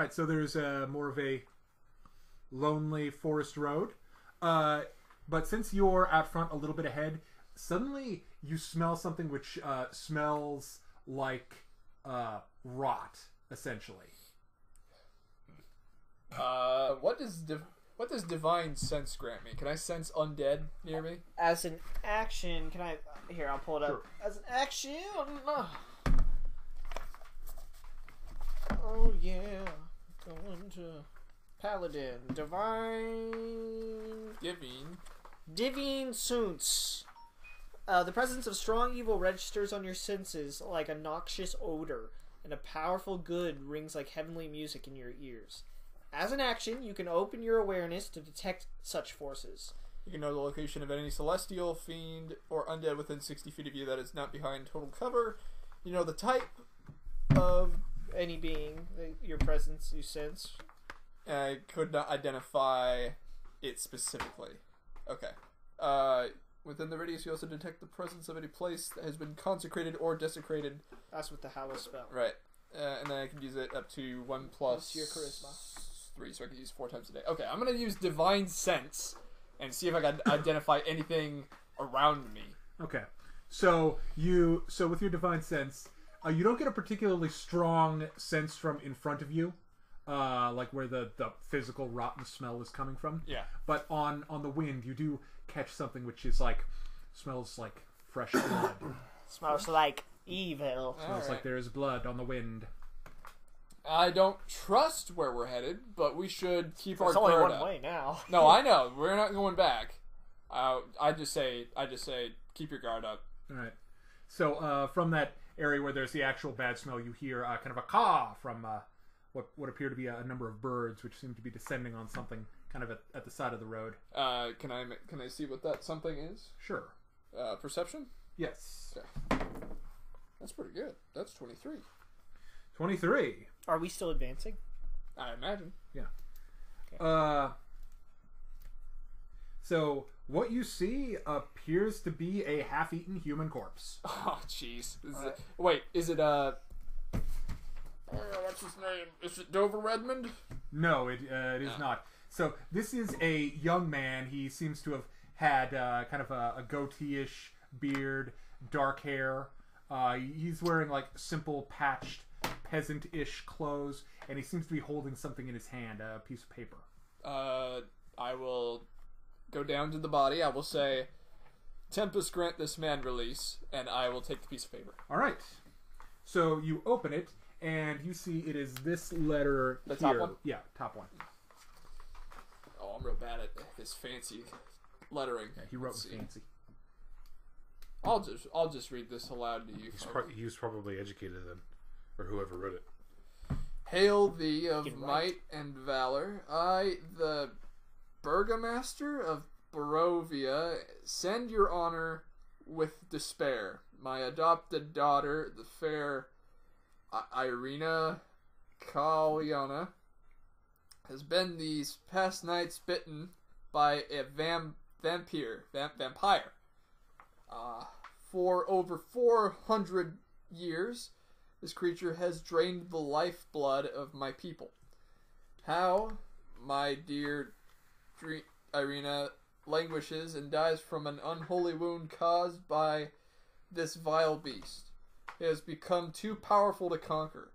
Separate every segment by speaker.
Speaker 1: right, so there's more of a lonely forest road. But since you're out front a little bit ahead, suddenly you smell something which smells like rot, essentially.
Speaker 2: What does divine sense grant me? Can I sense undead near me?
Speaker 3: As an action, can I... Here, I'll pull it up.
Speaker 1: Sure.
Speaker 3: As an action... Oh, yeah. Going to... Paladin. Divine... Divine Sense. The presence of strong evil registers on your senses like a noxious odor, and a powerful good rings like heavenly music in your ears. As an action, you can open your awareness to detect such forces.
Speaker 2: You can know the location of any celestial, fiend, or undead within 60 feet of you that is not behind total cover. You know the type of...
Speaker 3: Any being, your presence you sense.
Speaker 2: I could not identify it specifically. Okay. Within the radius, you also detect the presence of any place that has been consecrated or desecrated.
Speaker 3: That's what the Hallow spell.
Speaker 2: Right. And then I can use it up to 1 plus...
Speaker 3: your charisma.
Speaker 2: 3, so I can use 4 times a day. Okay, I'm going to use Divine Sense and see if I can identify anything around me.
Speaker 1: Okay. So with your divine sense, you don't get a particularly strong sense from in front of you, like where the physical rotten smell is coming from.
Speaker 2: Yeah.
Speaker 1: But on the wind, you do catch something which is smells like fresh blood.
Speaker 3: Smells like evil.
Speaker 1: Smells like there is blood on the wind.
Speaker 2: I don't trust where we're headed, but we should keep our
Speaker 3: It's
Speaker 2: guard
Speaker 3: only one
Speaker 2: up.
Speaker 3: way now.
Speaker 2: No, I know. We're not going back. I just say keep your guard up.
Speaker 1: All right. So from that area where there's the actual bad smell, you hear kind of a caw from what appear to be a number of birds, which seem to be descending on something kind of at the side of the road.
Speaker 2: Can I see what that something is?
Speaker 1: Sure.
Speaker 2: Perception?
Speaker 1: Yes.
Speaker 2: Okay. That's pretty good. That's 23.
Speaker 1: 23.
Speaker 3: Are we still advancing?
Speaker 2: I imagine.
Speaker 1: Yeah.
Speaker 3: Okay.
Speaker 1: So what you see appears to be a half-eaten human corpse.
Speaker 2: Oh, jeez. Wait, is it what's his name? Is it Dover Redmond?
Speaker 1: No, it is not. So this is a young man. He seems to have had kind of a goatee-ish beard, dark hair. He's wearing simple patched peasant-ish clothes, and he seems to be holding something in his hand, a piece of paper.
Speaker 2: I will go down to the body. I will say, Tempest grant this man release, and I will take the piece of paper.
Speaker 1: All right. So you open it, and you see it is this letter
Speaker 2: The
Speaker 1: here.
Speaker 2: top one?
Speaker 1: Yeah, top one.
Speaker 2: Oh, I'm real bad at this fancy lettering.
Speaker 1: Yeah, he wrote
Speaker 2: Let's see.
Speaker 1: fancy.
Speaker 2: I'll just read this aloud to you.
Speaker 4: He was probably educated then, or whoever wrote it.
Speaker 2: Hail thee of might and valor. I, the burgomaster of Barovia, send your honor with despair. My adopted daughter, the fair Irina Kalyana, has been these past nights bitten by a vampire. For over 400 years, this creature has drained the lifeblood of my people. How, my dear Irina, languishes and dies from an unholy wound caused by this vile beast. It has become too powerful to conquer.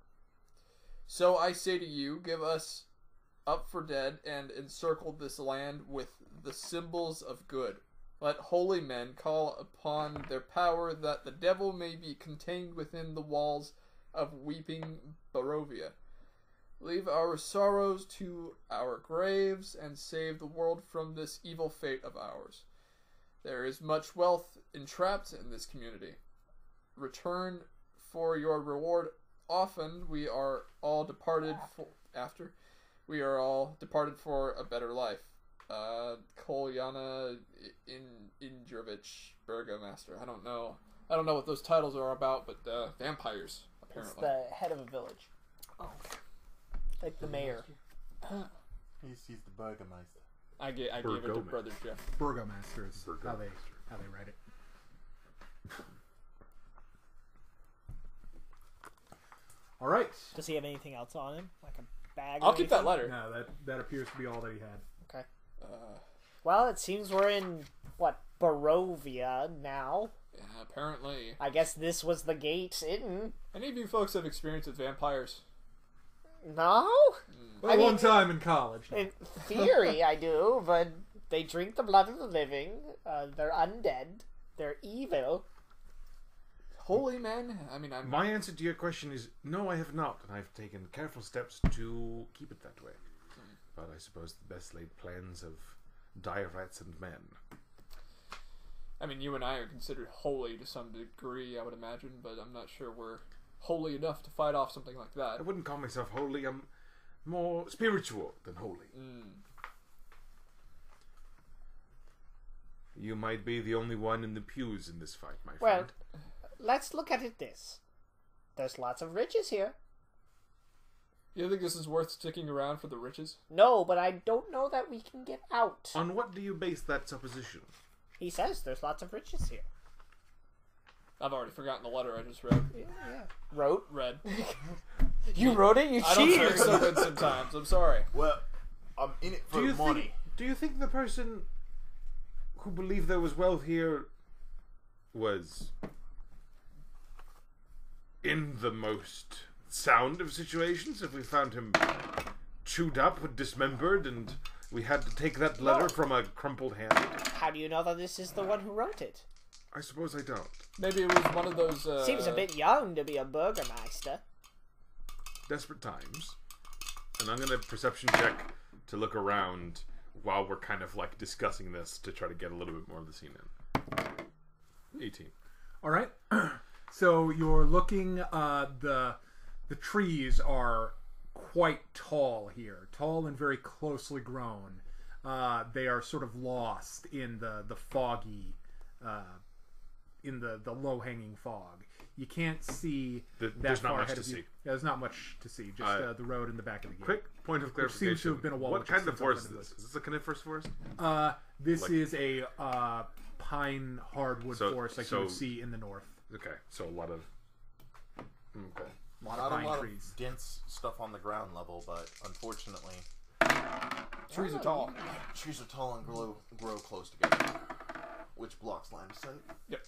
Speaker 2: So I say to you, give us up for dead and encircle this land with the symbols of good. Let holy men call upon their power that the devil may be contained within the walls of weeping Barovia. Leave our sorrows to our graves and save the world from this evil fate of ours. There is much wealth entrapped in this community. Return for your reward. Often we are all departed we are all departed for a better life. Kolyana Indrovich, burgomaster. I don't know what those titles are about, but vampires apparently.
Speaker 3: It's the head of a village.
Speaker 2: Oh.
Speaker 3: Like the mayor.
Speaker 5: He's the burgomaster.
Speaker 2: I gave it to Brother Jeff.
Speaker 1: Burgomaster is how they write it. All right.
Speaker 3: Does he have anything else on him? Like a bag?
Speaker 2: I'll
Speaker 3: or
Speaker 2: keep that
Speaker 3: anything?
Speaker 2: letter.
Speaker 1: No, that appears to be all that he had.
Speaker 3: Okay. Well, it seems we're in Barovia now.
Speaker 2: Yeah, apparently.
Speaker 3: I guess this was the gate in.
Speaker 2: Any of you folks have experience with vampires?
Speaker 3: No?
Speaker 1: Well,
Speaker 3: I mean,
Speaker 1: one time in college.
Speaker 3: In theory, I do, but they drink the blood of the living. They're undead. They're evil.
Speaker 2: Holy men? I mean, I'm...
Speaker 4: My answer to your question is no, I have not, and I've taken careful steps to keep it that way. But I suppose the best laid plans of dire rats and men.
Speaker 2: I mean, you and I are considered holy to some degree, I would imagine, but I'm not sure we're holy enough to fight off something like that.
Speaker 4: I wouldn't call myself holy. I'm more spiritual than holy. You might be the only one in the pews in this fight, my
Speaker 3: Well,
Speaker 4: friend.
Speaker 3: let's look at it this. There's lots of riches here.
Speaker 2: You think this is worth sticking around for the riches?
Speaker 3: No, but I don't know that we can get out.
Speaker 4: On what do you base that supposition?
Speaker 3: He says there's lots of riches here.
Speaker 2: I've already forgotten the letter I just wrote.
Speaker 3: Yeah. Wrote?
Speaker 2: Read.
Speaker 3: You wrote it? You
Speaker 2: I don't
Speaker 3: cheated!
Speaker 2: think so good sometimes. I'm sorry.
Speaker 5: Well, I'm in it for money.
Speaker 4: Do you think the person who believed there was wealth here was in the most sound of situations? If we found him chewed up and dismembered and we had to take that letter from a crumpled hand?
Speaker 3: How do you know that this is the one who wrote it?
Speaker 4: I suppose I don't.
Speaker 2: Maybe it was one of those...
Speaker 3: Seems a bit young to be a burgomaster.
Speaker 4: Desperate times. And I'm going to perception check to look around while we're kind of like discussing this to try to get a little bit more of the scene in. 18.
Speaker 1: All right. So you're looking. The trees are quite tall here, tall and very closely grown. They are sort of lost in the foggy, in the low hanging fog. You can't see that
Speaker 4: there's
Speaker 1: far
Speaker 4: not much
Speaker 1: ahead
Speaker 4: to
Speaker 1: of you.
Speaker 4: see.
Speaker 1: Yeah, there's not much to see. Just the road in the back of the gate.
Speaker 4: Quick point of clarification.
Speaker 1: seems to have been a wall
Speaker 4: What
Speaker 1: which
Speaker 4: kind of
Speaker 1: extends
Speaker 4: forest
Speaker 1: up
Speaker 4: is
Speaker 1: into
Speaker 4: this? Is this a coniferous forest?
Speaker 1: This
Speaker 4: Like-
Speaker 1: is a pine hardwood forest like you would
Speaker 4: so-
Speaker 1: see in the north.
Speaker 4: Okay, so a lot of... Okay.
Speaker 1: A lot
Speaker 5: Not
Speaker 1: of
Speaker 5: a
Speaker 1: pine
Speaker 5: lot
Speaker 1: trees.
Speaker 5: of dense stuff on the ground level, but unfortunately,
Speaker 2: Trees are tall.
Speaker 5: trees are tall and grow close together, which blocks line of sight.
Speaker 2: Yep.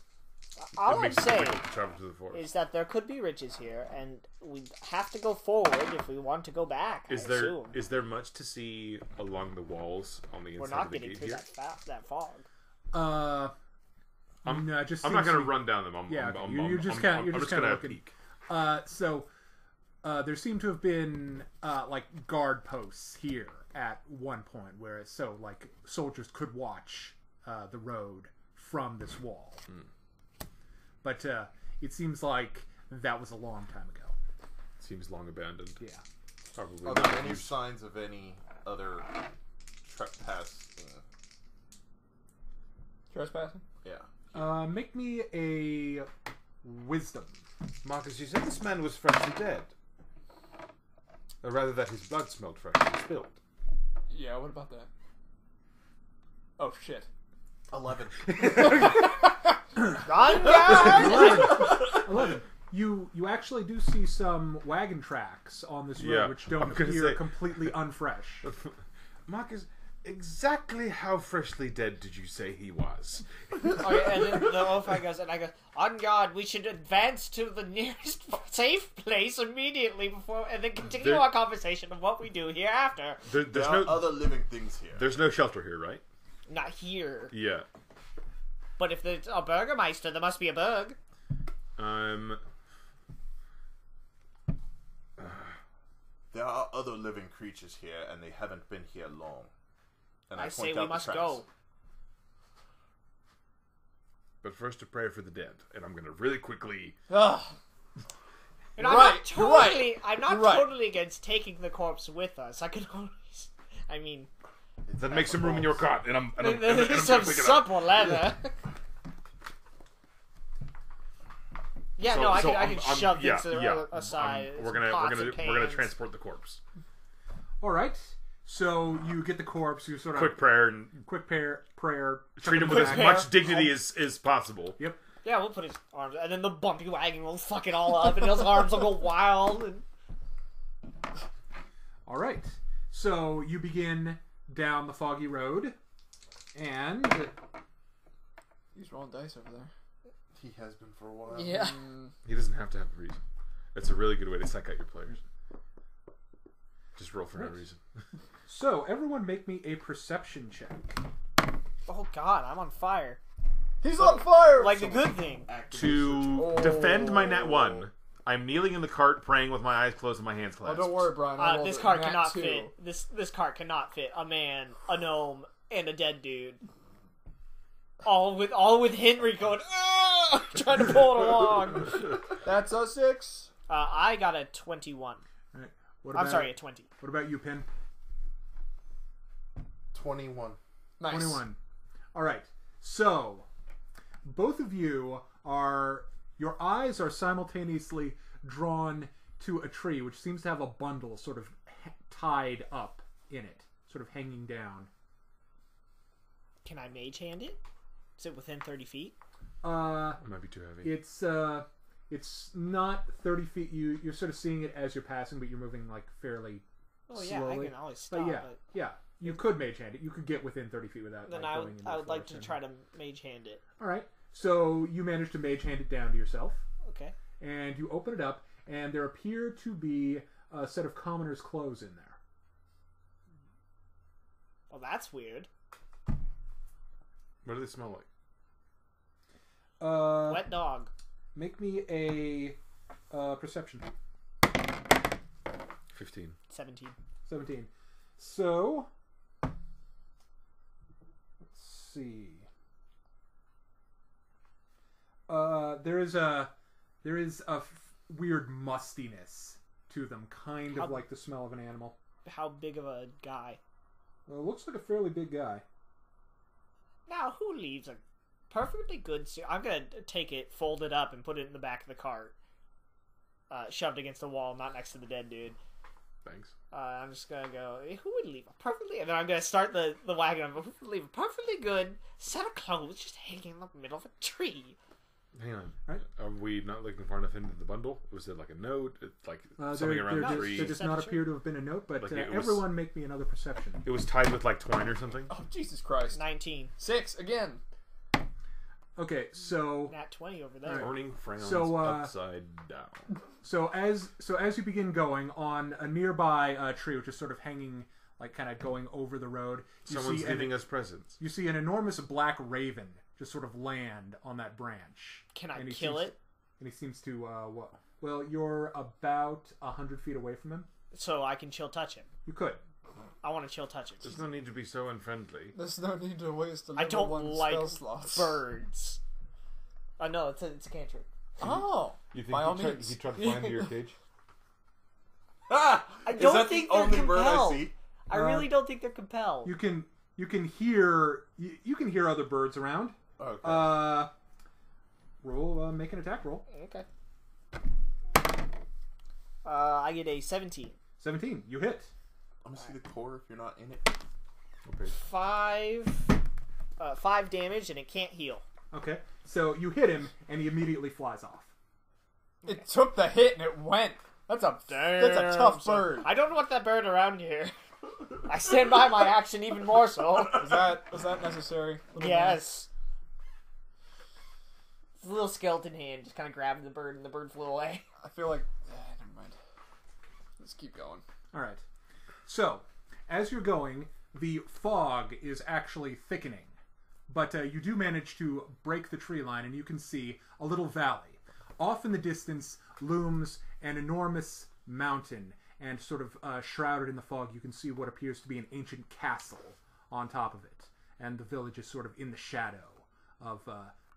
Speaker 3: All
Speaker 4: It
Speaker 3: I'm
Speaker 4: makes it
Speaker 3: saying
Speaker 4: difficult to travel through the forest.
Speaker 3: is that there could be riches here, and we have to go forward if we want to go back. I assume.
Speaker 4: Is there much to see along the walls on the
Speaker 3: We're
Speaker 4: inside
Speaker 3: not
Speaker 4: of the
Speaker 3: getting
Speaker 4: gate
Speaker 3: through
Speaker 4: here?
Speaker 3: that fog.
Speaker 1: No, it just
Speaker 4: I'm not
Speaker 1: seems
Speaker 4: going to
Speaker 1: to-
Speaker 4: run down them.
Speaker 1: you're just kind of
Speaker 4: gonna
Speaker 1: looking.
Speaker 4: peek.
Speaker 1: So there seem to have been like guard posts here at one point, where like soldiers could watch the road from this wall. But it seems like that was a long time ago.
Speaker 4: Seems long abandoned.
Speaker 1: Yeah.
Speaker 4: Probably
Speaker 5: Are
Speaker 4: not
Speaker 5: there any
Speaker 4: used.
Speaker 5: signs of any other trespassing?
Speaker 2: Trespassing?
Speaker 5: Yeah.
Speaker 1: Make me a wisdom.
Speaker 4: Marcus, you said this man was freshly dead. Or rather that his blood smelled fresh and spilled.
Speaker 2: Yeah, what about that? Oh, shit.
Speaker 5: 11.
Speaker 1: 11. You actually do see some wagon tracks on this road,
Speaker 4: Yeah,
Speaker 1: which
Speaker 4: I'm
Speaker 1: don't
Speaker 4: gonna
Speaker 1: appear
Speaker 4: say-
Speaker 1: completely unfresh.
Speaker 4: Marcus, exactly how freshly dead did you say he was?
Speaker 3: Okay, and then the Ophi goes, and I go, on guard, we should advance to the nearest safe place immediately before, and then continue
Speaker 4: There-
Speaker 3: our conversation of what we do hereafter.
Speaker 4: There's
Speaker 5: There are
Speaker 4: no
Speaker 5: other living things here.
Speaker 4: there's no shelter here, right?
Speaker 3: Not here.
Speaker 4: Yeah.
Speaker 3: But if there's a burgomaster, there must be a burg.
Speaker 5: There are other living creatures here, and they haven't been here long. And
Speaker 3: I
Speaker 5: point
Speaker 3: say
Speaker 5: out
Speaker 3: we
Speaker 5: the
Speaker 3: must
Speaker 5: tracks.
Speaker 3: go.
Speaker 4: But first to pray for the dead, and I'm gonna really quickly.
Speaker 2: Ugh.
Speaker 3: And
Speaker 2: You're
Speaker 3: I'm
Speaker 2: right,
Speaker 3: not
Speaker 2: you're
Speaker 3: totally,
Speaker 2: right,
Speaker 3: I'm not
Speaker 2: you're right.
Speaker 3: totally against taking the corpse with us. I can always, I mean,
Speaker 4: Then make some room in your cot, and I'm
Speaker 3: there's
Speaker 4: gonna
Speaker 3: some
Speaker 4: pick it up.
Speaker 3: supple leather. Yeah,
Speaker 4: So-
Speaker 3: no, I
Speaker 4: so
Speaker 3: can
Speaker 4: I'm-
Speaker 3: shove
Speaker 4: yeah,
Speaker 3: this
Speaker 4: yeah.
Speaker 3: aside.
Speaker 4: We're
Speaker 3: Pots
Speaker 4: gonna
Speaker 3: and
Speaker 4: we're gonna
Speaker 3: pans.
Speaker 4: transport the corpse.
Speaker 1: All right. So you get the corpse. You sort of
Speaker 4: Quick prayer and
Speaker 1: quick prayer.
Speaker 4: treat him
Speaker 1: chuck
Speaker 4: with
Speaker 1: it
Speaker 4: as
Speaker 1: back.
Speaker 4: much dignity as possible.
Speaker 1: Yep.
Speaker 3: Yeah, we'll put his arms, and then the bumpy wagon will fuck it all up, and his arms will go wild. And...
Speaker 1: All right. So you begin down the foggy road, and
Speaker 2: He's rolling dice over there.
Speaker 5: He has been for a while.
Speaker 3: Yeah.
Speaker 4: He doesn't have to have a reason. It's a really good way to psych out your players. Just roll for no reason.
Speaker 1: so everyone make me a perception check.
Speaker 3: Oh God, I'm on fire.
Speaker 2: He's on fire!
Speaker 3: Like the good thing.
Speaker 4: To defend my nat 1, I'm kneeling in the cart, praying with my eyes closed and my hands
Speaker 2: Oh,
Speaker 4: clasped.
Speaker 2: don't worry, Brian. I rolled
Speaker 3: This
Speaker 2: a
Speaker 3: cart
Speaker 2: nat
Speaker 3: cannot
Speaker 2: 2.
Speaker 3: fit. This cart cannot fit a man, a gnome, and a dead dude. All with Henry going, trying to pull it along.
Speaker 2: That's a 6.
Speaker 3: I got a 21.
Speaker 1: All right. What
Speaker 3: I'm sorry, a 20.
Speaker 1: What about you, Pin?
Speaker 5: 21.
Speaker 2: Nice.
Speaker 1: 21. All right. So both of you are. Your eyes are simultaneously drawn to a tree, which seems to have a bundle sort of tied up in it, sort of hanging down.
Speaker 3: Can I mage hand it? Is it within 30 feet?
Speaker 4: It might be too heavy.
Speaker 1: It's not 30 feet. You're sort of seeing it as you're passing, but you're moving like fairly
Speaker 3: Oh yeah,
Speaker 1: slowly.
Speaker 3: I can always stop.
Speaker 1: But yeah, you could mage hand it. You could get within 30 feet without.
Speaker 3: Then
Speaker 1: like,
Speaker 3: I
Speaker 1: going
Speaker 3: would,
Speaker 1: into
Speaker 3: I
Speaker 1: the
Speaker 3: would like
Speaker 1: forest
Speaker 3: to
Speaker 1: and-
Speaker 3: try to mage hand it.
Speaker 1: All right. So you manage to mage hand it down to yourself,
Speaker 3: Okay.
Speaker 1: and you open it up, and there appear to be a set of commoners' clothes in there.
Speaker 3: Well, that's weird.
Speaker 4: What do they smell like?
Speaker 3: Wet dog.
Speaker 1: Make me a perception.
Speaker 4: 15.
Speaker 3: 17.
Speaker 1: 17. So let's see. There is a weird mustiness to them, kind of
Speaker 3: How-
Speaker 1: like the smell of an animal.
Speaker 3: How big of a guy?
Speaker 1: Well, it looks like a fairly big guy.
Speaker 3: Now, who leaves a perfectly good suit? I'm gonna take it, fold it up, and put it in the back of the cart. Shoved against the wall, not next to the dead dude.
Speaker 4: Thanks.
Speaker 3: I'm just gonna go, who would leave a perfectly... And then I'm gonna start the wagon. Who would leave a perfectly good set of clothes just hanging in the middle of a tree?
Speaker 4: Hang on.
Speaker 1: Right.
Speaker 4: Are we not looking far enough into the bundle? Was there like a note? Like something
Speaker 1: There
Speaker 4: around the
Speaker 1: does-
Speaker 4: tree?
Speaker 1: there does not appear to have been a note, but
Speaker 4: Like it was-
Speaker 1: everyone make me another perception.
Speaker 4: It was tied with like twine or something?
Speaker 2: Oh, Jesus Christ.
Speaker 3: 19.
Speaker 2: 6 again.
Speaker 1: Okay, so
Speaker 3: Nat 20 over there.
Speaker 4: Turning frowns
Speaker 1: So,
Speaker 4: upside down.
Speaker 1: So as you begin going on a nearby tree, which is sort of hanging, like kind of going over the road,
Speaker 4: Someone's leaving us presents.
Speaker 1: You see an enormous black raven just sort of land on that branch.
Speaker 3: Can I
Speaker 1: And he
Speaker 3: kill
Speaker 1: seems-
Speaker 3: it?
Speaker 1: And he seems to well, you're about 100 feet away from him.
Speaker 3: So I can chill touch him.
Speaker 1: You could.
Speaker 3: I want to chill touch him.
Speaker 4: There's no need to be so unfriendly.
Speaker 2: There's no need to waste a
Speaker 3: I
Speaker 2: level
Speaker 3: don't
Speaker 2: 1
Speaker 3: like
Speaker 2: spell slots.
Speaker 3: birds. No, it's a cantrip.
Speaker 2: Oh,
Speaker 4: You think
Speaker 2: by all
Speaker 4: he tried,
Speaker 2: means.
Speaker 4: he tried to fly into your cage?
Speaker 5: Ah!
Speaker 3: I
Speaker 5: Is
Speaker 3: don't
Speaker 5: that
Speaker 3: think
Speaker 5: the
Speaker 3: they're
Speaker 5: only bird I
Speaker 3: compelled.
Speaker 5: see?
Speaker 3: I really don't think they're compelled.
Speaker 1: You can hear you can hear other birds around.
Speaker 5: Okay.
Speaker 1: Make an attack roll.
Speaker 3: Okay. I get a 17.
Speaker 1: 17. You hit.
Speaker 5: I'm gonna see the core if you're not in it.
Speaker 4: Okay.
Speaker 3: 5 damage, and it can't heal.
Speaker 1: Okay. So you hit him, and he immediately flies off.
Speaker 2: It took the hit and it went. That's a tough bird.
Speaker 3: I don't want that bird around here. I stand by my action even more so.
Speaker 2: Was that necessary? Little
Speaker 3: Yes. It's a little skeleton hand just kind of grabbing the bird, and the bird flew away.
Speaker 2: man. I feel like. Never mind. Let's keep going.
Speaker 1: All right. So, as you're going, the fog is actually thickening. But you do manage to break the tree line, and you can see a little valley. Off in the distance looms an enormous mountain, and sort of shrouded in the fog, you can see what appears to be an ancient castle on top of it. And the village is sort of in the shadow of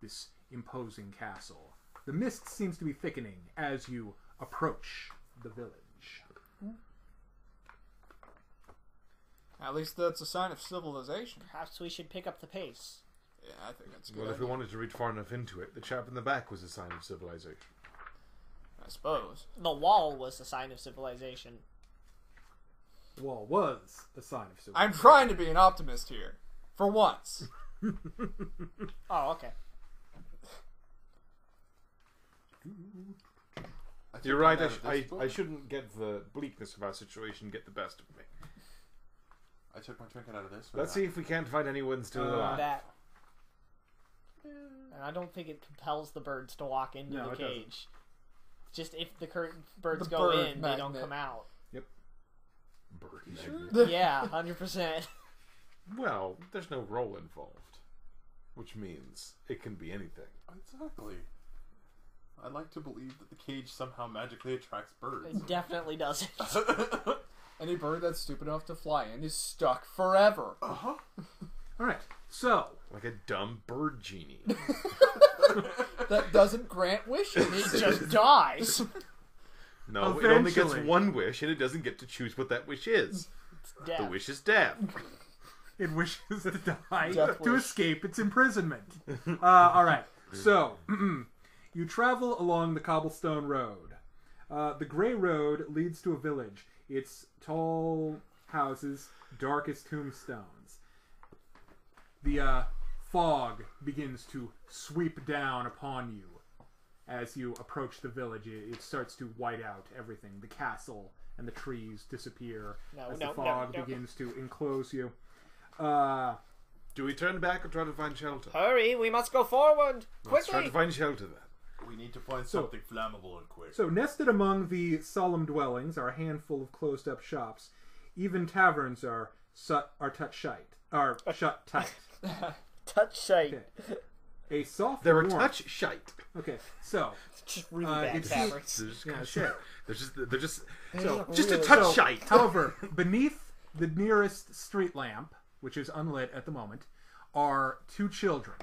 Speaker 1: this imposing castle. The mist seems to be thickening as you approach the village.
Speaker 2: At least that's a sign of civilization.
Speaker 3: Perhaps we should pick up the pace.
Speaker 2: Yeah, I think that's good.
Speaker 4: Well, if we wanted to reach far enough into it, the chap in the back was a sign of civilization.
Speaker 2: I suppose.
Speaker 3: The wall was a sign of civilization.
Speaker 1: The wall was a sign of civilization.
Speaker 2: I'm trying to be an optimist here. For once.
Speaker 3: Oh, okay.
Speaker 4: You're right. I shouldn't get the bleakness of our situation get the best of me.
Speaker 5: I took my trinket out of this.
Speaker 4: Let's see if we can't find anyone still alive.
Speaker 3: That. And I don't think it compels the birds to walk into the cage. Just if the birds go in, they don't come out.
Speaker 1: Yep.
Speaker 4: Bird
Speaker 3: Sure. Yeah, 100%.
Speaker 4: Well, there's no roll involved, which means it can be anything.
Speaker 5: Exactly. I'd like to believe that the cage somehow magically attracts birds.
Speaker 3: It definitely doesn't.
Speaker 2: Any bird that's stupid enough to fly in is stuck forever.
Speaker 5: Uh-huh.
Speaker 1: All right. So,
Speaker 4: Like a dumb bird genie.
Speaker 2: That doesn't grant wishes.
Speaker 3: It just dies.
Speaker 4: No, it only gets
Speaker 1: Eventually.
Speaker 4: one wish, and it doesn't get to choose what that wish is.
Speaker 3: Death.
Speaker 4: The wish is death.
Speaker 1: it wishes to die
Speaker 2: Death
Speaker 1: to
Speaker 2: wish.
Speaker 1: escape its imprisonment. All right. So, you travel along the cobblestone road. The gray road leads to a village. It's tall houses, dark as tombstones. The fog begins to sweep down upon you as you approach the village. It starts to white out everything. The castle and the trees disappear as the fog begins to enclose you.
Speaker 4: Do we turn back or try to find shelter?
Speaker 3: Hurry, we must go forward.
Speaker 4: Let's try
Speaker 3: Quickly.
Speaker 4: to find shelter then.
Speaker 5: We need to find something flammable and quick.
Speaker 1: So, nested among the solemn dwellings are a handful of closed-up shops. Even taverns are shut tight.
Speaker 3: Touch sight.
Speaker 1: Okay. A soft
Speaker 4: They're a
Speaker 1: warmth.
Speaker 4: touch shite.
Speaker 1: Okay, so
Speaker 3: Just really bad
Speaker 1: it's-
Speaker 3: taverns.
Speaker 4: They're just
Speaker 1: Yeah,
Speaker 4: kind of
Speaker 1: sure.
Speaker 4: shit. They're just
Speaker 1: so
Speaker 4: just a
Speaker 2: Really?
Speaker 4: touch
Speaker 1: So,
Speaker 4: shite.
Speaker 1: However, beneath the nearest street lamp, which is unlit at the moment, are two children,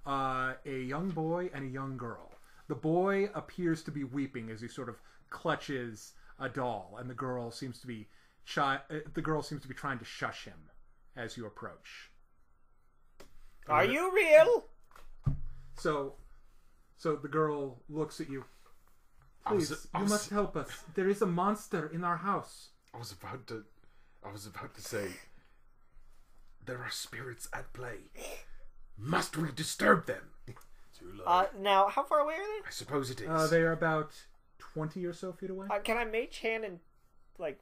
Speaker 1: a young boy and a young girl. The boy appears to be weeping as he sort of clutches a doll, and the girl seems to be trying to shush him as you approach.
Speaker 3: Are you real?
Speaker 1: So the girl looks at you.
Speaker 4: I was-
Speaker 1: Please,
Speaker 4: I
Speaker 1: you
Speaker 4: was-
Speaker 1: must help us. There is a monster in our house.
Speaker 4: I was about to say, there are spirits at play. Must we disturb them?
Speaker 5: Too late.
Speaker 3: Now, how far away are
Speaker 4: I suppose it is.
Speaker 1: They are about 20 or so feet away.
Speaker 3: they? Can I mage hand and, like,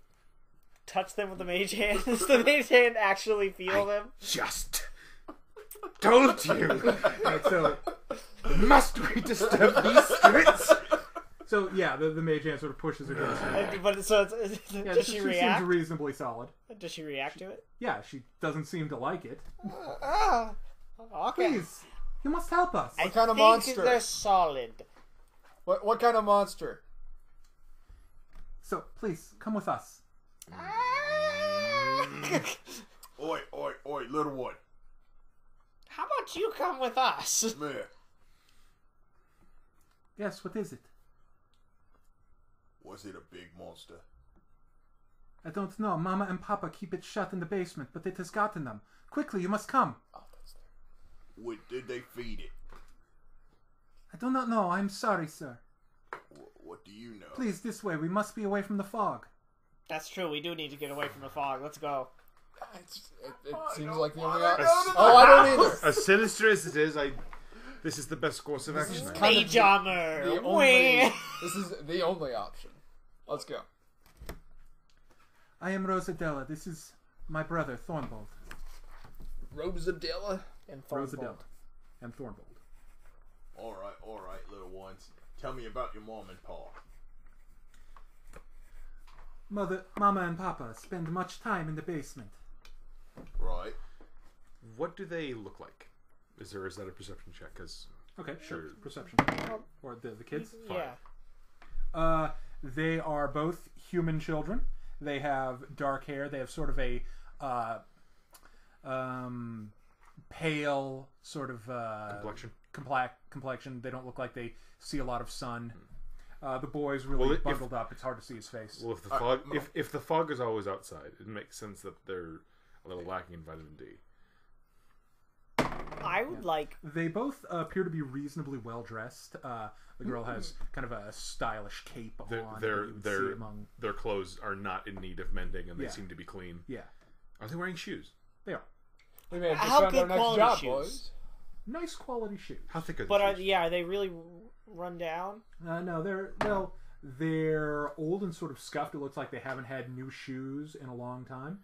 Speaker 3: touch them with the mage hand? Does the mage hand actually feel them?
Speaker 4: Just told you.
Speaker 1: Right, so
Speaker 4: Must we disturb these spirits?
Speaker 1: So yeah, the mage hand sort of pushes against her.
Speaker 3: But so
Speaker 1: Yeah,
Speaker 3: does she react?
Speaker 1: seems reasonably solid.
Speaker 3: Does she react to it?
Speaker 1: Yeah, she doesn't seem to like it.
Speaker 3: Okay.
Speaker 1: Please, you must help us.
Speaker 3: I
Speaker 2: What kind of
Speaker 3: think
Speaker 2: monster?
Speaker 3: they're solid.
Speaker 2: What kind of monster?
Speaker 1: So please, come with us.
Speaker 5: Oi, oi, oi, little one.
Speaker 3: How about you come with us?
Speaker 5: Come here.
Speaker 1: Yes, what is it?
Speaker 5: Was it a big monster?
Speaker 1: I don't know. Mama and Papa keep it shut in the basement, but it has gotten them. Quickly, you must come.
Speaker 5: What did they feed it?
Speaker 1: I do not know. I'm sorry, sir.
Speaker 5: What do you know?
Speaker 1: Please, this way. We must be away from the fog.
Speaker 3: That's true. We do need to get away from the fog. Let's go.
Speaker 2: It seems like the only option.
Speaker 4: As-
Speaker 2: Oh, I don't either.
Speaker 4: As sinister as it is, this is the best course of action.
Speaker 2: is
Speaker 4: I
Speaker 2: kind of
Speaker 3: Mage armor.
Speaker 2: The
Speaker 3: Wah.
Speaker 2: only, this is the only option. Let's go.
Speaker 1: I am Rosadella. This is my brother, Thornbolt.
Speaker 2: Rosadilla.
Speaker 3: And
Speaker 1: Rosadella. And Thornbolt.
Speaker 5: All right, little ones. Tell me about your mom and pa.
Speaker 1: Mama and Papa spend much time in the basement.
Speaker 5: Right.
Speaker 4: What do they look like? Is that a perception check? Because
Speaker 1: Okay, sure. Perception. Or the kids?
Speaker 3: Yeah.
Speaker 1: They are both human children. They have dark hair. They have sort of a pale sort of complexion. They don't look like they see a lot of sun. The boy's really bundled up. It's hard to see his face.
Speaker 4: Well, if the fog, if the fog is always outside, it makes sense that they're a little lacking in vitamin D.
Speaker 3: I would like.
Speaker 1: They both appear to be reasonably well dressed. The girl has kind of a stylish cape on. that you would see among...
Speaker 4: Their clothes are not in need of mending, and they
Speaker 1: Yeah.
Speaker 4: seem to be clean.
Speaker 1: Yeah,
Speaker 4: Are they wearing shoes?
Speaker 1: they are
Speaker 2: We may have just
Speaker 3: How
Speaker 2: found our
Speaker 3: good
Speaker 2: next
Speaker 3: quality
Speaker 2: job,
Speaker 3: shoes?
Speaker 2: boys.
Speaker 1: nice quality shoes.
Speaker 4: How thick are the
Speaker 3: But
Speaker 4: shoes?
Speaker 3: are they really run down?
Speaker 1: No, They're old and sort of scuffed. It looks like they haven't had new shoes in a long time.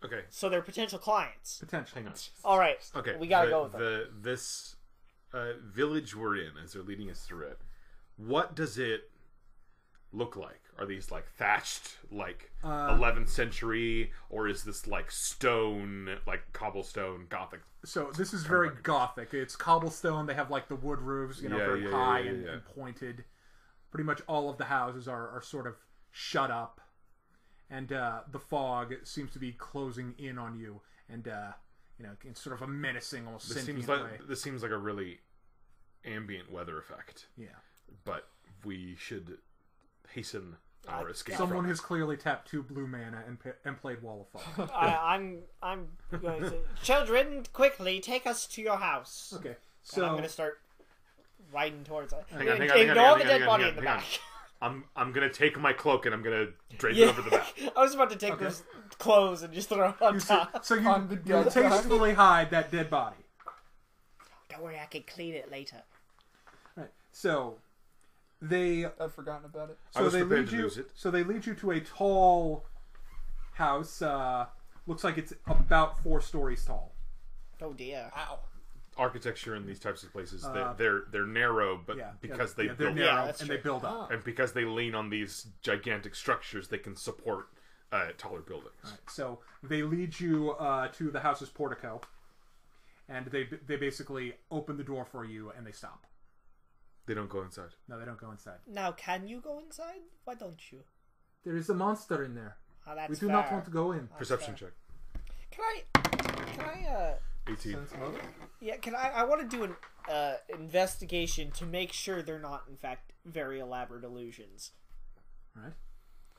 Speaker 4: Okay.
Speaker 3: So they're potential clients.
Speaker 1: Potentially.
Speaker 4: Hang on.
Speaker 3: All right.
Speaker 4: Okay.
Speaker 3: We gotta go with them.
Speaker 4: This village we're in, as they're leading us through it, what does it look like? Are these like thatched, like 11th century, or is this like stone, like cobblestone, gothic?
Speaker 1: So this is very gothic. It's cobblestone. They have like the wood roofs, very high and pointed. Pretty much all of the houses are sort of shut up, and the fog seems to be closing in on you, and in sort of a menacing, almost sentient way.
Speaker 4: This seems like a really ambient weather effect.
Speaker 1: Yeah,
Speaker 4: but we should hasten our escape.
Speaker 1: Someone has clearly tapped 2 blue mana and played Wall of Fog.
Speaker 3: I'm going to say, children, quickly take us to your house.
Speaker 1: Okay,
Speaker 3: so I'm going to start riding towards it.
Speaker 4: Hang on,
Speaker 3: Ignore the dead body in the back.
Speaker 4: I'm gonna take my cloak and I'm gonna drape it over the back.
Speaker 3: I was about to take those clothes and just throw it on top.
Speaker 1: So you tastefully hide that dead body.
Speaker 3: Don't worry, I can clean it later.
Speaker 1: Right. So
Speaker 2: I've forgotten about it.
Speaker 4: I was prepared to lose it.
Speaker 1: So they lead you to a tall house. Looks like it's about 4 stories tall.
Speaker 3: Oh dear.
Speaker 2: Ow.
Speaker 4: Architecture in these types of places, they're narrow, but because they build
Speaker 1: narrow and they build up,
Speaker 4: and because they lean on these gigantic structures, they can support taller buildings.
Speaker 1: Right. So they lead you to the house's portico, and they basically open the door for you, and they stop.
Speaker 4: They don't go inside.
Speaker 1: No, they don't go inside.
Speaker 3: Now, can you go inside? Why don't you?
Speaker 1: There is a monster in there.
Speaker 3: Oh, that's
Speaker 1: we do not want to go in.
Speaker 4: Perception check.
Speaker 3: Can I
Speaker 4: 18.
Speaker 3: Yeah, I want to do an investigation to make sure they're not, in fact, very elaborate illusions.
Speaker 1: Right.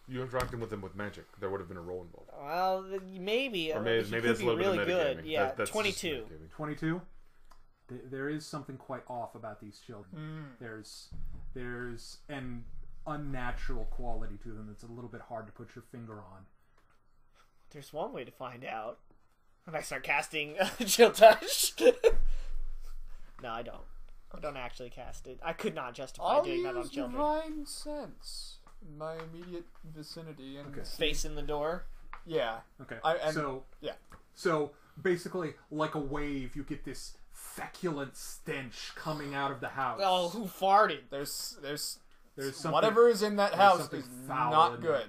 Speaker 4: You interacted with them with magic. There would have been a roll involved.
Speaker 3: Well, maybe.
Speaker 4: Or maybe that's a little
Speaker 3: really
Speaker 4: bit of
Speaker 3: good.
Speaker 4: metagaming.
Speaker 3: Yeah,
Speaker 4: That's
Speaker 3: 22.
Speaker 1: 22. There is something quite off about these children. There's an unnatural quality to them that's a little bit hard to put your finger on.
Speaker 3: There's one way to find out. And I start casting Chill Touch. No, I don't. I don't actually cast it. I could not justify doing that on children.
Speaker 2: Divine Sense in my immediate vicinity and
Speaker 3: Facing the door.
Speaker 2: Yeah.
Speaker 1: Okay.
Speaker 2: Yeah.
Speaker 1: So basically, like a wave, you get this feculent stench coming out of the house.
Speaker 3: Oh, who farted?
Speaker 2: There's
Speaker 1: something,
Speaker 2: whatever is in that house is
Speaker 1: foul
Speaker 2: not
Speaker 1: in
Speaker 2: good.
Speaker 1: there.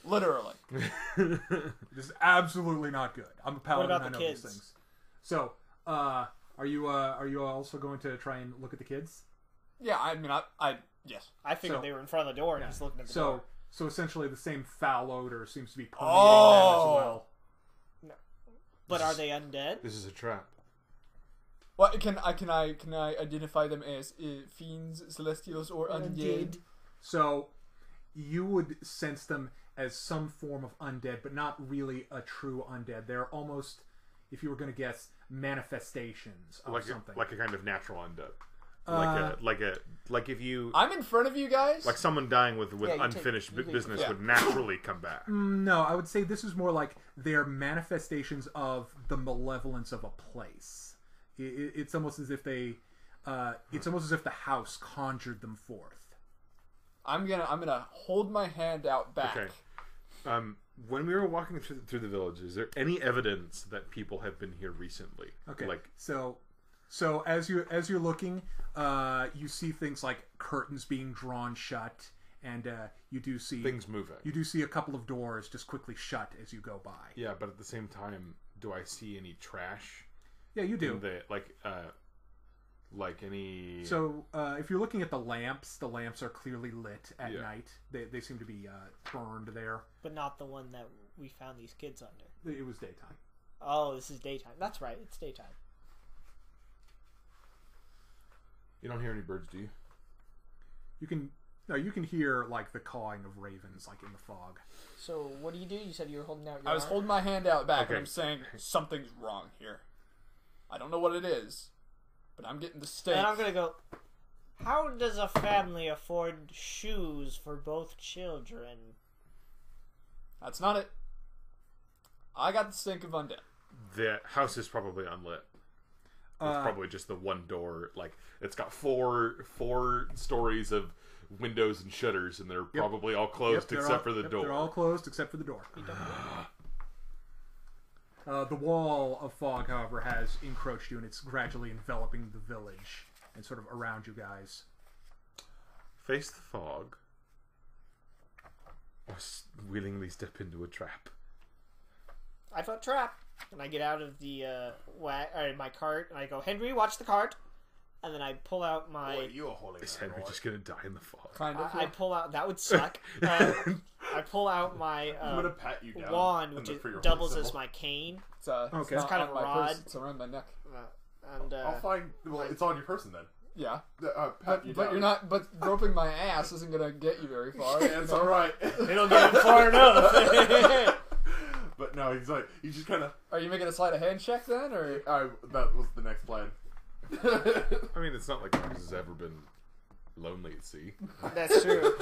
Speaker 2: Literally.
Speaker 1: This is absolutely not good. I'm a paladin.
Speaker 3: What about
Speaker 1: I
Speaker 3: the
Speaker 1: know
Speaker 3: kids?
Speaker 1: these things. So, are you also going to try and look at the kids?
Speaker 2: Yeah, I mean, yes.
Speaker 3: I figured they were in front of the door and just looking at the door.
Speaker 1: So essentially, the same foul odor seems to be permeating them as well.
Speaker 3: No. But are they undead?
Speaker 4: This is a trap.
Speaker 2: What can I identify them as fiends, celestials, or undead?
Speaker 1: So you would sense them as some form of undead, but not really a true undead. They're almost, if you were going to guess, manifestations of something.
Speaker 4: Like a kind of natural undead. Like if you...
Speaker 2: I'm in front of you guys?
Speaker 4: Like someone dying with unfinished business would naturally come back.
Speaker 1: No, I would say this is more like they're manifestations of the malevolence of a place. It's almost as if it's almost as if the house conjured them forth.
Speaker 2: I'm gonna hold my hand out back.
Speaker 4: Okay. When we were walking through the village, is there any evidence that people have been here recently?
Speaker 1: Okay. So as you're looking, you see things like curtains being drawn shut, and you do see
Speaker 4: things moving.
Speaker 1: You do see a couple of doors just quickly shut as you go by.
Speaker 4: Yeah, but at the same time, do I see any trash?
Speaker 1: Yeah, you do.
Speaker 4: Like any...
Speaker 1: So, if you're looking at the lamps are clearly lit at night. They seem to be burned there.
Speaker 3: But not the one that we found these kids under.
Speaker 1: It was daytime.
Speaker 3: Oh, this is daytime. That's right, it's daytime.
Speaker 4: You don't hear any birds, do you?
Speaker 1: You can hear, like, the cawing of ravens, like, in the fog.
Speaker 3: So, what do? You said you were holding out your
Speaker 2: I was
Speaker 3: arm?
Speaker 2: holding my hand out back, and I'm saying, something's wrong here. I don't know what it is, but I'm getting the stink.
Speaker 3: And I'm gonna go, how does a family afford shoes for both children?
Speaker 2: That's not it. I got the stink of undead.
Speaker 4: The house is probably unlit. probably just the one door. Like it's got four stories of windows and shutters, and they're probably all closed except for the door.
Speaker 1: They're all closed except for the door. The wall of fog, however, has encroached you, and it's gradually enveloping the village and sort of around you guys.
Speaker 4: Face the fog, or willingly step into a trap.
Speaker 3: I vote trap. And I get out of the my cart, and I go, Henry, watch the cart. And then I pull out my...
Speaker 5: Boy, you a holy
Speaker 4: Is
Speaker 5: man,
Speaker 4: Henry
Speaker 5: boy.
Speaker 4: just gonna die in the fog?
Speaker 2: Kind of.
Speaker 3: I pull out... That would suck. I pull out my
Speaker 5: I'm gonna pat you down
Speaker 3: wand, which
Speaker 5: for your
Speaker 3: doubles
Speaker 5: holy
Speaker 3: as
Speaker 5: symbol.
Speaker 3: my cane.
Speaker 2: It's, it's
Speaker 1: Okay.
Speaker 2: not
Speaker 3: It's kind
Speaker 2: on
Speaker 3: of
Speaker 2: my
Speaker 3: rod.
Speaker 2: person, it's around my neck.
Speaker 3: And
Speaker 5: I'll find. Well, it's on your person then.
Speaker 2: Yeah.
Speaker 5: Pat you
Speaker 2: But
Speaker 5: down.
Speaker 2: you're not. But groping my ass isn't gonna get you very far.
Speaker 5: Yeah, it's all right.
Speaker 3: it'll get far enough.
Speaker 5: But no, he's like, he just kind of.
Speaker 2: Are you making a sleight of hand check then, or?
Speaker 5: That was the next plan.
Speaker 4: I mean, it's not like Marcus has ever been lonely at sea.
Speaker 3: That's true.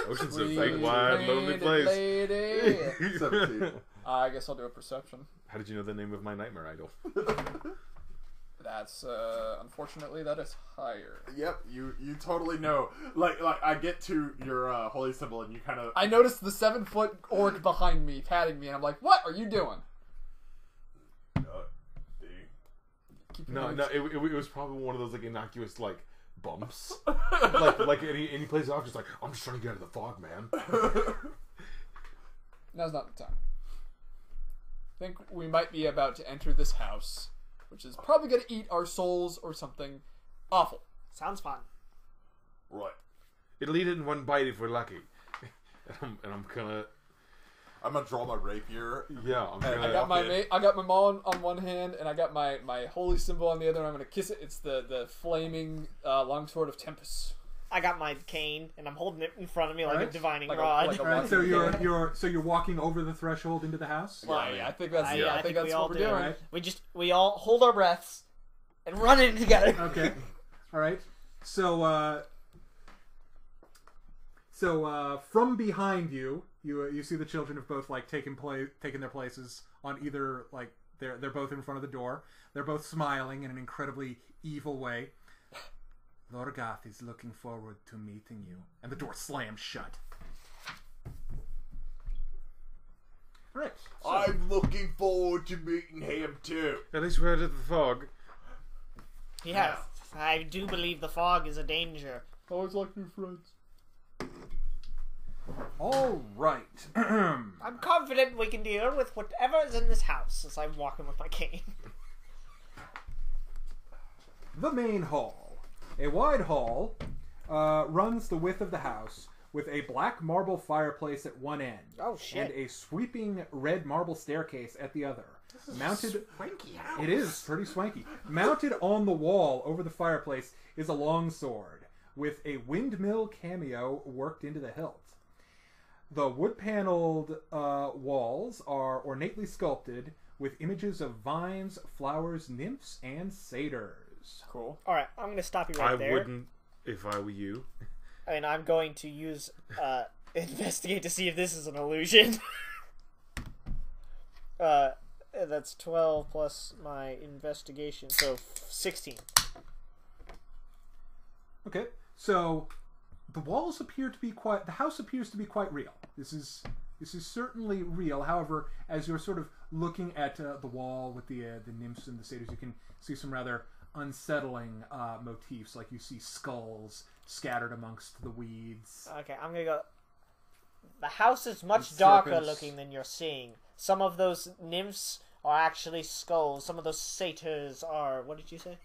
Speaker 4: Ocean's a big, wide, lonely place.
Speaker 2: Lady.
Speaker 5: 17.
Speaker 2: I guess I'll do a perception.
Speaker 4: How did you know the name of my nightmare idol?
Speaker 2: That's unfortunately that is higher.
Speaker 5: Yep, you totally know. Like I get to your holy symbol and you kind of.
Speaker 2: I noticed the 7-foot orc behind me, patting me, and I'm like, "What are you doing?" Keep your
Speaker 4: No,
Speaker 2: hands-
Speaker 4: it was probably one of those like innocuous like bumps. like any place off, just like I'm just trying to get out of the fog, man.
Speaker 2: Now's not the time. I think we might be about to enter this house, which is probably going to eat our souls or something awful.
Speaker 3: Sounds fun.
Speaker 5: Right.
Speaker 4: It'll eat it in one bite if we're lucky. and I'm gonna
Speaker 5: draw my rapier.
Speaker 4: yeah. I'm gonna.
Speaker 2: I got my maul on one hand, and I got my holy symbol on the other. And I'm going to kiss it. It's the flaming longsword of Tempest.
Speaker 3: I got my cane, and I'm holding it in front of me like
Speaker 1: Alright.
Speaker 3: a divining
Speaker 2: Like a-
Speaker 3: rod.
Speaker 2: like a-
Speaker 1: All right, so you're walking over the threshold into the house.
Speaker 2: Yeah, I think that's
Speaker 3: I think we
Speaker 2: that's
Speaker 3: all
Speaker 2: what we're
Speaker 3: do.
Speaker 2: doing.
Speaker 1: Right.
Speaker 3: We all hold our breaths and run in together.
Speaker 1: Okay. All right. So from behind you, you see the children have both like taken their places on either like they're both in front of the door. They're both smiling in an incredibly evil way. Lorgath is looking forward to meeting you, and the door slams shut. All right. So,
Speaker 5: I'm looking forward to meeting him too.
Speaker 4: At least we're out of the fog.
Speaker 3: Yes, I do believe the fog is a danger.
Speaker 2: Always like new friends.
Speaker 1: all right.
Speaker 3: I'm confident we can deal with whatever is in this house as I'm walking with my cane.
Speaker 1: The main hall. A wide hall runs the width of the house with a black marble fireplace at one end.
Speaker 3: Oh, shit.
Speaker 1: And a sweeping red marble staircase at the other. Mounted,
Speaker 3: Swanky house.
Speaker 1: it is pretty swanky. Mounted on the wall over the fireplace is a long sword with a windmill cameo worked into the hilt. The wood-paneled walls are ornately sculpted with images of vines, flowers, nymphs, and satyrs.
Speaker 2: Cool.
Speaker 3: Alright, I'm going to stop you right
Speaker 4: I
Speaker 3: there.
Speaker 4: wouldn't if I were you.
Speaker 3: And I'm going to use investigate to see if this is an illusion. That's 12 plus my investigation, so 16.
Speaker 1: Okay, so the walls appear to be quite. The house appears to be quite real. This is certainly real. However, as you're sort of looking at the wall with the nymphs and the satyrs, you can see some rather unsettling motifs. Like you see skulls scattered amongst the weeds.
Speaker 3: Okay, I'm gonna go. The house is much
Speaker 1: And
Speaker 3: darker
Speaker 1: serpents.
Speaker 3: looking than you're seeing. Some of those nymphs are actually skulls. Some of those satyrs are. What did you say?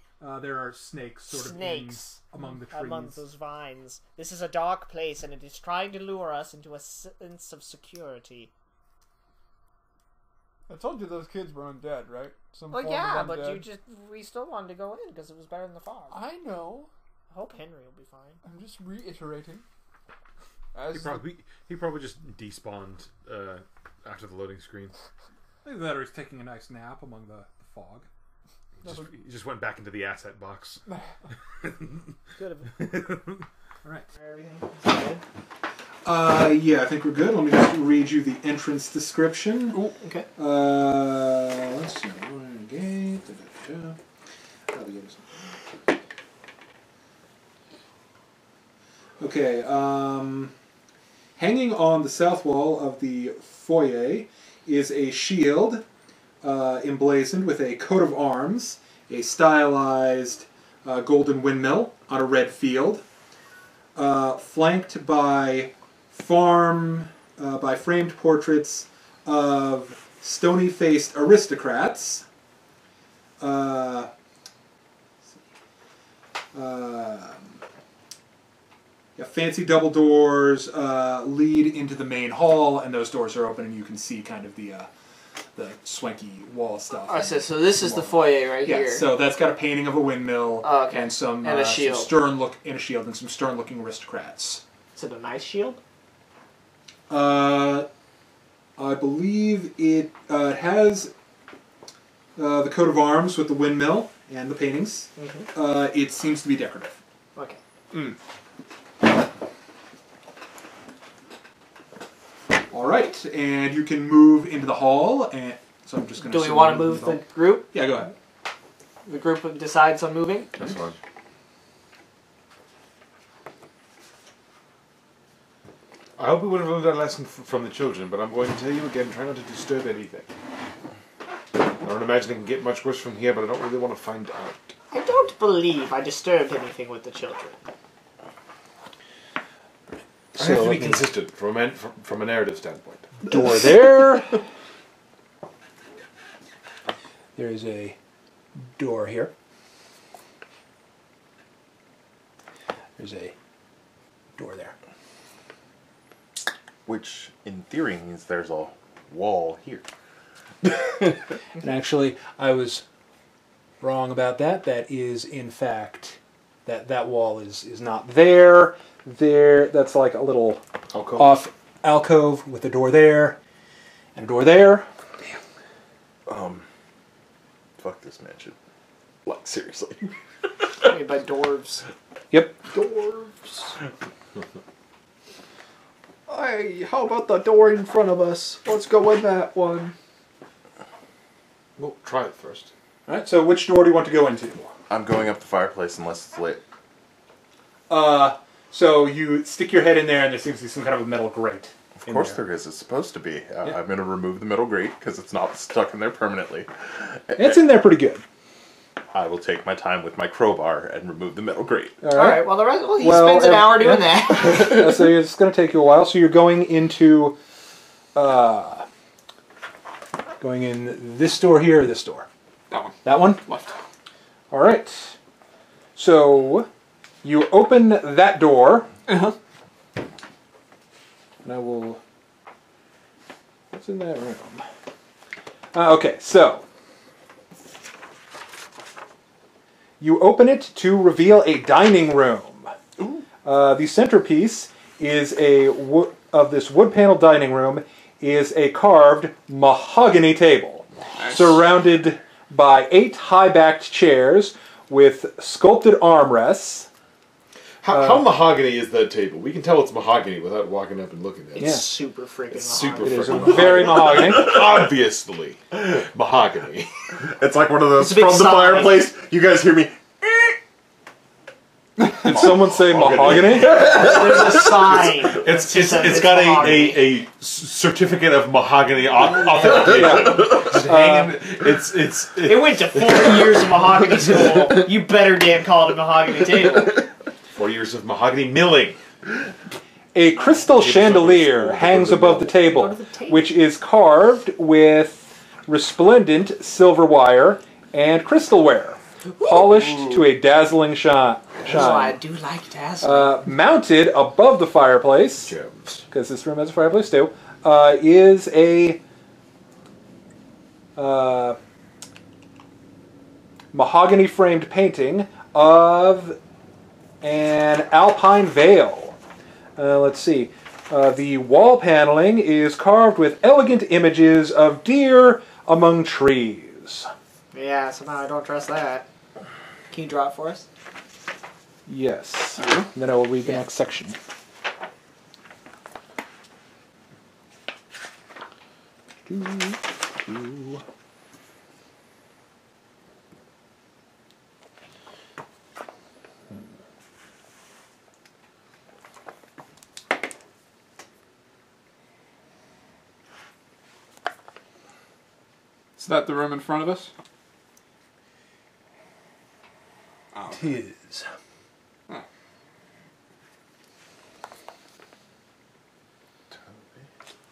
Speaker 1: There are snakes sort
Speaker 3: Snakes
Speaker 1: of among the trees.
Speaker 3: among those vines. This is a dark place, and it is trying to lure us into a sense of security.
Speaker 2: I told you those kids were undead, right? Some
Speaker 3: Well,
Speaker 2: form
Speaker 3: yeah,
Speaker 2: of
Speaker 3: but
Speaker 2: undead.
Speaker 3: we still wanted to go in because it was better than the fog.
Speaker 2: I know.
Speaker 3: I hope Henry will be fine.
Speaker 2: I'm just reiterating.
Speaker 4: He probably just despawned after the loading screen.
Speaker 1: Either that or he's taking a nice nap among the fog.
Speaker 4: He just went back into the asset box.
Speaker 3: Good.
Speaker 1: All right.
Speaker 3: Everything.
Speaker 1: Yeah, I think we're good. Let me just read you the entrance description.
Speaker 3: Ooh, okay.
Speaker 1: Let's see. Gate. Okay. Hanging on the south wall of the foyer is a shield emblazoned with a coat of arms, a stylized golden windmill on a red field, flanked by framed portraits of stony-faced aristocrats. Fancy double doors lead into the main hall, and those doors are open, and you can see kind of the swanky wall stuff.
Speaker 3: I see. So this is the foyer right here.
Speaker 1: Yeah. So that's got a painting of a windmill and some
Speaker 3: and a shield,
Speaker 1: and some stern-looking aristocrats.
Speaker 3: Is it a nice shield?
Speaker 1: I believe it has the coat of arms with the windmill and the paintings.
Speaker 3: Mm-hmm.
Speaker 1: It seems to be decorative.
Speaker 3: Okay.
Speaker 1: All right, and you can move into the hall. And so I'm just going to.
Speaker 3: Do we want to move the group?
Speaker 1: Yeah, go ahead.
Speaker 3: The group decides on moving.
Speaker 4: That's fine. I hope we would have learned our lesson from the children, but I'm going to tell you again, try not to disturb anything. I don't imagine it can get much worse from here, but I don't really want to find out.
Speaker 3: I don't believe I disturbed anything with the children.
Speaker 4: I have to be consistent from a narrative standpoint.
Speaker 1: Door there. There's a door here. There's a door there.
Speaker 5: Which, in theory, means there's a wall here.
Speaker 1: And actually, I was wrong about that. That is, in fact, that wall is not there. That's like a little off alcove with a door there and a door there.
Speaker 5: Fuck this mansion. Like, seriously.
Speaker 3: Made by dwarves.
Speaker 1: Yep.
Speaker 2: Dwarves. Hey, how about the door in front of us? Let's go in that one.
Speaker 4: Well, try it first.
Speaker 1: All right. So, which door do you want to go into?
Speaker 5: I'm going up the fireplace unless it's lit.
Speaker 1: So you stick your head in there, and there seems to be some kind of a metal grate.
Speaker 5: Of course there is. It's supposed to be.
Speaker 1: Yeah.
Speaker 5: I'm going to remove the metal grate because it's not stuck in there permanently.
Speaker 1: It's in there pretty good.
Speaker 5: I will take my time with my crowbar and remove the metal grate.
Speaker 3: All right. Well, he spends an hour doing that.
Speaker 1: So it's going to take you a while. So you're going into, going in this door here or this door?
Speaker 2: That one.
Speaker 1: That one?
Speaker 2: Left.
Speaker 1: All right. So you open that door.
Speaker 2: Uh-huh.
Speaker 1: And I will... What's in that room? Okay, so... You open it to reveal a dining room. The centerpiece is of this wood-paneled dining room is a carved mahogany table, surrounded by 8 high-backed chairs with sculpted armrests.
Speaker 4: How mahogany is that table? We can tell it's mahogany without walking up and looking at it.
Speaker 3: It's super freaking
Speaker 4: Super
Speaker 1: It is
Speaker 4: freaking
Speaker 1: very mahogany.
Speaker 4: Obviously. Mahogany.
Speaker 5: It's like one of those
Speaker 3: It's a big
Speaker 5: from the
Speaker 3: sign.
Speaker 5: fireplace. You guys hear me?
Speaker 1: Did someone say mahogany?
Speaker 3: There's a sign.
Speaker 4: It's got a certificate of mahogany authentication. Just hanging.
Speaker 3: It went to 4 years of mahogany school. You better damn call it a mahogany table.
Speaker 4: 4 years of mahogany milling.
Speaker 1: A crystal chandelier hangs above the table, which is carved with resplendent silver wire and crystalware, polished to a dazzling shine.
Speaker 3: Oh, I do like dazzling.
Speaker 1: Mounted above the fireplace,
Speaker 4: Gems.
Speaker 1: because this room has a fireplace too, is a mahogany framed painting of an alpine vale. Let's see. The wall paneling is carved with elegant images of deer among trees.
Speaker 3: Yeah, somehow I don't trust that. Can you draw it for us?
Speaker 1: Yes. And then I will read the next section.
Speaker 2: Is that the room in front of us?
Speaker 6: It is.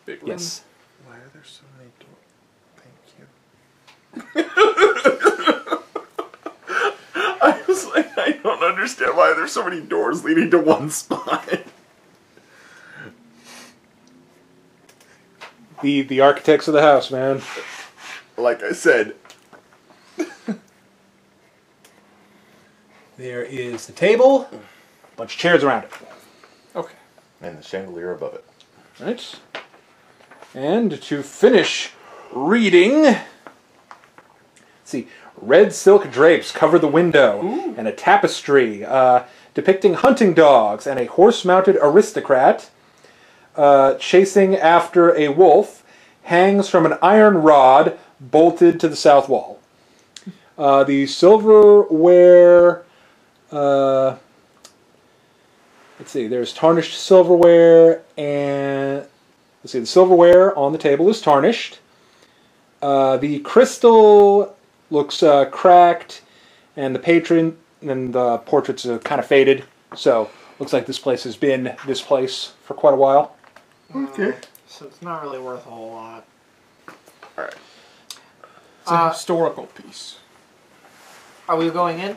Speaker 2: Big room.
Speaker 6: Yes.
Speaker 5: Why are there so many doors? Thank you. I was like, I don't understand why there's so many doors leading to one spot.
Speaker 6: The architects of the house, man.
Speaker 5: Like I said,
Speaker 6: There is the table, a bunch of chairs around it.
Speaker 2: Okay.
Speaker 5: and the chandelier above it.
Speaker 6: Right. And to finish reading, let's see, red silk drapes cover the window, and a tapestry depicting hunting dogs and a horse-mounted aristocrat chasing after a wolf hangs from an iron rod bolted to the south wall. The silverware, let's see, there's tarnished silverware, and let's see, the silverware on the table is tarnished. The crystal looks cracked, and the patron and the portraits are kind of faded. So looks like this place has been this place for quite a while.
Speaker 2: Okay.
Speaker 3: So it's not really worth a whole lot.
Speaker 5: Alright.
Speaker 2: It's a historical piece.
Speaker 3: Are we going in?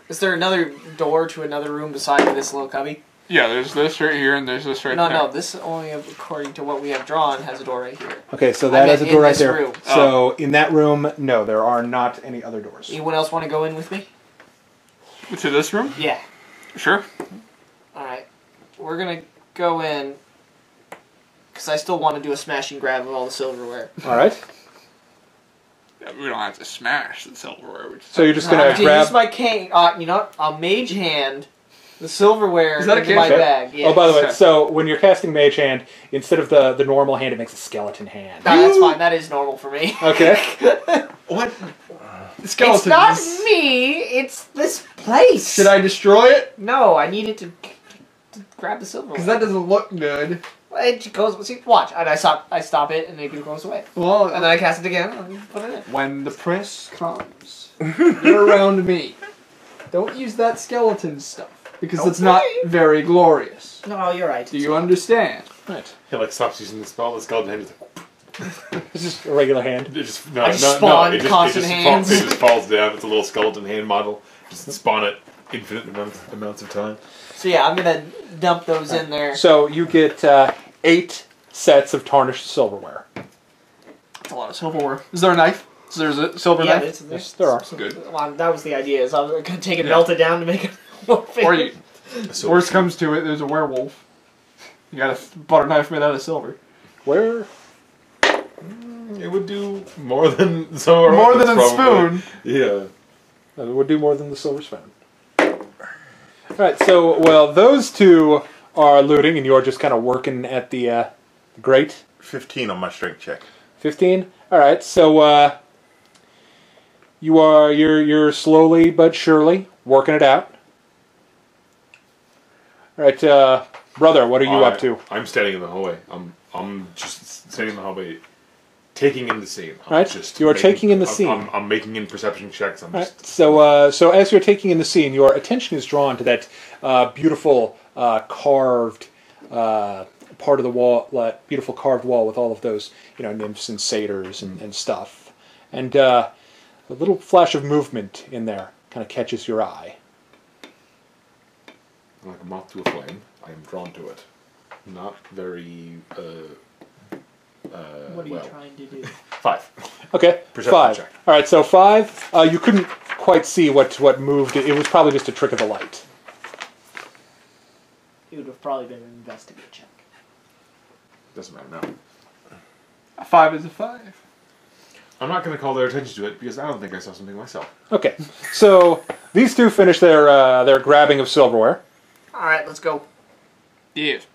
Speaker 3: Is there another door to another room beside this little cubby?
Speaker 2: Yeah, there's this right here, and there's this right there.
Speaker 3: No, this only according to what we have drawn has a door right here.
Speaker 6: Okay, so that has a
Speaker 3: meant
Speaker 6: door
Speaker 3: in
Speaker 6: right
Speaker 3: this
Speaker 6: there.
Speaker 3: room.
Speaker 6: So in that room, no, there are not any other doors.
Speaker 3: Anyone else want to go in with me?
Speaker 2: To this room?
Speaker 3: Yeah.
Speaker 2: Sure.
Speaker 3: Alright. We're gonna go in, because I still want to do a smash and grab of all the silverware.
Speaker 6: All right.
Speaker 2: Yeah, we don't have to smash the silverware. We just
Speaker 6: So you're just gonna
Speaker 3: To
Speaker 6: grab.
Speaker 3: use my cane, you know what? I'll mage hand the silverware
Speaker 2: Is that a
Speaker 3: into my
Speaker 2: cantrip?
Speaker 3: bag. Yes.
Speaker 6: Oh, by the way,
Speaker 2: Okay.
Speaker 6: so when you're casting Mage Hand, instead of the normal hand, it makes a skeleton hand.
Speaker 3: Nah, that's fine. That is normal for me.
Speaker 6: Okay.
Speaker 5: What?
Speaker 3: It's not me. It's this place.
Speaker 2: Should I destroy it?
Speaker 3: No, I need it to grab the silverware.
Speaker 2: Because that doesn't look good.
Speaker 3: It goes. See, watch. And I stop it, and it goes away.
Speaker 2: Well,
Speaker 3: And then I cast it again and put it in.
Speaker 2: when the press comes, you're around me. Don't use that skeleton stuff. Because it's not very glorious.
Speaker 3: No, you're right.
Speaker 2: Do you understand?
Speaker 6: Right.
Speaker 4: He like stops using the spell. The skeleton hand is like
Speaker 6: It's just a regular hand.
Speaker 4: it just
Speaker 3: I just spawn
Speaker 4: It
Speaker 3: constant hands.
Speaker 4: It just falls down. It's a little skeleton hand model. Just spawn it infinite amounts of time.
Speaker 3: So yeah, I'm gonna dump those in there.
Speaker 6: So you get 8 sets of tarnished silverware.
Speaker 2: That's a lot of silverware. Is there a knife? Is there a silver
Speaker 3: Yeah,
Speaker 2: knife?
Speaker 6: Yes, there are.
Speaker 2: Good.
Speaker 3: Well, that was the idea. Is I was gonna take it, melt it down to make it more
Speaker 2: Or
Speaker 3: figure.
Speaker 2: you, worst comes to it, there's a werewolf. You got a butter knife made out of silver.
Speaker 6: Where?
Speaker 4: It would do more than so.
Speaker 2: More than a spoon.
Speaker 4: Yeah.
Speaker 6: It would do more than the silver spoon. Alright, so, well, those two are looting, and you're just kind of working at the grate.
Speaker 5: 15 on my strength check.
Speaker 6: 15? Alright, so, you're slowly but surely working it out. Alright, brother, what are you up to?
Speaker 4: I'm standing in the hallway. I'm just standing in the hallway, taking in the scene.
Speaker 6: Right, you are taking in the scene.
Speaker 4: I'm making in perception checks. I'm
Speaker 6: Alright,
Speaker 4: just
Speaker 6: so as you're taking in the scene, your attention is drawn to that beautiful carved part of the wall, beautiful carved wall with all of those, nymphs and satyrs and stuff. And a little flash of movement in there kind of catches your eye.
Speaker 4: like a moth to a flame. I am drawn to it. Not very.
Speaker 3: What are you
Speaker 4: well.
Speaker 3: trying to do?
Speaker 4: 5.
Speaker 6: Okay,
Speaker 4: Perception
Speaker 6: 5.
Speaker 4: check.
Speaker 6: All right, so 5. You couldn't quite see what moved it. It was probably just a trick of the light.
Speaker 3: It would have probably been an investigate check.
Speaker 4: Doesn't matter now.
Speaker 2: A 5 is a 5.
Speaker 4: I'm not going to call their attention to it because I don't think I saw something myself.
Speaker 6: Okay, so these two finish their grabbing of silverware.
Speaker 3: Alright, let's go.
Speaker 2: Yes.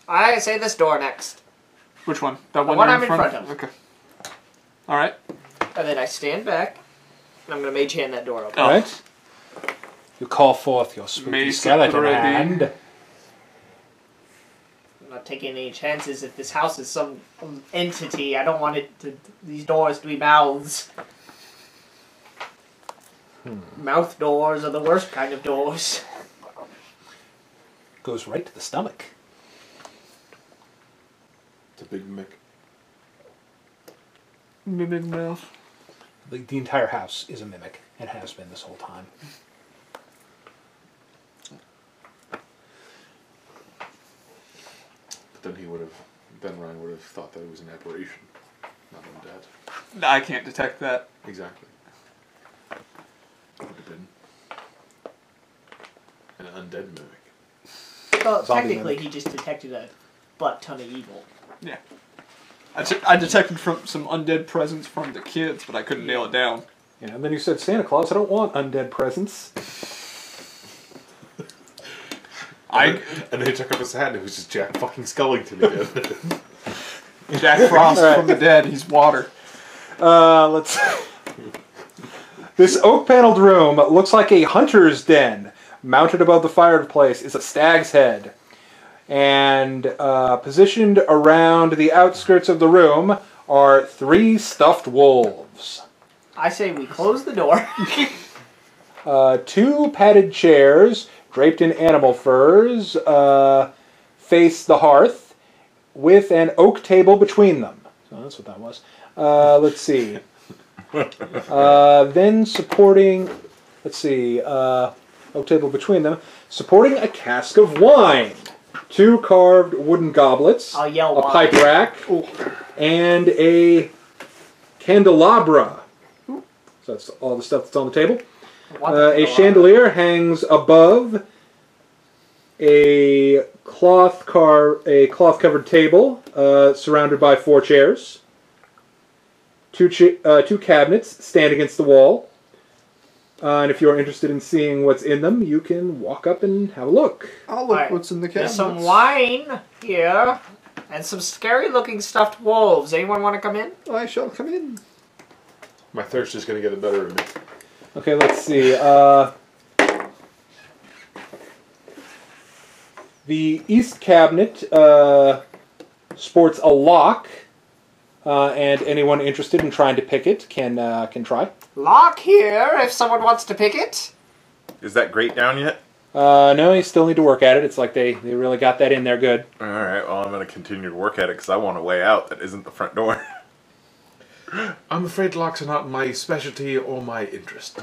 Speaker 3: I say this door next.
Speaker 2: Which one? That
Speaker 3: The
Speaker 2: one
Speaker 3: one
Speaker 2: you're
Speaker 3: I'm in front of.
Speaker 2: Okay. Alright.
Speaker 3: And then I stand back, and I'm going to mage hand that door open.
Speaker 2: Oh.
Speaker 6: All right. You call forth your spooky
Speaker 2: Mace
Speaker 6: skeleton
Speaker 2: ready.
Speaker 6: hand.
Speaker 3: I'm not taking any chances if this house is some entity. I don't want these doors to be mouths. Mouth doors are the worst kind of doors.
Speaker 6: Goes right to the stomach.
Speaker 5: It's a big mick.
Speaker 2: Mimic mouth.
Speaker 6: The entire house is a mimic and has been this whole time.
Speaker 5: But then Ryan would have thought that it was an aberration, not undead.
Speaker 2: I can't detect that.
Speaker 5: Exactly. Would have been an undead mimic.
Speaker 3: Well,
Speaker 6: Zombie
Speaker 3: technically,
Speaker 6: mimic.
Speaker 3: he just detected a butt ton of evil.
Speaker 2: Yeah. I detected some undead presence from the kids, but I couldn't nail it down.
Speaker 6: Yeah, and then you said, Santa Claus, I don't want undead presents.
Speaker 5: And then he took up his hand and it was just Jack fucking Skellington again.
Speaker 2: Jack Frost from the dead. He's water.
Speaker 6: Let's... This oak-paneled room looks like a hunter's den. Mounted above the fireplace is a stag's head. And positioned around the outskirts of the room are 3 stuffed wolves.
Speaker 3: I say we close the door.
Speaker 6: 2 padded chairs draped in animal furs face the hearth with an oak table between them. So that's what that was. Let's see. Then supporting, oak table between them, supporting a cask of wine, 2 carved wooden goblets,
Speaker 3: I'll yell
Speaker 6: a
Speaker 3: wine.
Speaker 6: pipe rack, and a candelabra. So that's all the stuff that's on the table. A chandelier hangs above a cloth-covered table, surrounded by 4 chairs. 2 cabinets stand against the wall. And if you're interested in seeing what's in them, you can walk up and have a look.
Speaker 2: I'll look
Speaker 3: Alright.
Speaker 2: what's in the
Speaker 3: There's
Speaker 2: cabinet.
Speaker 3: some wine here, and some scary-looking stuffed wolves. Anyone want to come in?
Speaker 2: I shall come in.
Speaker 5: My thirst is going to get the better of me.
Speaker 6: Okay, let's see. The east cabinet sports a lock, and anyone interested in trying to pick it can try.
Speaker 3: Lock here, if someone wants to pick it.
Speaker 4: Is that grate down yet?
Speaker 6: No, you still need to work at it. It's like they really got that in there good.
Speaker 4: Alright, well, I'm going to continue to work at it because I want a way out that isn't the front door.
Speaker 5: I'm afraid locks are not my specialty or my interest.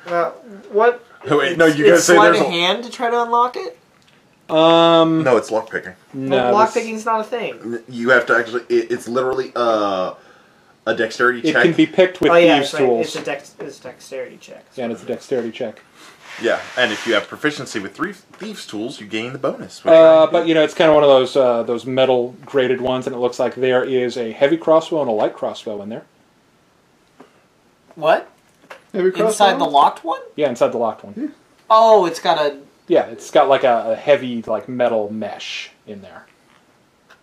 Speaker 3: What?
Speaker 4: Oh, wait, no, you guys say
Speaker 3: sleight
Speaker 4: there's
Speaker 3: of
Speaker 4: a...
Speaker 3: hand to try to unlock it?
Speaker 4: No, it's lockpicking.
Speaker 6: No,
Speaker 3: Lock
Speaker 6: this-
Speaker 3: picking's not a thing.
Speaker 4: You have to actually... It's literally a dexterity
Speaker 6: it
Speaker 4: check.
Speaker 6: can be picked with
Speaker 3: Oh yeah,
Speaker 6: thieves'
Speaker 3: that's right.
Speaker 6: tools.
Speaker 3: It's a dexterity check.
Speaker 6: Yeah, and it's a dexterity check.
Speaker 4: Yeah, and if you have proficiency with thieves' tools, you gain the bonus.
Speaker 6: But you know, it's kind of one of those metal graded ones, and it looks like there is a heavy crossbow and a light crossbow in there.
Speaker 3: What?
Speaker 2: Have you crossed
Speaker 3: Inside
Speaker 2: that
Speaker 3: the
Speaker 2: one?
Speaker 3: locked one?
Speaker 6: Yeah, inside the locked one.
Speaker 3: Oh, it's got a...
Speaker 6: Yeah, it's got like a heavy like metal mesh in there.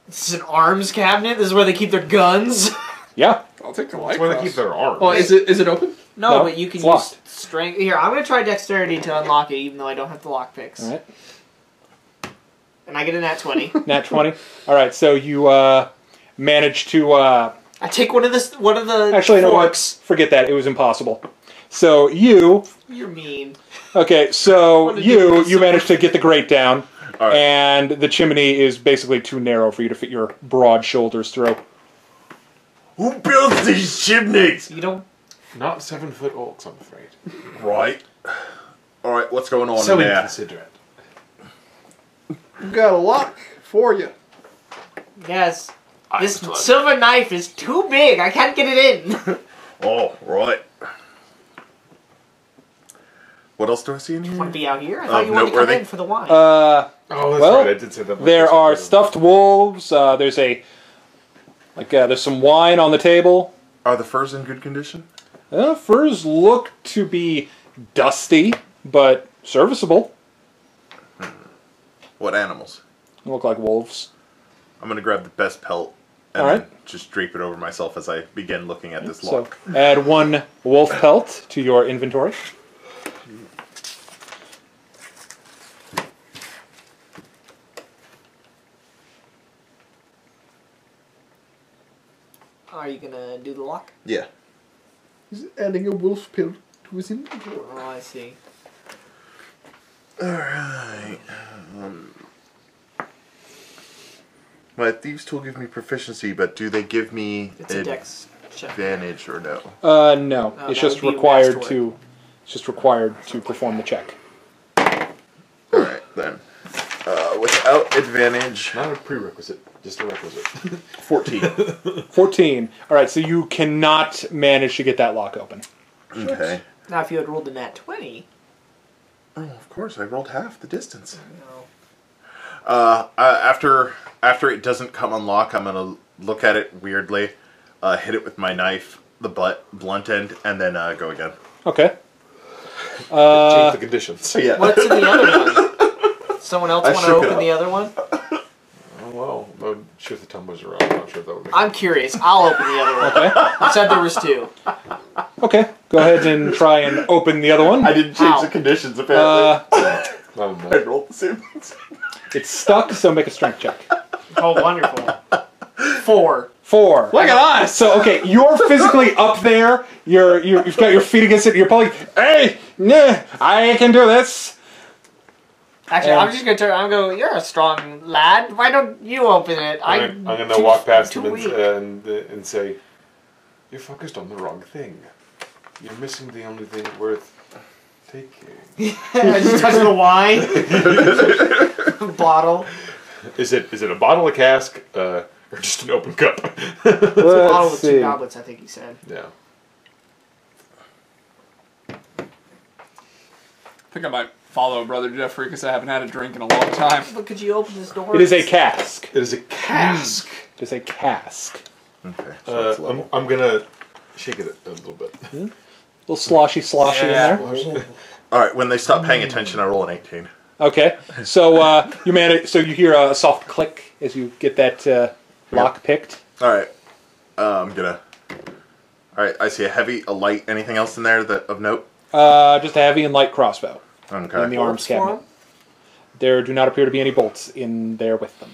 Speaker 3: This is an arms cabinet? This is where they keep their guns?
Speaker 6: Yeah.
Speaker 2: I'll take the light
Speaker 5: That's where they
Speaker 2: cross.
Speaker 5: keep their arms.
Speaker 2: Oh, is it open?
Speaker 3: No,
Speaker 6: No,
Speaker 3: but you can
Speaker 6: it's
Speaker 3: use
Speaker 6: locked.
Speaker 3: strength. Here, I'm going to try dexterity to unlock it, even though I don't have the lockpicks.
Speaker 6: All right.
Speaker 3: And I get a nat 20.
Speaker 6: Nat 20. All right, so you managed to...
Speaker 3: I take one of the
Speaker 6: Actually, no,
Speaker 3: forks.
Speaker 6: forget that. It was impossible. So you...
Speaker 3: You're mean.
Speaker 6: Okay, so
Speaker 3: What did you do?
Speaker 6: you managed to get the grate down,
Speaker 4: All right.
Speaker 6: and the chimney is basically too narrow for you to fit your broad shoulders through.
Speaker 4: Who builds these chimneys?
Speaker 3: You don't...
Speaker 5: Not 7-foot orcs, I'm afraid.
Speaker 4: Right. Alright, what's going on
Speaker 5: So
Speaker 4: in there?
Speaker 5: inconsiderate.
Speaker 2: We've got a lock for you.
Speaker 3: Yes. This
Speaker 4: Excellent.
Speaker 3: silver knife is too big. I can't get it in.
Speaker 4: Oh, right. What else do I see in here?
Speaker 3: Want to be out here? I thought you wanted to come
Speaker 4: noteworthy.
Speaker 3: in for the wine.
Speaker 5: Oh, that's
Speaker 6: Well,
Speaker 5: right. I did say that.
Speaker 6: There are stuffed wolves. There's there's some wine on the table.
Speaker 4: Are the furs in good condition?
Speaker 6: Furs look to be dusty, but serviceable.
Speaker 4: What animals?
Speaker 6: They look like wolves.
Speaker 4: I'm going to grab the best pelt and
Speaker 6: All right.
Speaker 4: then just drape it over myself as I begin looking at this
Speaker 6: So
Speaker 4: lock.
Speaker 6: add 1 wolf pelt to your inventory.
Speaker 3: Are you gonna do the lock?
Speaker 5: Yeah.
Speaker 2: He's adding a wolf pill to his inventory.
Speaker 3: Oh, I see.
Speaker 5: Alright. My thieves tool give me proficiency, but do they give me
Speaker 3: It's a dex check.
Speaker 5: advantage or no?
Speaker 6: No.
Speaker 3: Oh,
Speaker 6: It's
Speaker 3: that
Speaker 6: just
Speaker 3: would be
Speaker 6: required
Speaker 3: masterwork.
Speaker 6: to. It's just required to perform the check.
Speaker 5: Alright, then. Without advantage,
Speaker 4: Not a prerequisite, just a requisite.
Speaker 5: 14.
Speaker 6: 14. All right, so you cannot manage to get that lock open.
Speaker 5: Okay.
Speaker 3: Now, if you had rolled a nat 20,
Speaker 5: Oh, of course, I rolled half the distance.
Speaker 3: no.
Speaker 5: After it doesn't come unlock, I'm gonna look at it weirdly, hit it with my knife, the blunt end, and then go again.
Speaker 6: Okay.
Speaker 4: Change the conditions.
Speaker 5: So yeah.
Speaker 3: What's in the other one? Someone else
Speaker 5: I
Speaker 3: want to
Speaker 5: shook it
Speaker 3: open
Speaker 5: up.
Speaker 3: the other one?
Speaker 4: Oh, well, I'm sure if the tumblers are around, I'm not sure if that would make
Speaker 3: I'm curious. I'll open the other one.
Speaker 6: Okay.
Speaker 3: You said there was 2.
Speaker 6: Okay. Go ahead and try and open the other one.
Speaker 5: I didn't change
Speaker 3: Ow.
Speaker 5: the conditions apparently. I
Speaker 4: sense.
Speaker 5: rolled the same things.
Speaker 6: It's stuck, so make a strength check.
Speaker 3: Oh, wonderful. 4.
Speaker 6: 4.
Speaker 2: Look at us!
Speaker 6: So okay, you're physically up there. You've got your feet against it. You're probably, hey, nah, I can do this.
Speaker 3: Actually, I'm just gonna turn. I'm going. You're a strong lad. Why don't you open it?
Speaker 4: I'm gonna walk past
Speaker 3: too
Speaker 4: him
Speaker 3: weak.
Speaker 4: and say, "You're focused on the wrong thing. You're missing the only thing worth taking."
Speaker 3: I just touched the wine bottle.
Speaker 4: Is it a bottle, a cask, or just an open cup?
Speaker 3: Bottle
Speaker 6: Let's
Speaker 3: with
Speaker 6: see.
Speaker 3: 2 goblets, I think he said.
Speaker 4: Yeah.
Speaker 2: I think I might follow Brother Jeffrey because I haven't had a drink in a long time.
Speaker 3: But could you open this door?
Speaker 6: It is a cask.
Speaker 4: It is a cask.
Speaker 6: It is a cask.
Speaker 5: Okay. So it's level.
Speaker 4: I'm gonna shake it a little bit.
Speaker 6: A little sloshy in there.
Speaker 5: Alright, when they stop paying attention, I roll an 18.
Speaker 6: Okay. So you manage. So you hear a soft click as you get that lock picked.
Speaker 5: Alright. I'm gonna. Alright, I see a light. Anything else in there that of note?
Speaker 6: Just a heavy and light crossbow
Speaker 5: Okay.
Speaker 6: in the arms
Speaker 3: Bolts for
Speaker 6: cabinet.
Speaker 3: him?
Speaker 6: There do not appear to be any bolts in there with them.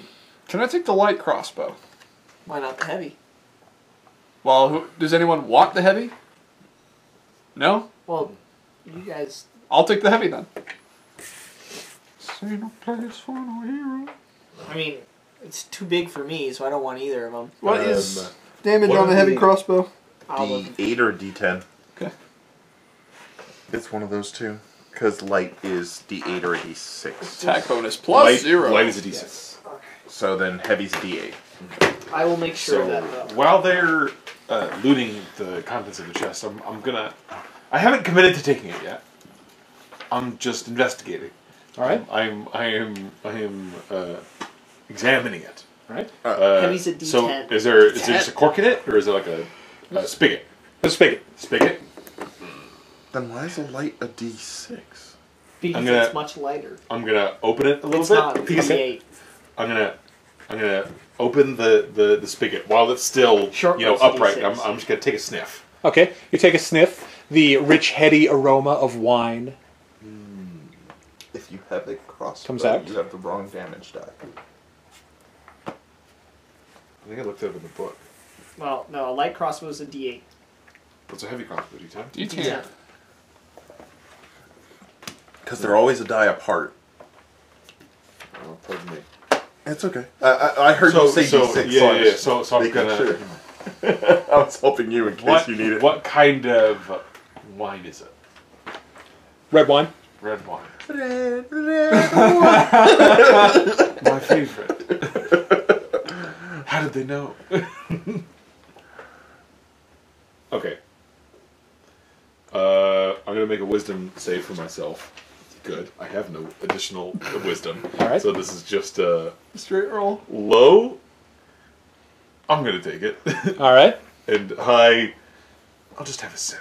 Speaker 2: Can I take the light crossbow?
Speaker 3: Why not the heavy?
Speaker 2: Well, does anyone want the heavy? No?
Speaker 3: Well, you guys.
Speaker 2: I'll take the heavy then. Say no place for no hero.
Speaker 3: I mean, it's too big for me, so I don't want either of them.
Speaker 2: What is damage
Speaker 4: what
Speaker 2: on
Speaker 4: are
Speaker 2: a heavy
Speaker 4: the-
Speaker 2: crossbow?
Speaker 3: I'll look.
Speaker 5: D8 or D10?
Speaker 2: Okay.
Speaker 5: It's one of those two. Because light is D8 or a D6.
Speaker 2: Attack bonus plus 0.
Speaker 4: Light is a D6.
Speaker 3: Yes.
Speaker 5: So then heavy's a D8.
Speaker 3: I will make sure
Speaker 4: So
Speaker 3: of that though.
Speaker 4: while they're looting the contents of the chest, I'm gonna. I haven't committed to taking it yet. I'm just investigating.
Speaker 6: All right.
Speaker 4: I am examining it.
Speaker 6: All right.
Speaker 3: Heavy's a
Speaker 4: So
Speaker 3: D10.
Speaker 4: is there just a cork in it, or is it like a spigot?
Speaker 6: Let's pick it.
Speaker 4: Spigot.
Speaker 5: Then why is a light a D6?
Speaker 3: Because
Speaker 4: I'm gonna-
Speaker 3: it's much lighter.
Speaker 4: I'm gonna open it a little
Speaker 3: It's
Speaker 4: bit.
Speaker 3: not D8.
Speaker 4: I'm gonna open the spigot while it's still
Speaker 3: Sure, it's
Speaker 4: upright.
Speaker 3: D6.
Speaker 4: I'm just gonna take a sniff.
Speaker 6: Okay. You take a sniff. The rich, heady aroma of wine.
Speaker 5: If you have a crossbow,
Speaker 6: Comes out.
Speaker 5: you have the wrong damage die.
Speaker 4: I think I looked it up in the book.
Speaker 3: Well, no, a light crossbow is a D8.
Speaker 4: What's a heavy crossbow? D10.
Speaker 2: D10.
Speaker 5: Because they're always a die apart.
Speaker 4: Oh, pardon me.
Speaker 5: It's okay. I heard you say D6.
Speaker 4: Yeah. So I'm
Speaker 5: making
Speaker 4: gonna.
Speaker 5: sure. I was helping you in case you need it.
Speaker 4: What kind of wine is it?
Speaker 6: Red wine.
Speaker 4: Red wine.
Speaker 5: Red
Speaker 4: My favorite. How did they know? Okay. I'm gonna make a wisdom save for myself. Good. I have no additional wisdom.
Speaker 6: All right.
Speaker 4: So this is just
Speaker 2: Straight roll.
Speaker 4: low. I'm gonna take it.
Speaker 6: All right.
Speaker 4: And high. I'll just have a sip.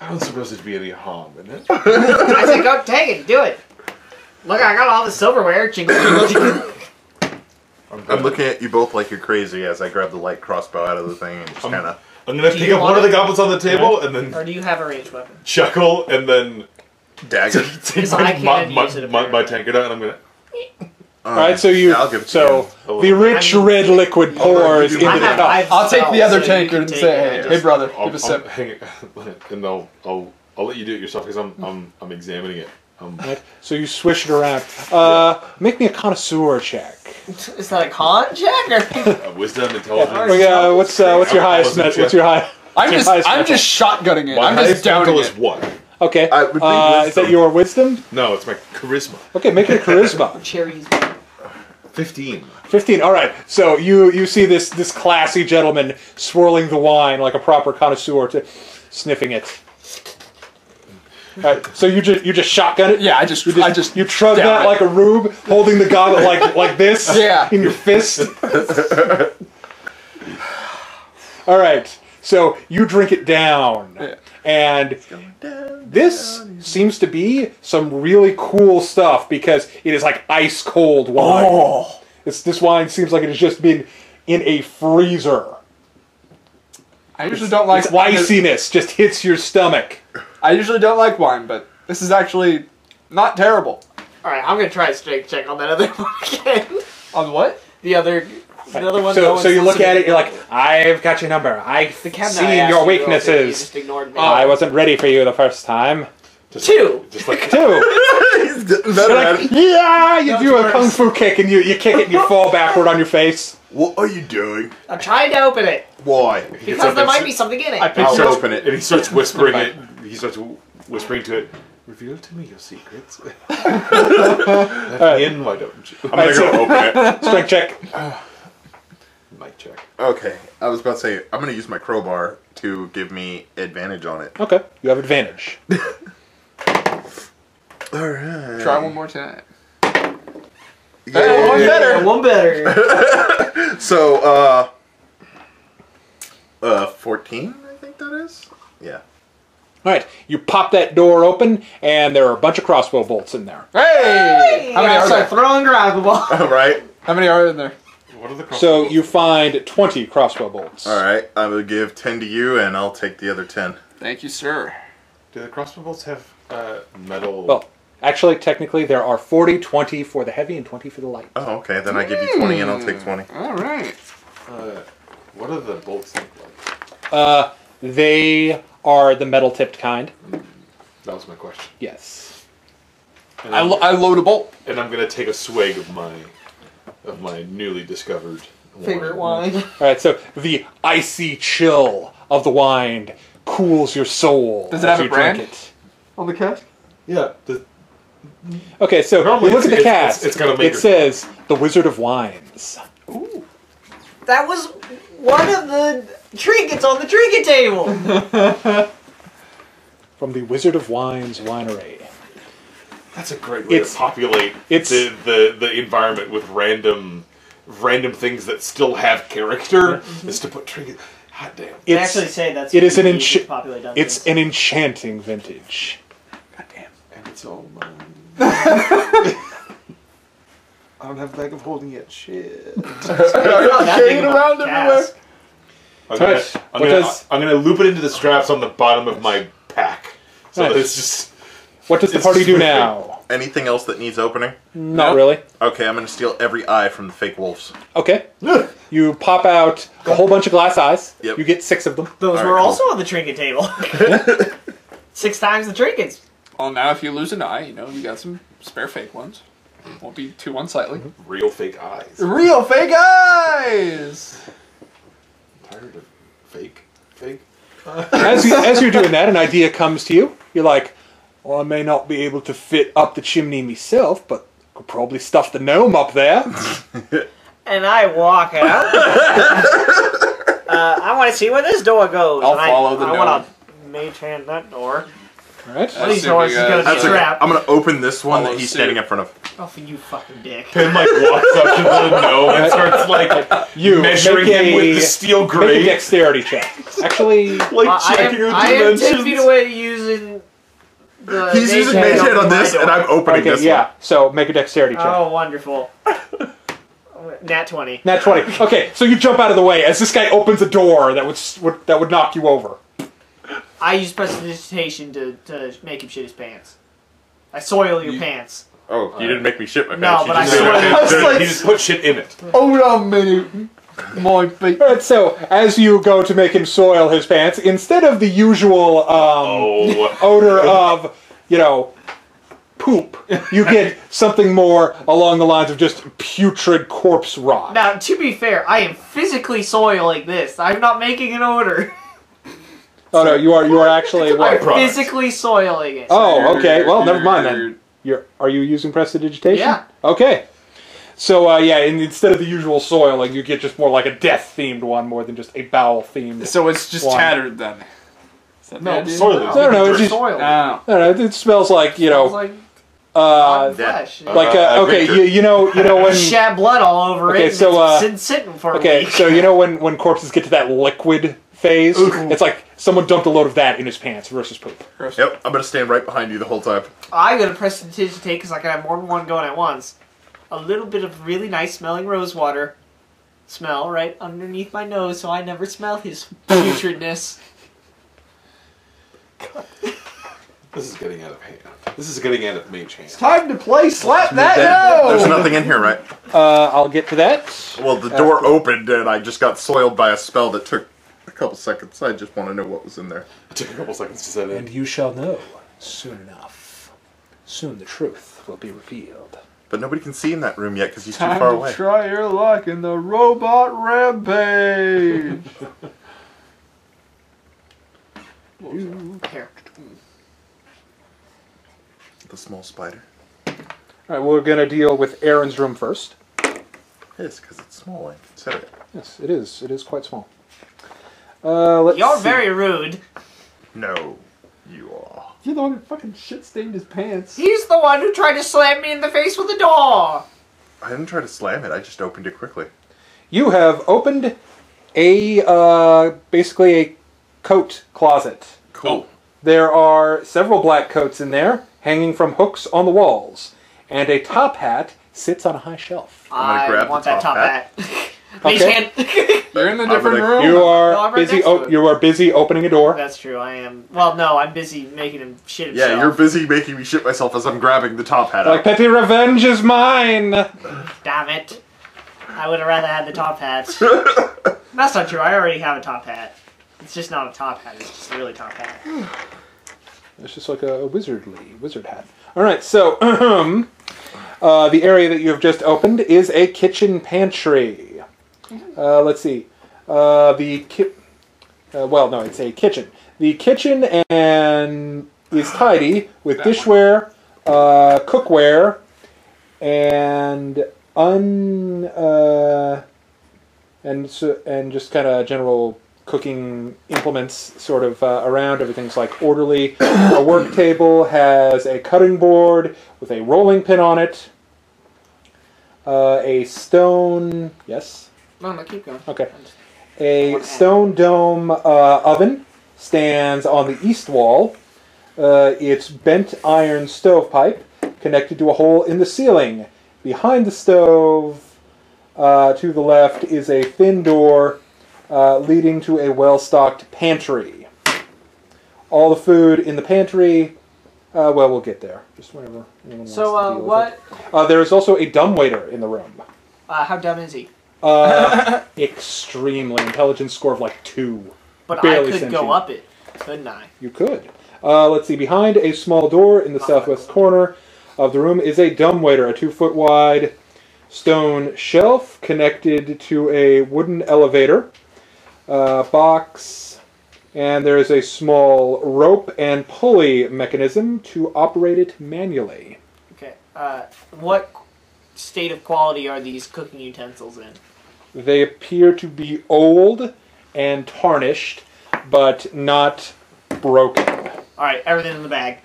Speaker 4: I don't suppose there'd be any harm in it.
Speaker 3: I said, go take it, do it. Look, I got all the silverware. Jingle, jingle, jingle.
Speaker 5: I'm looking at you both like you're crazy as I grab the light crossbow out of the thing and just kind of.
Speaker 4: I'm gonna
Speaker 3: Do
Speaker 4: pick
Speaker 3: you
Speaker 4: up
Speaker 3: want
Speaker 4: one of the
Speaker 3: it?
Speaker 4: goblets on the table and then
Speaker 3: Or do you have a ranged weapon?
Speaker 4: chuckle and then
Speaker 5: Dagger.
Speaker 4: take
Speaker 3: I can't use it,
Speaker 4: my
Speaker 3: apparently.
Speaker 4: tankard out and I'm gonna.
Speaker 6: All right, so you
Speaker 5: I'll give it to
Speaker 6: so the rich red liquid pours into the cup.
Speaker 2: I'll take the other
Speaker 3: so
Speaker 2: tankard
Speaker 3: you
Speaker 2: and
Speaker 3: can
Speaker 2: say,
Speaker 3: take it.
Speaker 2: hey brother,
Speaker 4: I'll,
Speaker 2: give a sip.
Speaker 4: hang it, and I'll let you do it yourself because I'm examining it.
Speaker 6: Right, so you swish it around. Make me a connoisseur check.
Speaker 3: Is that a con check or?
Speaker 4: Wisdom, intelligence.
Speaker 6: What's your highest net? What's your high?
Speaker 2: I'm
Speaker 6: what's your
Speaker 2: just
Speaker 6: highest
Speaker 2: I'm just shotgunning it.
Speaker 4: My
Speaker 2: I'm just
Speaker 4: highest
Speaker 2: downing
Speaker 4: mental
Speaker 2: it.
Speaker 4: is 1.
Speaker 6: Okay.
Speaker 5: Would be
Speaker 6: Is that
Speaker 5: wisdom.
Speaker 6: your wisdom?
Speaker 4: No, it's my charisma.
Speaker 6: Okay, make it a charisma.
Speaker 3: Cherries.
Speaker 4: 15.
Speaker 6: 15. All right. So you see this classy gentleman swirling the wine like a proper connoisseur, sniffing it. All right. So you just shotgun it.
Speaker 2: Yeah, I just
Speaker 6: You trug
Speaker 2: down
Speaker 6: that
Speaker 2: it.
Speaker 6: like a rube, holding the goblet like this.
Speaker 2: Yeah.
Speaker 6: In your fist. All right. So you drink it down, and this seems to be some really cool stuff because it is like ice cold wine.
Speaker 2: Oh.
Speaker 6: This wine seems like it has just been in a freezer.
Speaker 2: I usually don't like
Speaker 6: Its
Speaker 2: wine.
Speaker 6: iciness just hits your stomach.
Speaker 2: I usually don't like wine, but this is actually not terrible.
Speaker 3: All right, I'm gonna try a strength check on that other one again.
Speaker 2: On what?
Speaker 3: The other one.
Speaker 6: So you look at it, you're like, I've got your number. I've seen your weaknesses.
Speaker 3: just ignored me.
Speaker 6: I wasn't ready for you the first time.
Speaker 3: Two.
Speaker 4: Just like
Speaker 6: 2.
Speaker 5: He's getting
Speaker 6: You're
Speaker 5: better at
Speaker 6: like,
Speaker 5: it.
Speaker 6: yeah, you
Speaker 3: That's
Speaker 6: do a
Speaker 3: worse.
Speaker 6: kung fu kick and you kick it and you fall backward on your face.
Speaker 5: What are you doing?
Speaker 3: I'm trying to open it
Speaker 5: Why?
Speaker 3: because there might be something in it.
Speaker 5: I'll open it.
Speaker 4: and he starts whispering it. He starts whispering to it. Reveal to me your secrets. Let me in, why don't you?
Speaker 5: I'm gonna go open it.
Speaker 6: Strength check.
Speaker 4: Mic check.
Speaker 5: Okay, I was about to say I'm gonna use my crowbar to give me advantage on it.
Speaker 6: Okay, you have advantage.
Speaker 5: All right.
Speaker 2: Try one more time.
Speaker 5: Yeah.
Speaker 2: One better.
Speaker 3: One better.
Speaker 5: So 14, I think that is. Yeah.
Speaker 6: All right, you pop that door open, and there are a bunch of crossbow bolts in there.
Speaker 2: Hey! How many are there?
Speaker 3: Throwing grapple ball.
Speaker 5: All right.
Speaker 2: How many are in there?
Speaker 4: What are the crossbow
Speaker 6: So
Speaker 4: bolts?
Speaker 6: you find 20 crossbow bolts.
Speaker 5: All right. I will give 10 to you, and I'll take the other 10.
Speaker 2: Thank you, sir.
Speaker 4: Do the crossbow bolts have metal?
Speaker 6: Well, actually, technically, there are 40, 20 for the heavy and 20 for the light.
Speaker 5: Oh, okay. Then I give you 20, and I'll take 20.
Speaker 2: All right.
Speaker 4: What do the bolts look like?
Speaker 6: They are the metal-tipped kind.
Speaker 4: That was my question.
Speaker 6: Yes.
Speaker 4: And
Speaker 2: I load a bolt.
Speaker 4: and I'm gonna take a swig of my newly discovered
Speaker 3: Favorite wine.
Speaker 6: All right, so the icy chill of the wine cools your soul
Speaker 2: Does it
Speaker 6: as
Speaker 2: have a
Speaker 6: you drink
Speaker 2: brand?
Speaker 6: it.
Speaker 2: On the cask?
Speaker 4: Yeah.
Speaker 6: Okay, so
Speaker 4: Normally
Speaker 6: you look at the
Speaker 4: it's-
Speaker 6: cast.
Speaker 4: it's gonna make
Speaker 6: It
Speaker 4: her-
Speaker 6: says the Wizard of Wines.
Speaker 2: Ooh.
Speaker 3: That was one of the trinkets on the trinket table.
Speaker 6: From the Wizard of Wines winery.
Speaker 4: That's a great way
Speaker 6: It's-
Speaker 4: to populate
Speaker 6: it's-
Speaker 4: the environment with random things that still have character. Is to put trinket. God damn.
Speaker 3: They
Speaker 6: It's,
Speaker 3: actually say that's.
Speaker 6: it is an
Speaker 3: unique to
Speaker 6: encha-
Speaker 3: popular dungeons.
Speaker 6: it's an enchanting vintage.
Speaker 4: God damn. And it's all mine. I don't have a bag of holding it. Shit.
Speaker 3: That big of a
Speaker 2: around
Speaker 3: cask.
Speaker 2: everywhere.
Speaker 4: I'm gonna loop it into the straps on the bottom of my pack. So that
Speaker 6: Nice.
Speaker 4: it's just.
Speaker 6: What does the
Speaker 4: It's
Speaker 6: party do
Speaker 4: slipping.
Speaker 6: now?
Speaker 5: Anything else that needs opening?
Speaker 6: Not really.
Speaker 5: Okay, I'm gonna steal every eye from the fake wolves.
Speaker 6: Okay. You pop out a whole bunch of glass eyes.
Speaker 5: Yep.
Speaker 6: You get 6 of them.
Speaker 3: Those
Speaker 5: All
Speaker 3: were
Speaker 5: right,
Speaker 3: also on the trinket table. 6 times the trinkets.
Speaker 2: Well, now if you lose an eye, you know, you got some spare fake ones. Won't be too unsightly.
Speaker 4: Real fake eyes.
Speaker 2: Real fake eyes!
Speaker 4: Tired of fake.
Speaker 6: As you're doing that, an idea comes to you. You're like, well, I may not be able to fit up the chimney myself, but could probably stuff the gnome up there.
Speaker 3: And I walk out. I want to see where this door goes.
Speaker 2: I'll
Speaker 3: And
Speaker 2: follow the
Speaker 3: I
Speaker 2: gnome.
Speaker 3: want to mage hand that door.
Speaker 6: All right.
Speaker 3: One of these
Speaker 2: Assuming,
Speaker 3: doors is going to be
Speaker 5: That's okay.
Speaker 3: trapped.
Speaker 5: I'm gonna open this one
Speaker 2: Follow
Speaker 5: that he's
Speaker 2: suit.
Speaker 5: standing in front of.
Speaker 3: Oh, for you fucking dick.
Speaker 4: Pin like walks up to the gnome and starts like
Speaker 6: You
Speaker 4: measuring
Speaker 6: make
Speaker 4: him with
Speaker 6: a-
Speaker 4: the steel
Speaker 6: Make a
Speaker 4: grate.
Speaker 6: dexterity check. Actually,
Speaker 4: Like
Speaker 3: I
Speaker 4: checking
Speaker 3: am,
Speaker 4: the
Speaker 3: I am 10
Speaker 4: dimensions.
Speaker 3: feet away using the
Speaker 5: He's using
Speaker 3: mage
Speaker 5: mage hand on
Speaker 3: my
Speaker 5: this,
Speaker 3: door.
Speaker 5: and I'm opening
Speaker 6: okay,
Speaker 5: this
Speaker 6: yeah. So make a dexterity check.
Speaker 3: Oh, wonderful. Nat 20.
Speaker 6: Nat 20. Okay, so you jump out of the way as this guy opens a door that would knock you over.
Speaker 3: I use prestidigitation to make him shit his pants. I soil your pants.
Speaker 5: Oh, you didn't make me shit my
Speaker 3: No,
Speaker 5: pants.
Speaker 3: but
Speaker 5: you
Speaker 3: I
Speaker 5: just
Speaker 3: sort of-
Speaker 5: made
Speaker 2: I was
Speaker 5: it.
Speaker 2: like-
Speaker 4: He just put shit in it.
Speaker 2: Hold on a minute. My feet.
Speaker 6: Alright, so as you go to make him soil his pants, instead of the usual
Speaker 4: Oh.
Speaker 6: odor of, poop, you get something more along the lines of just putrid corpse rot.
Speaker 3: Now, to be fair, I am physically soiling this. I'm not making an odor.
Speaker 6: Oh no, you are actually what?
Speaker 4: Product.
Speaker 3: Physically soiling it.
Speaker 6: Oh, okay. Well, never mind then. Are you using prestidigitation?
Speaker 3: Yeah.
Speaker 6: Okay. So and instead of the usual soiling, you get just more like a death-themed one, more than just a bowel-themed.
Speaker 2: So it's just
Speaker 6: One.
Speaker 2: tattered then. Is that the
Speaker 4: No,
Speaker 2: idea?
Speaker 4: soil
Speaker 6: I don't know. It's just,
Speaker 3: Soiled.
Speaker 6: I don't know. It smells like
Speaker 3: Smells like rotten flesh.
Speaker 6: like okay.
Speaker 5: Victor.
Speaker 6: You know when.
Speaker 3: Shat blood all over
Speaker 6: Okay,
Speaker 3: it. And
Speaker 6: so,
Speaker 3: it's been sitting for a
Speaker 6: Okay,
Speaker 3: week.
Speaker 6: so when corpses get to that liquid phase, it's like someone dumped a load of that in his pants versus poop.
Speaker 5: Yep, I'm gonna stand right behind you the whole time.
Speaker 3: I'm gonna prestidigitate because I can have more than one going at once. A little bit of really nice smelling rose water smell right underneath my nose, so I never smell his putridness.
Speaker 4: This is getting out of hand. This is getting out of mage hand.
Speaker 2: Time to play slap that no!
Speaker 5: There's nothing in here, right?
Speaker 6: I'll get to that.
Speaker 5: Well, the door opened and I just got soiled by a spell that took a couple seconds. I just want to know what was in there.
Speaker 4: It took a couple seconds to set in.
Speaker 6: And you shall know soon enough. Soon the truth will be revealed.
Speaker 5: But nobody can see in that room yet because he's too
Speaker 2: Time
Speaker 5: far
Speaker 2: to
Speaker 5: away.
Speaker 2: try your luck in the robot rampage.
Speaker 3: Here.
Speaker 5: The small spider.
Speaker 6: All right, we're gonna deal with Aaron's room first.
Speaker 5: It is because it's small. I consider it.
Speaker 6: Yes, it is. It is quite small. Let's
Speaker 3: You're
Speaker 6: see.
Speaker 3: very rude.
Speaker 5: No, you are.
Speaker 2: You're the one who fucking shit stained his pants.
Speaker 3: He's the one who tried to slam me in the face with the door.
Speaker 5: I didn't try to slam it. I just opened it quickly.
Speaker 6: You have opened a basically a coat closet.
Speaker 5: Cool.
Speaker 6: There are several black coats in there, hanging from hooks on the walls, and a top hat sits on a high shelf.
Speaker 5: I'm gonna grab
Speaker 3: want
Speaker 5: the
Speaker 3: that
Speaker 5: top
Speaker 3: top hat. Mage
Speaker 6: Okay.
Speaker 3: hand.
Speaker 2: You're in a
Speaker 5: I'm
Speaker 2: different
Speaker 5: gonna-
Speaker 2: room.
Speaker 6: You
Speaker 3: No,
Speaker 6: are
Speaker 3: I'm right
Speaker 6: busy.
Speaker 3: next to it.
Speaker 6: You are busy opening a door.
Speaker 3: That's true, I am. Well, no, I'm busy making him shit himself.
Speaker 5: Yeah, you're busy making me shit myself as I'm grabbing the top hat
Speaker 6: Like
Speaker 5: out.
Speaker 6: petty revenge is mine.
Speaker 3: Damn it. I would have rather had the top hat. That's not true, I already have a top hat. It's just not a top hat, it's just a really top hat.
Speaker 6: It's just like a wizard hat. All right, so the area that you have just opened is a kitchen pantry. Let's see. Well, no, it's a kitchen. The kitchen and is tidy with dishware, cookware, and just kind of general cooking implements sort of around. Everything's like orderly. A work table has a cutting board with a rolling pin on it. A stone... Yes?
Speaker 3: No, keep going.
Speaker 6: Okay. A stone dome oven stands on the east wall. It's bent iron stovepipe connected to a hole in the ceiling. Behind the stove, to the left, is a thin door leading to a well-stocked pantry. All the food in the pantry, we'll get there. Just whenever anyone wants to deal with
Speaker 3: what?
Speaker 6: it. There is also a dumbwaiter in the room.
Speaker 3: How dumb is he?
Speaker 6: Extremely. Intelligence score of like 2.
Speaker 3: But
Speaker 6: barely
Speaker 3: I could
Speaker 6: sentient.
Speaker 3: go up it, couldn't I?
Speaker 6: You could. Let's see. Behind a small door in the southwest corner of the room is a dumbwaiter, a 2-foot wide stone shelf connected to a wooden elevator box, and there is a small rope and pulley mechanism to operate it manually.
Speaker 3: Okay. What state of quality are these cooking utensils in?
Speaker 6: They appear to be old and tarnished, but not broken.
Speaker 3: Alright, everything in the bag.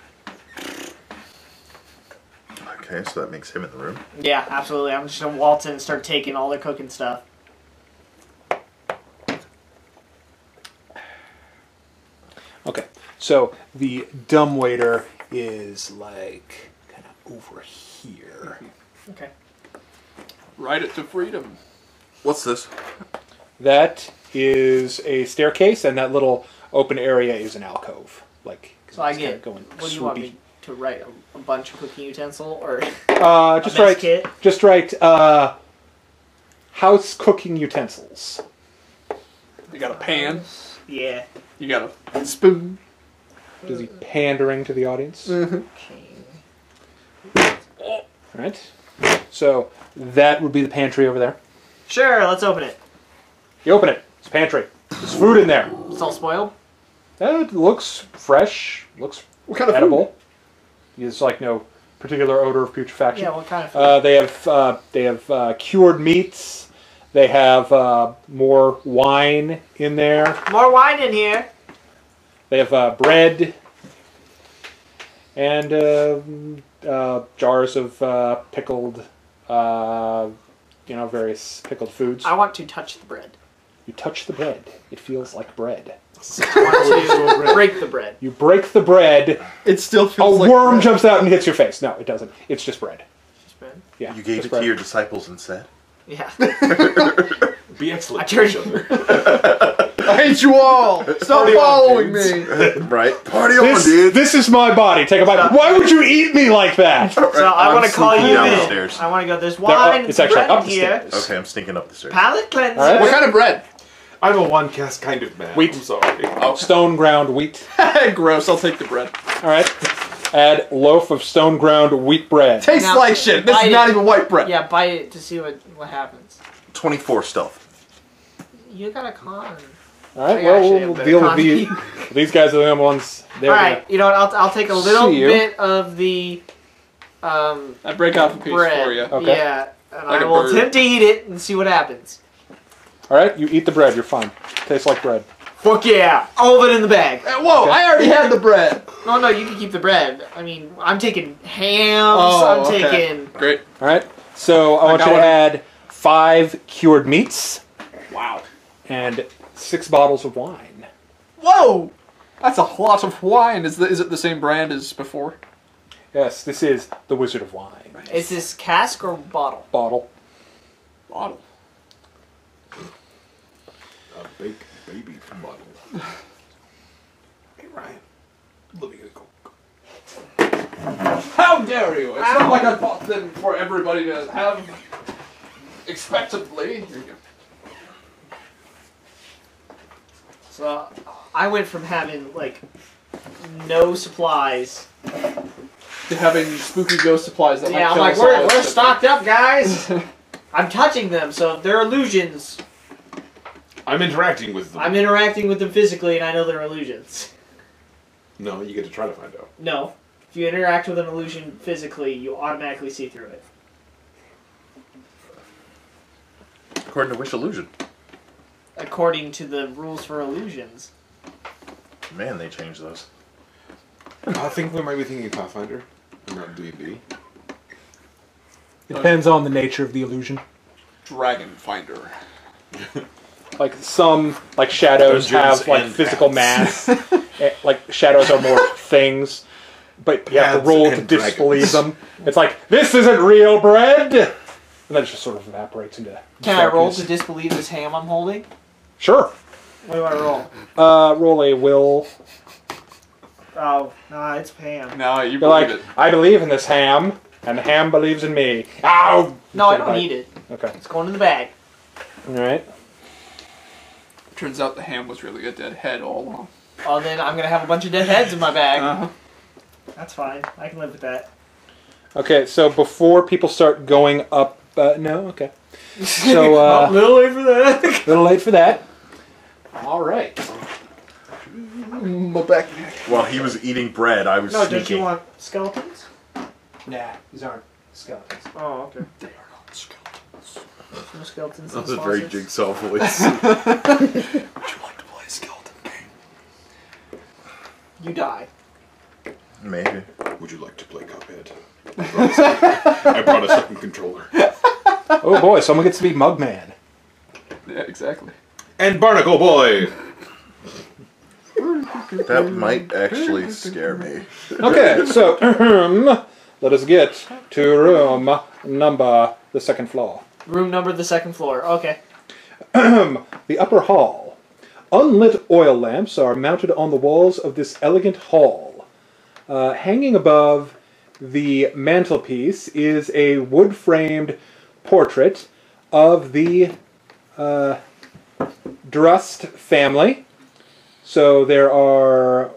Speaker 5: Okay, so that makes him in the room.
Speaker 3: Yeah, absolutely. I'm just gonna waltz in and start taking all their cooking stuff.
Speaker 6: Okay, so the dumbwaiter is like kind of over here.
Speaker 3: Okay.
Speaker 2: Ride it to freedom.
Speaker 5: What's this?
Speaker 6: That is a staircase, and that little open area is an alcove. Like,
Speaker 3: So I
Speaker 6: it's kinda
Speaker 3: get.
Speaker 6: going
Speaker 3: What do you want
Speaker 6: swoopy.
Speaker 3: me to write a bunch of cooking utensil or
Speaker 6: Just
Speaker 3: a mess
Speaker 6: write.
Speaker 3: kit?
Speaker 6: Just write. House cooking utensils.
Speaker 2: You got a pan.
Speaker 3: Yeah.
Speaker 2: You got a spoon.
Speaker 6: Is he pandering to the audience?
Speaker 3: Okay.
Speaker 6: All right. So that would be the pantry over there.
Speaker 3: Sure, let's open it.
Speaker 6: You open it. It's a pantry. There's food in there.
Speaker 3: It's all spoiled.
Speaker 6: It looks fresh. Looks
Speaker 2: What kind of
Speaker 6: edible. There's like no particular odor of putrefaction.
Speaker 3: Yeah, what kind of food?
Speaker 6: They have cured meats. They have more wine in there.
Speaker 3: More wine in here.
Speaker 6: They have bread and jars of pickled, various pickled foods.
Speaker 3: I want to touch the bread.
Speaker 6: You touch the bread. It feels like bread.
Speaker 3: I want to break the bread.
Speaker 6: You break the bread.
Speaker 2: It still
Speaker 6: A
Speaker 2: feels like
Speaker 6: worm
Speaker 2: bread.
Speaker 6: jumps out and hits your face. No, it doesn't. It's just bread.
Speaker 3: Just bread?
Speaker 6: Yeah.
Speaker 5: You gave
Speaker 6: just
Speaker 5: it
Speaker 6: bread.
Speaker 5: to your disciples instead.
Speaker 3: Yeah.
Speaker 4: Be excellent.
Speaker 3: I turned-
Speaker 4: to each other.
Speaker 2: I hate you all. Stop
Speaker 4: Party on,
Speaker 2: following
Speaker 4: dudes.
Speaker 2: me.
Speaker 5: Right? Party on, dude.
Speaker 6: This is my body. Take a bite. Why would you eat me like that?
Speaker 3: So I want to call
Speaker 5: sneaking
Speaker 3: you
Speaker 5: down the
Speaker 3: in.
Speaker 5: stairs.
Speaker 3: I want to go. There's
Speaker 6: They're
Speaker 3: wine.
Speaker 6: it's
Speaker 3: and
Speaker 6: actually
Speaker 3: bread
Speaker 6: up
Speaker 3: in
Speaker 6: the
Speaker 3: here.
Speaker 6: stairs.
Speaker 5: Okay, I'm sneaking up the stairs.
Speaker 3: Palate cleanser.
Speaker 6: All right.
Speaker 2: What kind of bread?
Speaker 4: I'm a one cast kind of man.
Speaker 6: Wheat.
Speaker 4: I'm sorry.
Speaker 6: Stone ground wheat.
Speaker 2: Gross. I'll take the bread.
Speaker 6: All right. Add loaf of stone ground wheat bread.
Speaker 2: Tastes
Speaker 3: Now,
Speaker 2: like shit. This
Speaker 3: bite
Speaker 2: is not
Speaker 3: it.
Speaker 2: even white bread.
Speaker 3: Yeah, bite it to see what happens.
Speaker 5: 24 stealth.
Speaker 3: You got a con.
Speaker 6: All right.
Speaker 3: I
Speaker 6: Well,
Speaker 3: actually
Speaker 6: we'll
Speaker 3: have
Speaker 6: deal
Speaker 3: better
Speaker 6: with these. These guys are the only ones. There.
Speaker 3: All right. You know what? I'll take a little
Speaker 6: See you.
Speaker 3: bit of the
Speaker 2: I break off a piece
Speaker 3: bread.
Speaker 2: for you.
Speaker 6: Okay.
Speaker 3: Yeah, and
Speaker 2: Like
Speaker 3: I
Speaker 2: a
Speaker 3: will
Speaker 2: bird.
Speaker 3: attempt to eat it and see what happens.
Speaker 6: All right. You eat the bread. You're fine. Tastes like bread.
Speaker 3: Fuck yeah! All of it in the bag.
Speaker 2: Whoa!
Speaker 6: Okay.
Speaker 2: I already had the bread.
Speaker 3: No, you can keep the bread. I mean, I'm taking hams.
Speaker 2: Oh,
Speaker 3: I'm
Speaker 2: okay.
Speaker 3: taking.
Speaker 2: Great.
Speaker 6: All right. So I want
Speaker 2: got
Speaker 6: you to
Speaker 2: one.
Speaker 6: add 5 cured meats
Speaker 2: Wow.
Speaker 6: and 6 bottles of wine.
Speaker 2: Whoa! That's a lot of wine. Is it the same brand as before?
Speaker 6: Yes, this is the Wizard of Wine.
Speaker 3: Is this cask or bottle?
Speaker 6: Bottle.
Speaker 2: Bottle.
Speaker 4: A big baby bottle.
Speaker 2: Hey Ryan, let me get a Coke. How dare you! It's not like I bought them for everybody to have expectantly. Here you go.
Speaker 3: So I went from having like no supplies.
Speaker 2: To having spooky ghost supplies that
Speaker 3: Yeah,
Speaker 2: might
Speaker 3: I'm
Speaker 2: kill
Speaker 3: like,
Speaker 2: us all
Speaker 3: we're
Speaker 2: instantly.
Speaker 3: stocked up, guys. I'm touching them, so they're illusions.
Speaker 4: I'm interacting with them.
Speaker 3: I'm interacting with them physically, and I know they're illusions.
Speaker 4: No, you get to try to find out.
Speaker 3: No, if you interact with an illusion physically, you automatically see through it.
Speaker 5: According to which illusion?
Speaker 3: According to the rules for illusions.
Speaker 5: Man, they changed those.
Speaker 4: I think we might be thinking Pathfinder, and not D&D.
Speaker 6: It depends on the nature of the illusion.
Speaker 2: Dragon Finder.
Speaker 6: Like some, like shadows
Speaker 5: Dungeons
Speaker 6: have like
Speaker 5: and
Speaker 6: physical mass. Like shadows are more things, but you have to
Speaker 4: Paths
Speaker 6: roll to
Speaker 4: and
Speaker 6: disbelieve
Speaker 4: dragons.
Speaker 6: them. It's like, this isn't real bread, and then it just sort of evaporates into.
Speaker 3: Can I roll
Speaker 6: darkness.
Speaker 3: to disbelieve this ham I'm holding?
Speaker 6: Sure.
Speaker 3: What do I roll?
Speaker 6: Roll a will.
Speaker 3: Oh, nah, it's ham.
Speaker 2: No, you
Speaker 6: You're
Speaker 2: believe
Speaker 6: like,
Speaker 2: it.
Speaker 6: I believe in this ham, and the ham believes in me. Ow!
Speaker 3: No, I
Speaker 6: Take a
Speaker 3: don't
Speaker 6: bite.
Speaker 3: need it.
Speaker 6: Okay.
Speaker 3: It's going in the bag.
Speaker 6: All right.
Speaker 2: Turns out the ham was really a dead head all along.
Speaker 3: Oh, then I'm gonna have a bunch of dead heads in my bag.
Speaker 2: Uh-huh.
Speaker 3: That's fine. I can live with that.
Speaker 6: Okay, so before people start going up, no, okay. So,
Speaker 3: Oh, a little late for that.
Speaker 6: a little late for that. All right.
Speaker 2: My back.
Speaker 5: While he was eating bread, I was
Speaker 3: No,
Speaker 5: sneaking.
Speaker 3: don't you want skeletons?
Speaker 6: Nah, these aren't skeletons.
Speaker 3: Oh, okay.
Speaker 2: They are not skeletons.
Speaker 3: No skeletons.
Speaker 5: That
Speaker 3: in
Speaker 5: was a very
Speaker 3: closets.
Speaker 5: jigsaw voice.
Speaker 2: Would you like to play a skeleton game?
Speaker 3: You die.
Speaker 5: Maybe.
Speaker 4: Would you like to play Cuphead? I brought a second controller.
Speaker 6: Oh boy, someone gets to be Mugman.
Speaker 2: Yeah, exactly.
Speaker 4: And Barnacle Boy!
Speaker 5: That might actually scare me.
Speaker 6: Okay, so let us get to room number the second floor.
Speaker 3: Room number the second floor. Okay.
Speaker 6: The upper hall. Unlit oil lamps are mounted on the walls of this elegant hall. Hanging above the mantelpiece is a wood-framed portrait of the Drust family. So there are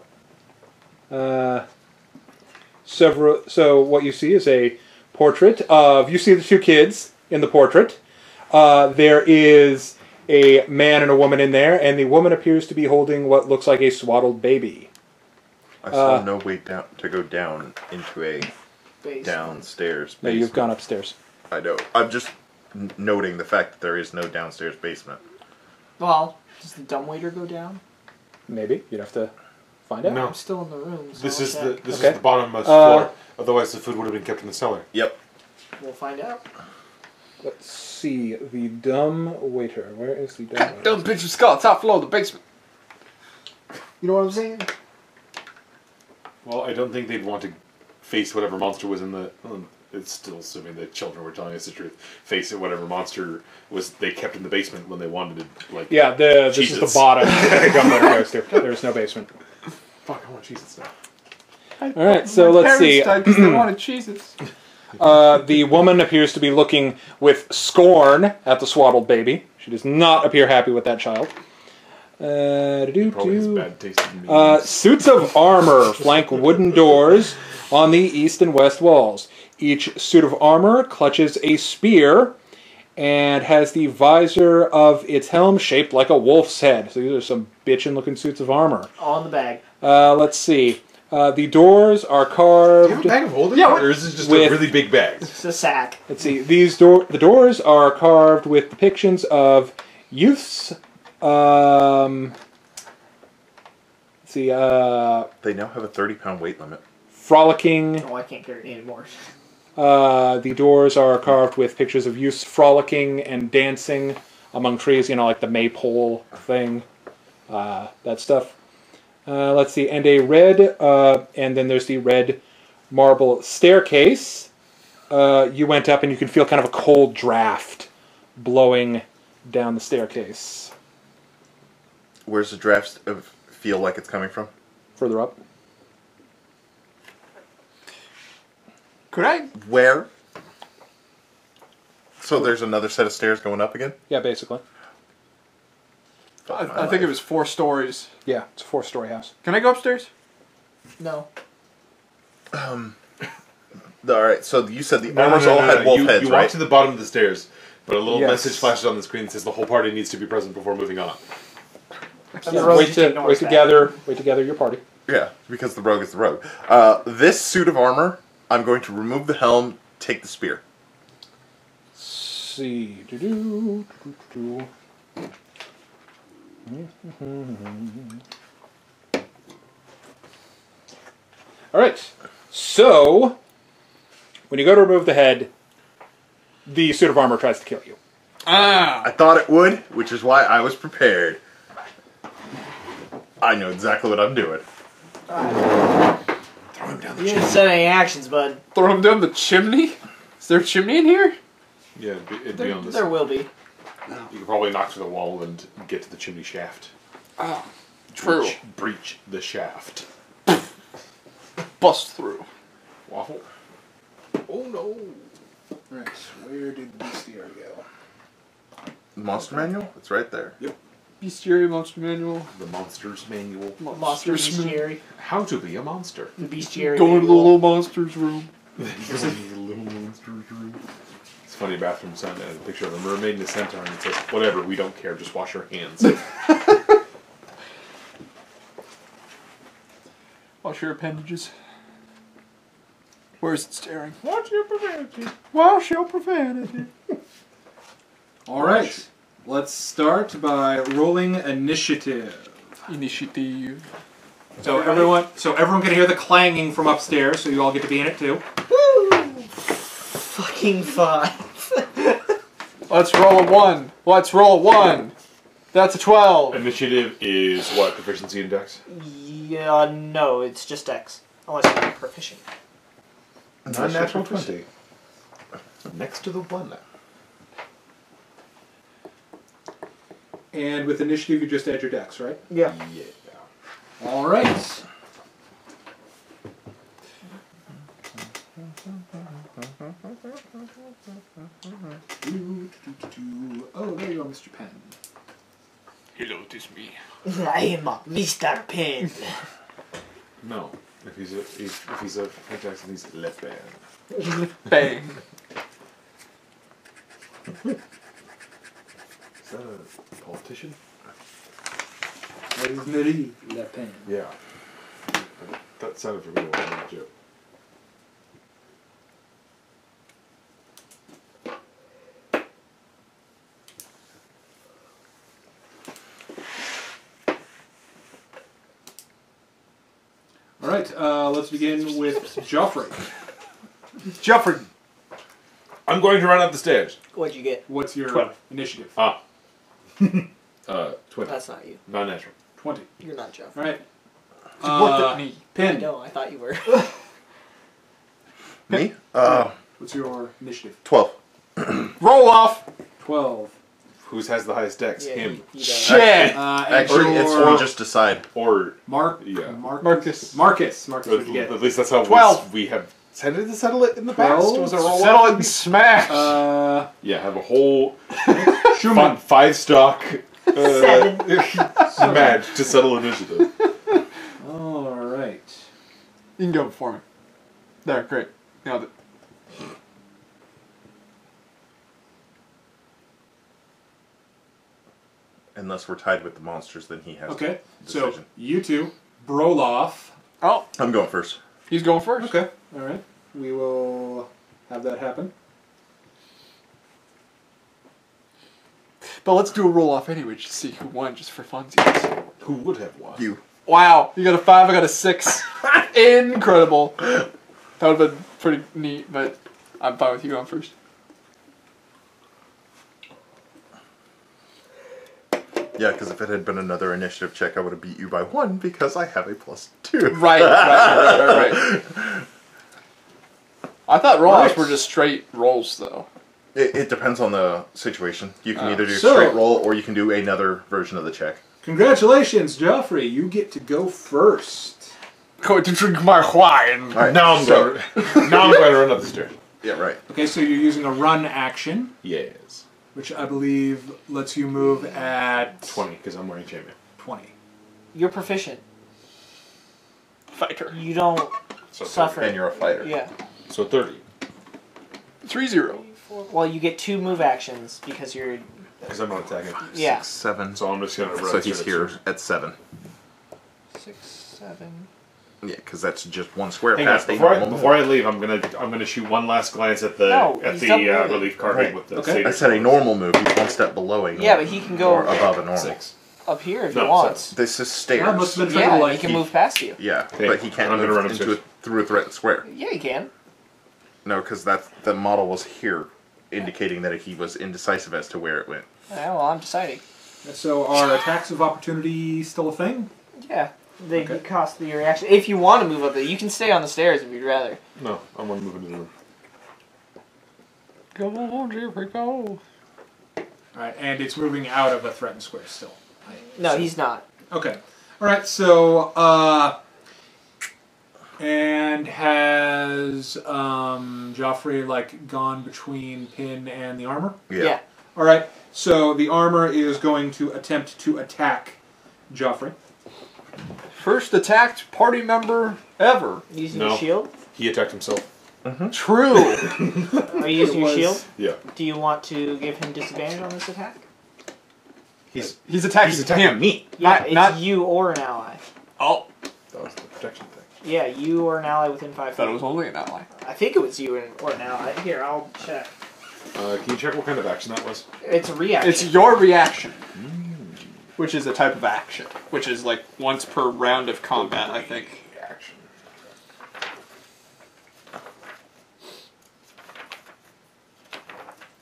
Speaker 6: several. So what you see is a portrait of. You see the two kids in the portrait. There is a man and a woman in there, and the woman appears to be holding what looks like a swaddled baby.
Speaker 5: I saw no way down to go down into a
Speaker 3: Base.
Speaker 5: downstairs
Speaker 6: No,
Speaker 5: basement.
Speaker 6: you've gone upstairs.
Speaker 5: I know. I'm just noting the fact that there is no downstairs basement.
Speaker 3: Well, does the dumbwaiter go down?
Speaker 6: Maybe you'd have to find out.
Speaker 4: No.
Speaker 3: I'm still in the room. So
Speaker 4: This
Speaker 3: I'll
Speaker 4: is
Speaker 3: check.
Speaker 4: this
Speaker 6: Okay.
Speaker 4: is the bottommost floor. Otherwise, the food would have been kept in the cellar.
Speaker 5: Yep.
Speaker 3: We'll find out.
Speaker 6: Let's see the dumb waiter. Where is the dumb waiter?
Speaker 2: Dumb bitch with skull, top floor of the basement.
Speaker 3: You know what I'm saying?
Speaker 4: Well, I don't think they'd want to face whatever monster was in the. It's still assuming the children were telling us the truth. Face it, whatever monster was they kept in the basement when they wanted to, like.
Speaker 6: Yeah, this is
Speaker 4: Jesus.
Speaker 6: the bottom that the dumb waiter goes to. There's no basement.
Speaker 4: Fuck, I want Jesus now.
Speaker 6: All right, so let's see.
Speaker 2: Because they wanted cheeses.
Speaker 6: The woman appears to be looking with scorn at the swaddled baby. She does not appear happy with that child.
Speaker 4: Probably has bad taste in meat.
Speaker 6: Suits of armor flank wooden doors on the east and west walls. Each suit of armor clutches a spear and has the visor of its helm shaped like a wolf's head. So these are some bitchin' looking suits of armor.
Speaker 3: All in the bag.
Speaker 6: Let's see. The doors are carved.
Speaker 4: Do you have a bag of holding?
Speaker 2: Yeah,
Speaker 4: or is this just
Speaker 6: with-
Speaker 4: a really big bag?
Speaker 3: It's a sack.
Speaker 6: Let's see. The doors are carved with depictions of youths. Let's see.
Speaker 5: They now have a 30-pound weight limit.
Speaker 6: Frolicking.
Speaker 3: Oh, I can't carry it anymore.
Speaker 6: The doors are carved with pictures of youths frolicking and dancing among trees. You know, like the maypole thing. That stuff. Let's see. And a red. And then there's the red marble staircase. You went up and you can feel kind of a cold draft blowing down the staircase.
Speaker 5: Where's the draft feel like it's coming from?
Speaker 6: Further up.
Speaker 2: Could I?
Speaker 5: Where? So there's another set of stairs going up again?
Speaker 6: Yeah, basically.
Speaker 2: I think it was 4 stories.
Speaker 6: Yeah, it's a 4-story house.
Speaker 2: Can I go upstairs?
Speaker 3: No.
Speaker 5: Alright, so you said the armors all had wolf heads,
Speaker 4: you
Speaker 5: right?
Speaker 4: walk to the bottom of the stairs, but a little
Speaker 6: Yes.
Speaker 4: message flashes on the screen that says the whole party needs to be present before moving on.
Speaker 3: And the rogue
Speaker 6: Wait
Speaker 3: just
Speaker 6: to
Speaker 3: ignores that.
Speaker 6: gather your party.
Speaker 5: Yeah, because the rogue is the rogue. This suit of armor, I'm going to remove the helm, take the spear.
Speaker 6: See. All right. So, when you go to remove the head, the suit of armor tries to kill you.
Speaker 2: Ah!
Speaker 5: I thought it would, which is why I was prepared. I know exactly what I'm doing.
Speaker 3: You didn't set any actions, bud.
Speaker 2: Throw him down the chimney? Is there a chimney in here?
Speaker 4: Yeah, it'd be on this.
Speaker 3: There will be.
Speaker 4: You could probably knock through the wall and get to the chimney shaft.
Speaker 2: Ah, true.
Speaker 4: Breach the shaft.
Speaker 2: Bust through.
Speaker 4: Waffle.
Speaker 2: Oh no.
Speaker 6: Right. Where did the bestiary go?
Speaker 5: The monster manual? It's right there.
Speaker 2: Bestiary Monster Manual.
Speaker 4: The monster's manual.
Speaker 3: Monster
Speaker 2: Monsters
Speaker 3: bestiary.
Speaker 4: How to be a monster.
Speaker 3: The bestiary.
Speaker 2: Go into the
Speaker 3: manual.
Speaker 2: little monster's room.
Speaker 4: It's funny, bathroom sign that has a picture of a mermaid and a centaur, and it says, "Whatever, we don't care. Just wash your hands."
Speaker 2: Wash your appendages. Where's it staring? Wash your profanity. Wash your profanity.
Speaker 6: All right. Let's start by rolling initiative.
Speaker 2: Initiative.
Speaker 6: So everyone can hear the clanging from upstairs. So you all get to be in it too.
Speaker 3: Fucking 5.
Speaker 2: Let's roll a 1. Let's roll a 1. That's a 12.
Speaker 4: Initiative is what? Proficiency index?
Speaker 3: Yeah, no, it's just X. Unless you're proficient.
Speaker 4: Non-natural 20. Next to the one.
Speaker 6: And with initiative, you just add your dex, right?
Speaker 3: Yeah.
Speaker 4: Yeah.
Speaker 6: All right. Oh, there you go, Mr. Penn.
Speaker 4: Hello, it is me.
Speaker 3: I am Mr. Penn.
Speaker 4: No, if he's a Hank Jackson, he's left band.
Speaker 2: Bang.
Speaker 4: Is that a politician?
Speaker 6: That is Marie Le Pen.
Speaker 4: Yeah. That sounded familiar. Wasn't a joke.
Speaker 6: All right, let's begin with Joffrey.
Speaker 2: Joffrey.
Speaker 4: I'm going to run up the stairs.
Speaker 3: What'd you get?
Speaker 6: What's your
Speaker 4: 12.
Speaker 6: initiative?
Speaker 4: 20.
Speaker 3: That's not you.
Speaker 4: Non-natural.
Speaker 6: 20.
Speaker 3: You're not Jeff.
Speaker 6: All right.
Speaker 2: Looked at me.
Speaker 6: Pin.
Speaker 3: No, I thought you were.
Speaker 5: Me?
Speaker 6: What's your initiative?
Speaker 5: 12.
Speaker 2: Roll off.
Speaker 6: 12.
Speaker 4: Who has the highest dex?
Speaker 3: Yeah,
Speaker 4: Him.
Speaker 3: you don't.
Speaker 2: Shit.
Speaker 5: Actually, it's we just decide.
Speaker 4: Or
Speaker 6: Mark.
Speaker 4: yeah.
Speaker 2: Marcus.
Speaker 6: Marcus. Marcus.
Speaker 4: At
Speaker 6: What'd you get?
Speaker 4: least that's how
Speaker 2: 12.
Speaker 4: we have tended to settle it in the past.
Speaker 6: 12.
Speaker 4: Was a roll
Speaker 2: Settle
Speaker 4: off?
Speaker 2: it and smash.
Speaker 4: Yeah, have a whole
Speaker 6: Schumann.
Speaker 4: 5-stock
Speaker 3: 7.
Speaker 4: match to settle initiative.
Speaker 6: All right.
Speaker 2: You can go before me. There, great. Nailed it.
Speaker 5: Unless we're tied with the monsters, then he has
Speaker 6: Okay.
Speaker 5: the
Speaker 6: So
Speaker 5: decision.
Speaker 6: you two, Broloff.
Speaker 2: Oh,
Speaker 5: I'm going first.
Speaker 2: he's going first.
Speaker 6: Okay. All right. We will have that happen.
Speaker 2: But let's do a roll off anyway, just to see who won, just for funsies.
Speaker 4: Who would have won?
Speaker 5: You.
Speaker 2: Wow, you got a 5, I got a 6. Incredible. That would have been pretty neat, but I'm fine with you going first.
Speaker 5: Yeah, because if it had been another initiative check, I would have beat you by 1 because I have a +2.
Speaker 2: Right. I thought roll-offs were just straight rolls, though.
Speaker 5: It depends on the situation. You can either do
Speaker 6: So-
Speaker 5: straight roll or you can do another version of the check.
Speaker 6: Congratulations, Joffrey. You get to go first.
Speaker 2: Going to drink my wine.
Speaker 5: All right.
Speaker 4: Now I'm going to run up the stairs.
Speaker 5: Yeah, right.
Speaker 6: Okay, so you're using a run action,
Speaker 4: Yes.
Speaker 6: which I believe lets you move at
Speaker 4: 20, because I'm wearing champion.
Speaker 6: 20.
Speaker 3: You're proficient.
Speaker 2: Fighter.
Speaker 3: You don't
Speaker 4: So
Speaker 3: suffer.
Speaker 5: And you're a fighter.
Speaker 3: Yeah.
Speaker 4: So 30.
Speaker 2: 3-0.
Speaker 3: Well, you get 2 move actions because you're.
Speaker 4: Because I'm not attacking.
Speaker 3: Yeah.
Speaker 5: 7.
Speaker 4: So I'm just going to run.
Speaker 5: So he's
Speaker 4: straight
Speaker 5: here
Speaker 4: up
Speaker 5: at 7.
Speaker 3: 6, 7.
Speaker 5: Yeah, because that's just one square
Speaker 4: Hang on,
Speaker 5: past a
Speaker 4: before
Speaker 5: normal.
Speaker 4: I leave, I'm gonna shoot one last glance at the
Speaker 3: No, he's done moving.
Speaker 4: relief carving
Speaker 5: Right.
Speaker 4: with the
Speaker 6: Okay.
Speaker 4: satyr.
Speaker 5: I said a normal move. He's one step below a normal.
Speaker 3: Yeah, but he can go
Speaker 5: Or above a normal.
Speaker 4: 6.
Speaker 3: up here if
Speaker 4: No,
Speaker 3: he wants.
Speaker 5: This is stairs.
Speaker 6: That must have been
Speaker 3: Yeah,
Speaker 6: like
Speaker 3: he can move past you.
Speaker 5: Yeah,
Speaker 4: Okay,
Speaker 5: but he can't
Speaker 4: I'm gonna
Speaker 5: move
Speaker 4: run
Speaker 5: into
Speaker 4: upstairs.
Speaker 5: through a threatened square.
Speaker 3: Yeah, he can.
Speaker 5: No, because the model was here, indicating that he was indecisive as to where it went.
Speaker 3: Yeah, well, I'm deciding.
Speaker 6: So are attacks of opportunity still a thing?
Speaker 3: Yeah. They
Speaker 6: Okay.
Speaker 3: cost your reaction. If you want to move up there, you can stay on the stairs if you'd rather.
Speaker 4: No, I want to move into the room.
Speaker 2: Go on, Jeffrey, go.
Speaker 6: Alright, and it's moving out of a threatened square still.
Speaker 3: No, he's not.
Speaker 6: Okay. Alright, so, and has, Joffrey, like, gone between Pin and the armor?
Speaker 3: Yeah.
Speaker 6: Alright, so the armor is going to attempt to attack Joffrey.
Speaker 2: First attacked party member ever.
Speaker 3: Using
Speaker 4: No.
Speaker 3: your shield?
Speaker 4: He attacked himself.
Speaker 2: True.
Speaker 3: Are you using your shield?
Speaker 4: Yeah.
Speaker 3: Do you want to give him disadvantage on this attack?
Speaker 2: He's attacking him.
Speaker 4: me.
Speaker 3: Yeah, it's
Speaker 2: not-
Speaker 3: you or an ally.
Speaker 2: Oh,
Speaker 4: That was the protection thing.
Speaker 3: Yeah, you or an ally within 5
Speaker 2: I
Speaker 3: feet.
Speaker 2: thought it was only an ally.
Speaker 3: I think it was you or an ally. Here, I'll check.
Speaker 4: Can you check what kind of action that was?
Speaker 3: It's a reaction.
Speaker 2: It's your reaction, which is a type of action, which is like once per round of combat, I think.
Speaker 4: Action.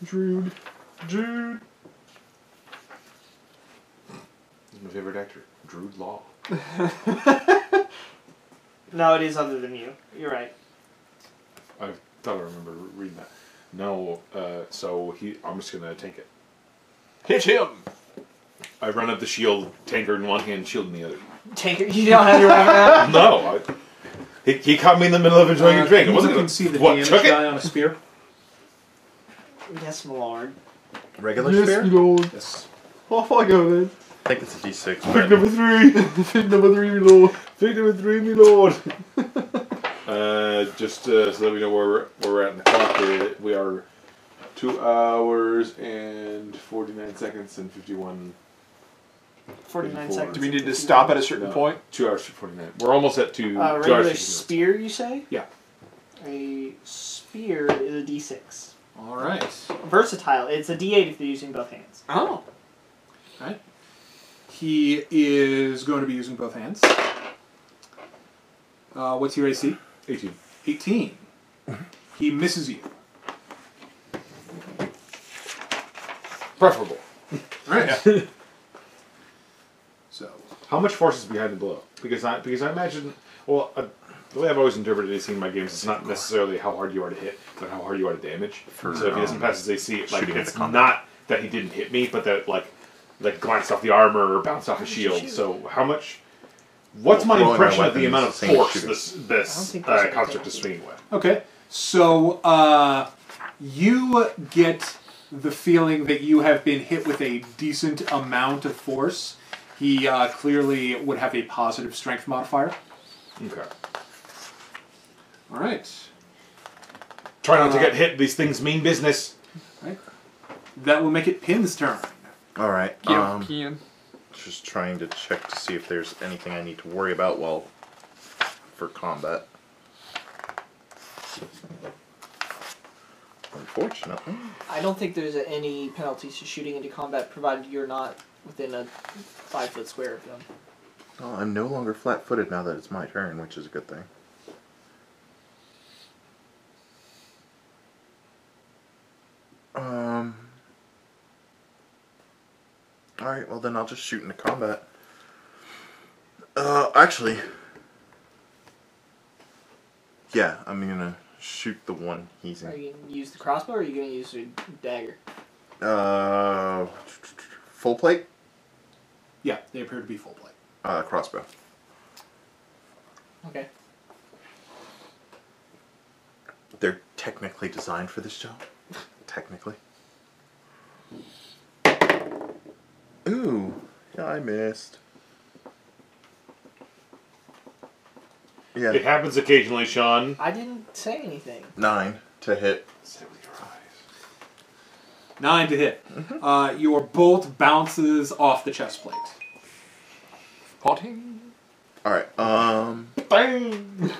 Speaker 2: Druid.
Speaker 4: My favorite actor, Druid Law.
Speaker 3: No, it is other than you. You're right.
Speaker 4: I thought I remember reading that. No, so I'm just gonna tank it.
Speaker 2: Hit him.
Speaker 4: I run up the shield, tanker in one hand, shield in the other.
Speaker 3: Tanker, you don't have your weapon out?
Speaker 4: No, he caught me in the middle of enjoying a drink. It
Speaker 6: You
Speaker 4: wasn't
Speaker 6: can
Speaker 4: gonna,
Speaker 6: see the
Speaker 4: what,
Speaker 6: damage
Speaker 4: took it?
Speaker 6: die on a spear.
Speaker 3: Yes, my lord.
Speaker 5: Regular
Speaker 6: Yes,
Speaker 5: spear?
Speaker 6: my lord.
Speaker 1: Yes.
Speaker 6: Off I go then.
Speaker 5: I think it's a D6.
Speaker 6: Pick
Speaker 5: But
Speaker 6: number 3. Pick number 3, my lord. Pick number 3, my lord. Just so that we know where we're at in the clock, we are 2 hours and 49 seconds and 51.
Speaker 3: 49 seconds.
Speaker 2: Do we need to stop at a certain
Speaker 6: No,
Speaker 2: point?
Speaker 6: 2 hours 49. We're almost at 2 hours.
Speaker 3: Regular
Speaker 6: 50 minutes.
Speaker 3: spear, you say?
Speaker 6: Yeah.
Speaker 3: A spear is a D6.
Speaker 1: All right.
Speaker 3: Versatile. It's a D8 if you're using both hands.
Speaker 2: Oh.
Speaker 1: He is going to be using both hands. What's your AC?
Speaker 6: 18.
Speaker 1: 18. He misses you.
Speaker 6: Preferable.
Speaker 1: Right. So,
Speaker 6: How much force is behind the blow? Because I imagine, well, the way I've always interpreted AC in my games, it's not necessarily how hard you are to hit, but how hard you are to damage.
Speaker 5: For,
Speaker 6: So if he doesn't pass his AC, like
Speaker 5: shooting
Speaker 6: it's
Speaker 5: into combat.
Speaker 6: not that he didn't hit me, but that like glanced off the armor or bounced off a shield. So how much? What's my
Speaker 5: Throwing my
Speaker 6: impression of the
Speaker 5: weapons,
Speaker 6: amount of
Speaker 5: same
Speaker 6: force
Speaker 5: shooting.
Speaker 6: this
Speaker 3: I don't think there's anything
Speaker 6: construct
Speaker 3: I
Speaker 6: is
Speaker 3: can
Speaker 6: swinging with?
Speaker 1: okay. So, you get the feeling that you have been hit with a decent amount of force. He clearly would have a positive strength modifier.
Speaker 6: Okay.
Speaker 1: All right.
Speaker 6: Try not to get hit. These things mean business.
Speaker 1: That will make it Pin's turn.
Speaker 5: all right.
Speaker 2: Yeah, Kian.
Speaker 5: Just trying to check to see if there's anything I need to worry about for combat. Unfortunately.
Speaker 3: I don't think there's any penalties to shooting into combat, provided you're not within a 5-foot square of them.
Speaker 5: Oh, I'm no longer flat-footed now that it's my turn, which is a good thing. Alright, well then I'll just shoot into combat. Actually... Yeah, I'm gonna shoot the one he's
Speaker 3: Are
Speaker 5: in.
Speaker 3: you going to use the crossbow, or are you going to use a dagger?
Speaker 5: Full plate?
Speaker 1: Yeah, they appear to be full plate.
Speaker 5: Crossbow.
Speaker 3: Okay.
Speaker 5: They're technically designed for this job. Technically. Ooh, yeah, I missed. Yeah,
Speaker 6: It happens occasionally, Sean.
Speaker 3: I didn't say anything.
Speaker 5: 9 to hit.
Speaker 1: 9 to hit. Your bolt bounces off the chest plate.
Speaker 2: Potting.
Speaker 5: Alright,
Speaker 6: Bang!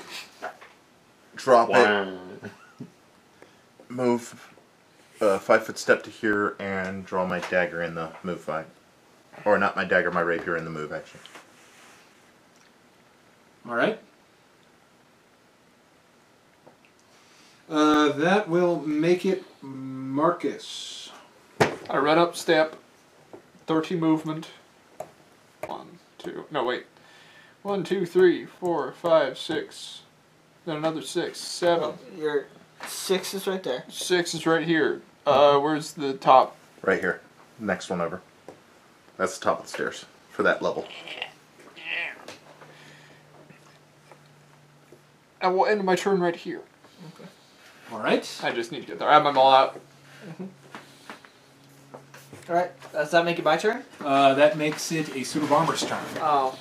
Speaker 5: drop it,
Speaker 6: Wow.
Speaker 5: move 5-foot step to here, and draw my dagger in the move 5. Or not my dagger, my rapier in the move action.
Speaker 1: All right. That will make it Marcus.
Speaker 2: I run up, step, 30 movement. 1, 2. No, wait. 1, 2, 3, 4, 5, 6. Then another 6, 7.
Speaker 3: Your 6 is right there.
Speaker 2: 6 is right here. Where's the top?
Speaker 5: Right here. Next one over. That's the top of the stairs for that level.
Speaker 2: I will end my turn right here.
Speaker 1: All right.
Speaker 2: I just need to get there. I have my maul out.
Speaker 3: Alright, does that make it my turn?
Speaker 1: That makes it a suit of armor's turn.
Speaker 3: Oh.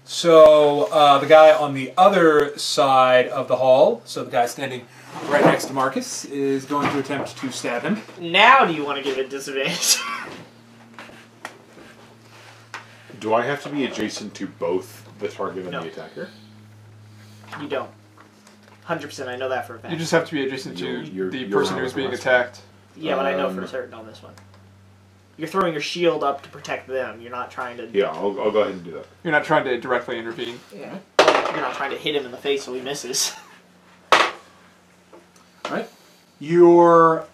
Speaker 1: So the guy on the other side of the hall, so the guy standing right next to Marcus, is going to attempt to stab him.
Speaker 3: Now do you want to give it disadvantage?
Speaker 6: Do I have to be adjacent to both the target and
Speaker 3: No.
Speaker 6: the attacker?
Speaker 3: You don't. 100%, I know that for a fact.
Speaker 2: You just have to be adjacent to
Speaker 6: You're
Speaker 2: the person who's being attacked.
Speaker 3: Yeah, but I know for certain on this one. You're throwing your shield up to protect them. You're not trying to...
Speaker 6: Yeah, I'll go ahead and do that.
Speaker 2: You're not trying to directly intervene.
Speaker 3: Yeah. You're not trying to hit him in the face so he misses.
Speaker 1: Right. Your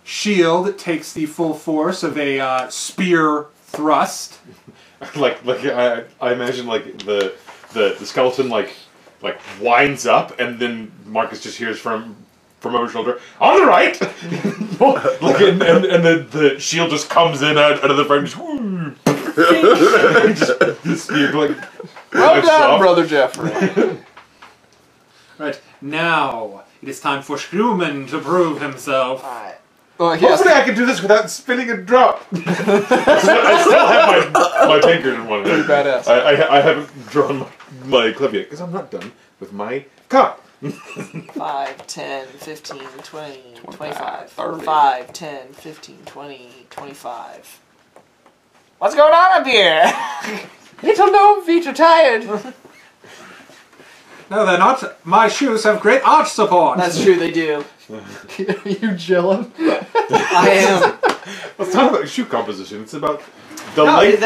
Speaker 1: shield takes the full force of a spear thrust.
Speaker 6: like I imagine like the skeleton like winds up, and then Marcus just hears from over his shoulder, on the right. Like and the shield just comes in out of the frame. Just the spear like.
Speaker 2: Well
Speaker 6: lifts
Speaker 2: done,
Speaker 6: off.
Speaker 2: Brother Jeff.
Speaker 1: Right. Now, it is time for Schrooman to prove himself.
Speaker 3: Alright.
Speaker 4: Hopefully I can do this without spilling a drop. I still have my tankard in one hand.
Speaker 2: Pretty badass.
Speaker 4: I haven't drawn my club yet because I'm not done with my cup.
Speaker 3: 5, 10, 15, 20, 25.
Speaker 2: 30.
Speaker 3: 5, 10, 15, 20, 25. What's going on up here?
Speaker 2: Little gnome feet are tired.
Speaker 6: No, they're not. My shoes have great arch support.
Speaker 3: That's true, they do.
Speaker 2: Are you gelling?
Speaker 3: I am.
Speaker 4: Let's talk about shoe composition. It's about the
Speaker 3: No,
Speaker 4: length.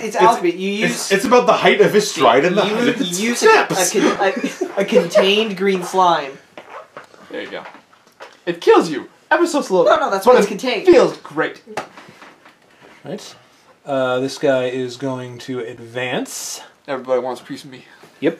Speaker 3: it's alphabet. You use
Speaker 4: It's about the height of his stride and the height of his
Speaker 3: you use
Speaker 4: steps.
Speaker 3: a contained green slime.
Speaker 2: There you go. It kills you ever so slowly.
Speaker 3: No, that's
Speaker 2: but
Speaker 3: what it's
Speaker 2: it
Speaker 3: contained.
Speaker 2: feels great.
Speaker 6: Right. This guy is going to advance.
Speaker 2: Everybody wants a piece of me.
Speaker 6: Yep.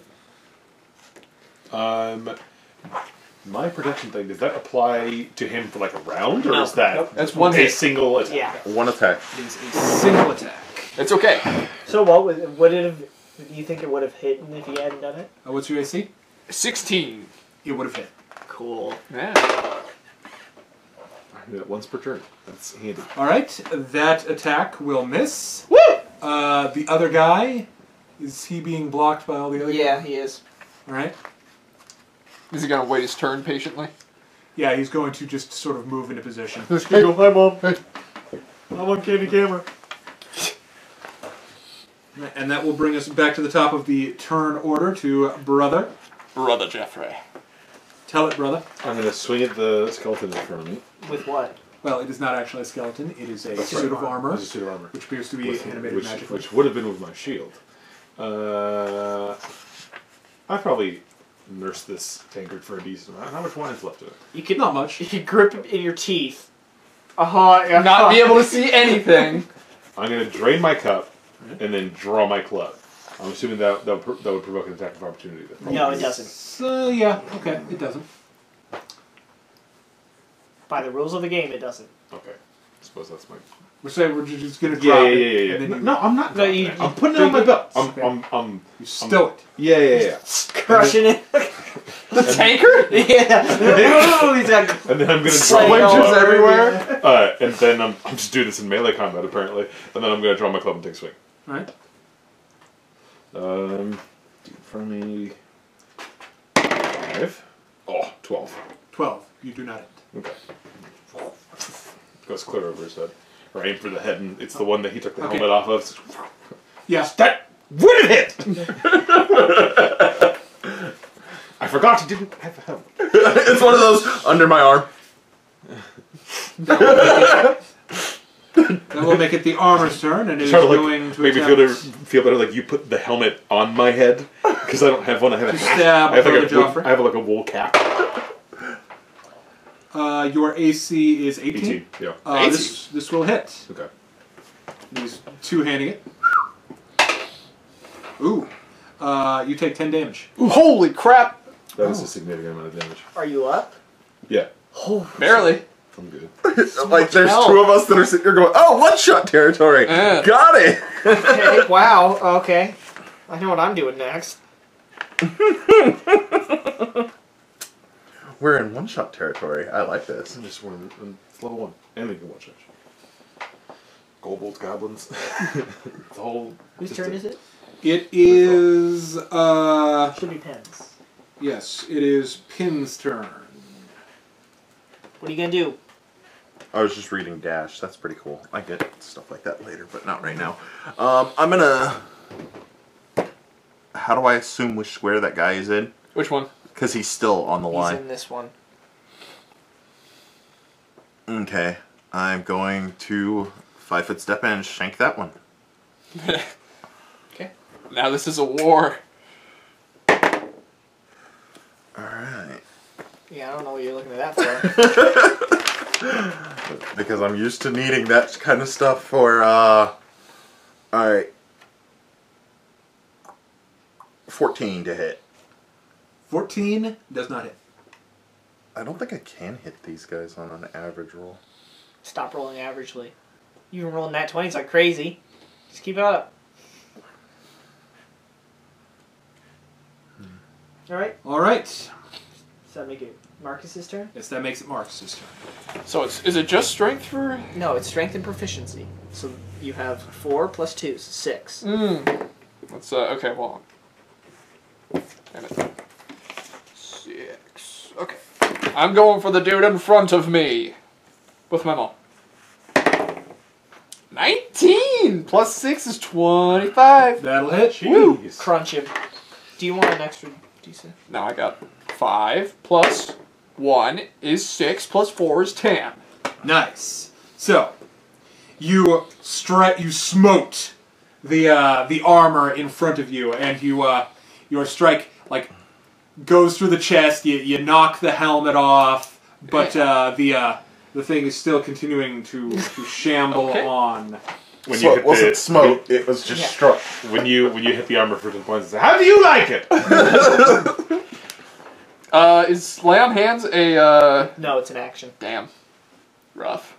Speaker 4: My protection thing, does that apply to him for like a round, or
Speaker 3: No.
Speaker 4: is that
Speaker 3: Nope.
Speaker 2: That's one
Speaker 4: a
Speaker 2: hit.
Speaker 4: single attack?
Speaker 3: Yeah.
Speaker 5: One attack.
Speaker 6: It is a single attack.
Speaker 2: It's okay.
Speaker 3: So what would it have? Do you think it would have hit him if he hadn't done it?
Speaker 6: What's your AC?
Speaker 2: 16.
Speaker 6: It would have hit.
Speaker 3: Cool.
Speaker 2: Yeah.
Speaker 4: I do that once per turn. That's handy.
Speaker 6: All right. That attack will miss.
Speaker 2: Woo!
Speaker 6: The other guy, is he being blocked by all the other
Speaker 3: Yeah,
Speaker 6: guys?
Speaker 3: he is.
Speaker 6: All right.
Speaker 2: Is he gonna wait his turn patiently?
Speaker 6: Yeah, he's going to just sort of move into position.
Speaker 4: Hi, Mom. Hey. I'm on candy camera.
Speaker 6: And that will bring us back to the top of the turn order to Brother.
Speaker 2: Brother Jeffrey.
Speaker 6: Tell it, Brother.
Speaker 4: I'm going to swing at the skeleton in front of me.
Speaker 3: With what?
Speaker 6: Well, it is not actually a skeleton. It is a
Speaker 4: That's
Speaker 6: suit
Speaker 4: right.
Speaker 6: of armor,
Speaker 4: It's a suit of armor.
Speaker 6: which appears to be animated
Speaker 4: which,
Speaker 6: magically.
Speaker 4: which would have been with my shield. I probably nursed this tankard for a decent amount. How much wine is left of it?
Speaker 3: You could
Speaker 6: Not much.
Speaker 3: You could grip him in your teeth. Yeah.
Speaker 2: Not be able to see anything.
Speaker 4: I'm going to drain my cup and then draw my club. I'm assuming that would provoke an attack of opportunity. Then.
Speaker 3: No, it doesn't.
Speaker 6: So, yeah, okay, it doesn't.
Speaker 3: By the rules of the game, it doesn't.
Speaker 4: Okay. I suppose that's my...
Speaker 6: We're saying we're just going to
Speaker 4: Yeah,
Speaker 6: drop
Speaker 4: yeah,
Speaker 6: it.
Speaker 4: yeah, yeah.
Speaker 6: And then
Speaker 4: No, I'm not.
Speaker 3: No,
Speaker 4: dropping
Speaker 3: you-
Speaker 4: it.
Speaker 3: you
Speaker 4: I'm putting it on my
Speaker 3: drink
Speaker 4: belt.
Speaker 6: You stow it.
Speaker 4: Yeah.
Speaker 3: Crushing it.
Speaker 2: The tankard?
Speaker 3: Yeah. He's like
Speaker 4: And then I'm gonna
Speaker 3: Sliding
Speaker 4: draw my
Speaker 3: all
Speaker 2: Splinters
Speaker 3: over
Speaker 2: everywhere.
Speaker 4: and then I'm just doing this in melee combat apparently. And then I'm gonna draw my club and take a swing.
Speaker 6: Right?
Speaker 4: For me, 5. Oh, 12.
Speaker 6: 12. You do not hit.
Speaker 4: Okay. Goes clear over his head. Or aim for the head, and it's the one that he took the
Speaker 6: Okay.
Speaker 4: helmet off of.
Speaker 6: Yeah.
Speaker 4: That would have hit. I forgot he didn't have a helmet.
Speaker 5: It's one of those under my arm.
Speaker 6: That will make it the armor's turn, and it is
Speaker 4: Try to
Speaker 6: going to
Speaker 4: maybe
Speaker 6: attempt
Speaker 4: feel better like you put the helmet on my head because I don't have one. I have a
Speaker 6: to
Speaker 4: hat.
Speaker 6: stab
Speaker 4: I have like
Speaker 6: Brother
Speaker 4: I have like a wool cap.
Speaker 6: Your AC is 18.
Speaker 4: 18. Yeah.
Speaker 6: This will hit.
Speaker 4: Okay.
Speaker 6: He's two-handing it. Ooh. You take 10 damage.
Speaker 2: Ooh, holy crap!
Speaker 4: That is a significant amount of damage.
Speaker 3: Are you up?
Speaker 4: Yeah.
Speaker 3: Oh,
Speaker 2: Barely.
Speaker 4: I'm good.
Speaker 5: Like, there's
Speaker 3: hell?
Speaker 5: two of us that are sitting here going, oh, one-shot territory.
Speaker 2: Yeah.
Speaker 5: Got it.
Speaker 3: okay. Wow. Okay. I know what I'm doing next.
Speaker 5: We're in one-shot territory. I like this.
Speaker 4: I'm just one. It's level 1. And they can watch it. Kobolds, goblins. The whole.
Speaker 3: Whose
Speaker 4: just
Speaker 3: turn
Speaker 4: a-
Speaker 3: is it?
Speaker 6: It is,
Speaker 3: Should be Pens.
Speaker 6: yes, it is Pin's turn.
Speaker 3: What are you gonna do?
Speaker 5: I was just reading Dash. That's pretty cool. I get stuff like that later, but not right now. I'm gonna... How do I assume which square that guy is in?
Speaker 2: Which one?
Speaker 5: Because he's still on the
Speaker 3: He's
Speaker 5: line.
Speaker 3: in this one.
Speaker 5: Okay. I'm going to 5-foot step in and shank that one.
Speaker 2: Okay. Now this is a war.
Speaker 5: Alright.
Speaker 3: Yeah, I don't know what you're looking at that for.
Speaker 5: Because I'm used to needing that kind of stuff for, Alright. 14 to hit.
Speaker 6: 14 does not hit.
Speaker 5: I don't think I can hit these guys on an average roll.
Speaker 3: Stop rolling averagely. You've been rolling nat 20s like crazy. Just keep it up. Alright.
Speaker 6: All right.
Speaker 3: Does that make it Marcus's turn?
Speaker 1: Yes, that makes it Marcus's turn.
Speaker 2: So is it just strength for?
Speaker 3: No, it's strength and proficiency. So you have 4 plus 2, 6.
Speaker 2: Let's okay. Well. Damn it. 6. Okay. I'm going for the dude in front of me. With my mom. 19 plus 6 is 25.
Speaker 1: That'll hit.
Speaker 2: Woo!
Speaker 3: Crunch him. Do you want an extra d6?
Speaker 2: Now I got 5 plus 1 is 6 plus 4 is 10.
Speaker 1: Nice. So, you smote the armor in front of you, and your strike like goes through the chest. You knock the helmet off, but the thing is still continuing to shamble on.
Speaker 4: When
Speaker 5: So
Speaker 4: you
Speaker 5: it
Speaker 4: hit
Speaker 5: wasn't
Speaker 4: the
Speaker 5: smoke, it was just struck.
Speaker 4: when you hit the armor for 10 points, it's like, how do you like it?
Speaker 2: Is lay on hands a
Speaker 3: No, it's an action.
Speaker 2: damn rough.